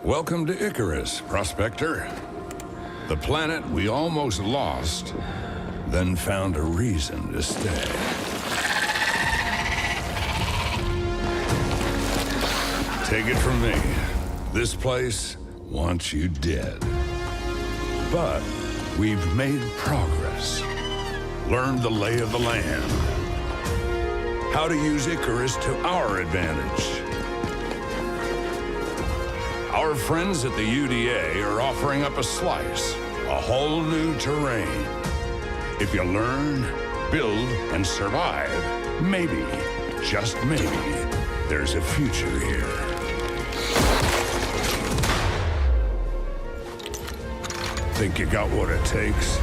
Speaker 24: Welcome to Icarus, Prospector. The planet we almost lost, then found a reason to stay. Take it from me, this place wants you dead. But we've made progress, learned the lay of the land, how to use Icarus to our advantage. Our friends at the UDA are offering up a slice, a whole new terrain. If you learn, build, and survive, maybe, just maybe, there's a future here. Think you got what it takes?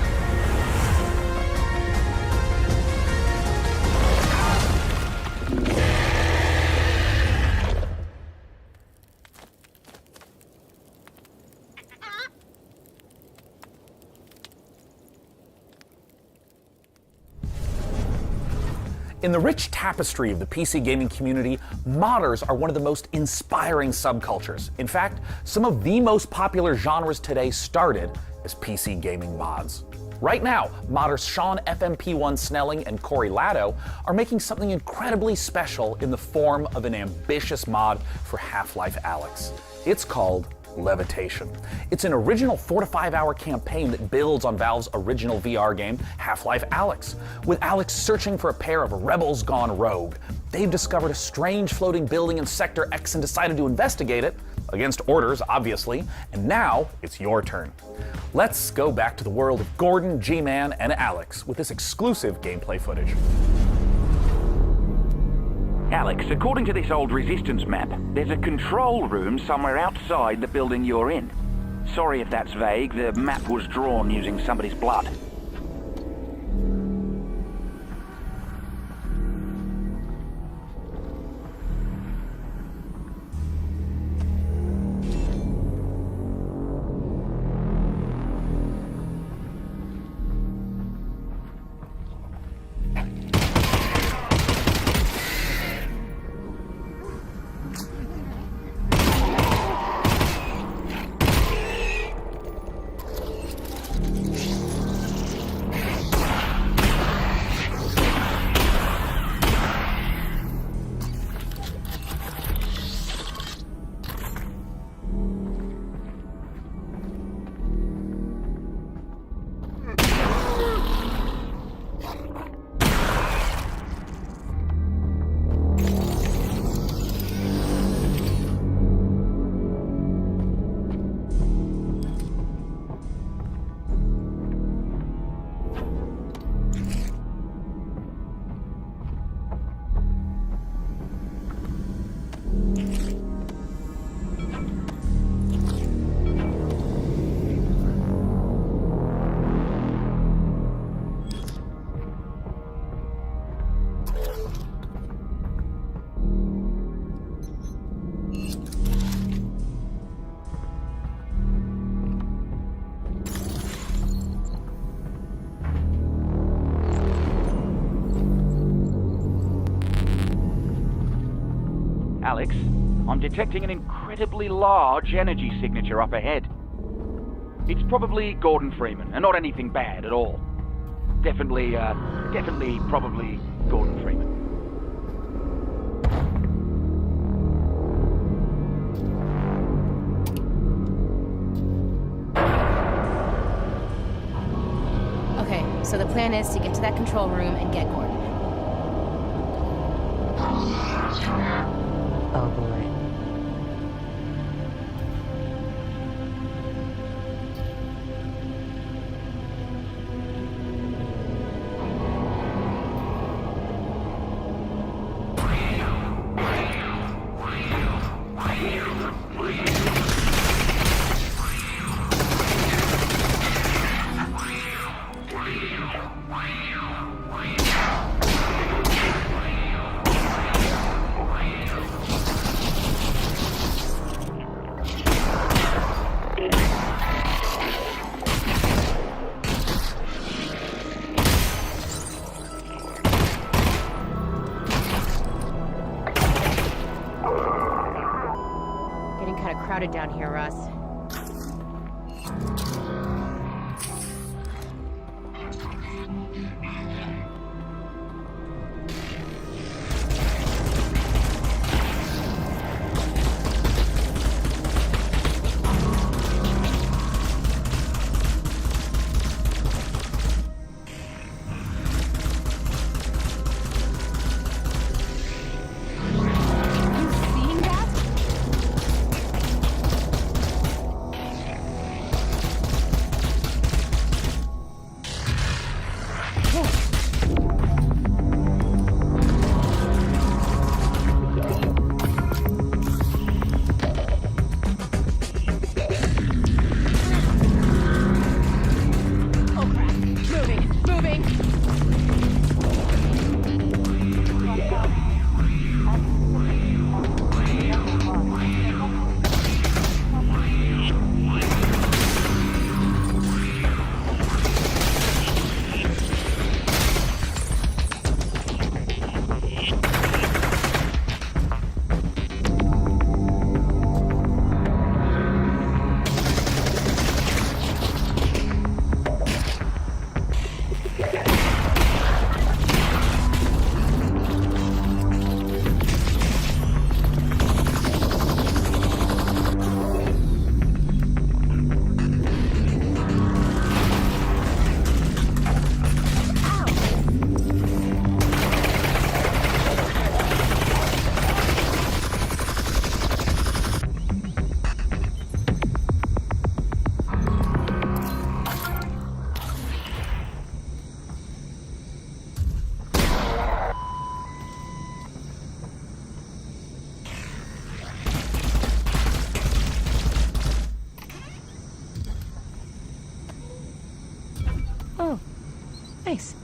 Speaker 1: In the rich tapestry of the PC gaming community, modders are one of the most inspiring subcultures. In fact, some of the most popular genres today started as PC gaming mods. Right now, modders Sean FMP1 Snelling and Corey Latto are making something incredibly special in the form of an ambitious mod for Half-Life Alyx. It's called Levitation. It's an original 4 to 5 hour campaign that builds on Valve's original VR game, Half-Life Alyx. With Alyx searching for a pair of rebels gone rogue, they've discovered a strange floating building in Sector X and decided to investigate it, against orders, obviously, and now it's your turn. Let's go back to the world of Gordon, G-Man, and Alyx with this exclusive gameplay footage.
Speaker 3: Alyx, according to this old Resistance map, there's a control room somewhere outside the building you're in. Sorry if that's vague, the map was drawn using somebody's blood. Alyx, I'm detecting an incredibly large energy signature up ahead. It's probably Gordon Freeman, and not anything bad at all. Definitely, probably Gordon Freeman.
Speaker 4: Okay, so the plan is to get to that control room and get Gordon.
Speaker 6: Oh boy.
Speaker 4: Crowded down here, Russ.
Speaker 18: space.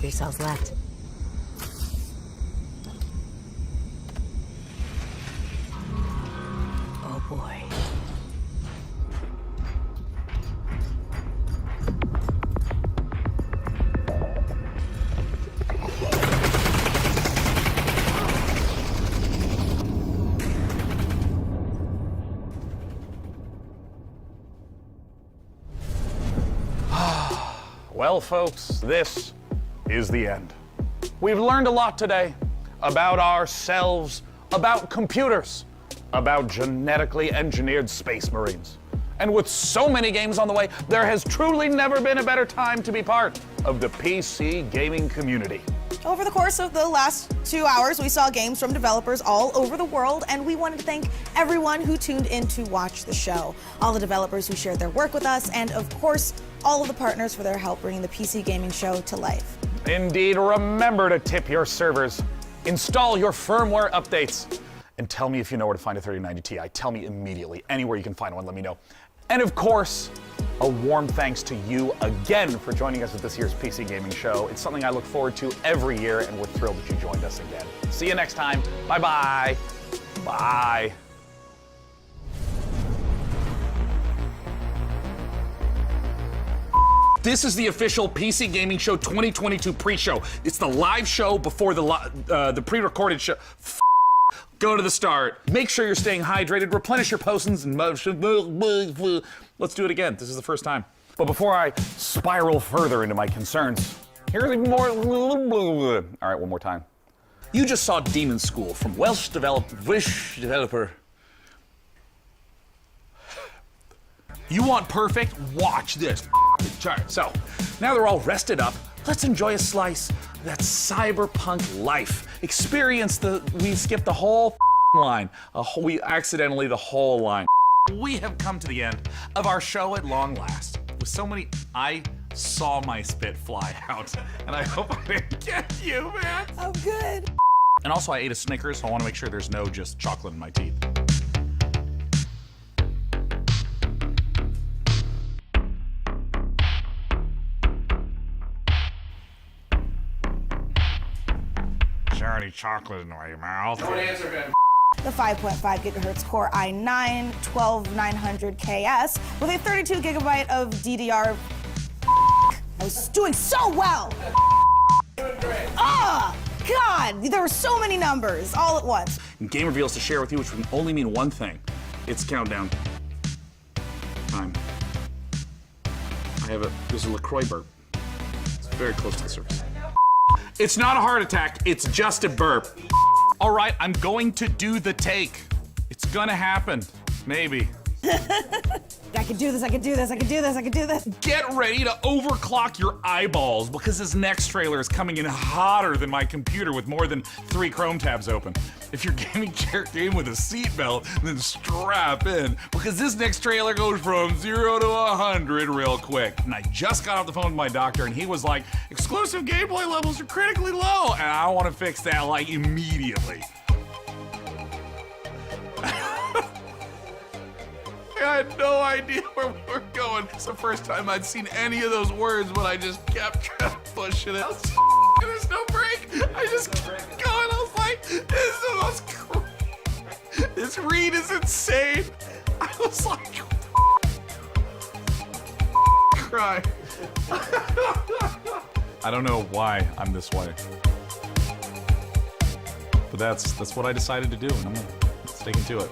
Speaker 6: Three cells left. Oh boy.
Speaker 1: Well, folks, this is the end. We've learned a lot today about ourselves, about computers, about genetically engineered space marines. And with so many games on the way, there has truly never been a better time to be part of the PC gaming community.
Speaker 2: Over the course of the last 2 hours, we saw games from developers all over the world, and we wanted to thank everyone who tuned in to watch the show. All the developers who shared their work with us, and of course, all of the partners for their help bringing the PC gaming show to life.
Speaker 1: Indeed, remember to tip your servers, install your firmware updates, and tell me if you know where to find a 3090 Ti. Tell me immediately. Anywhere you can find one, let me know. And of course, a warm thanks to you again for joining us at this year's PC Gaming Show. It's something I look forward to every year, and we're thrilled that you joined us again. See you next time. Bye-bye. Bye. This is the official PC Gaming Show 2022 pre-show. It's the live show before the pre-recorded show. Go to the start. Make sure you're staying hydrated. Replenish your potions and let's do it again. This is the first time. But before I spiral further into my concerns, here's even more. All right, one more time. You just saw Demon School from Welsh developer. You want perfect? Watch this. Chart. So now they're all rested up. Let's enjoy a slice of that cyberpunk life. Experience we skipped the whole line. We accidentally the whole line. We have come to the end of our show at long last. With so many, I saw my spit fly out, and I hope I didn't get you, man.
Speaker 2: Oh, good.
Speaker 1: And also, I ate a Snickers, so I want to make sure there's no just chocolate in my teeth. Dirty chocolate in my mouth. Don't answer him.
Speaker 2: The 5.5 gigahertz Core i9 12900KS with a 32 gigabyte of DDR. I was doing so well. Ah, God, there were so many numbers all at once.
Speaker 1: And game reveals to share with you, which can only mean one thing. It's countdown time. There's a LaCroix burp. It's very close to the surface. It's not a heart attack, it's just a burp. All right, I'm going to do the take. It's gonna happen, maybe.
Speaker 2: I can do this, I can do this, I can do this, I can do this.
Speaker 1: Get ready to overclock your eyeballs because this next trailer is coming in hotter than my computer with more than 3 Chrome tabs open. If you're gaming chair game with a seatbelt, then strap in because this next trailer goes from 0 to 100 real quick. And I just got off the phone with my doctor and he was like, exclusive gameplay levels are critically low. And I want to fix that like immediately. I had no idea where we were going. It's the first time I'd seen any of those words, but I just kept trying to push it out. There's no break. I just kept going. I was like, this is the most this read is insane. I was like, cry. I don't know why I'm this way. But that's what I decided to do, and I'm sticking to it.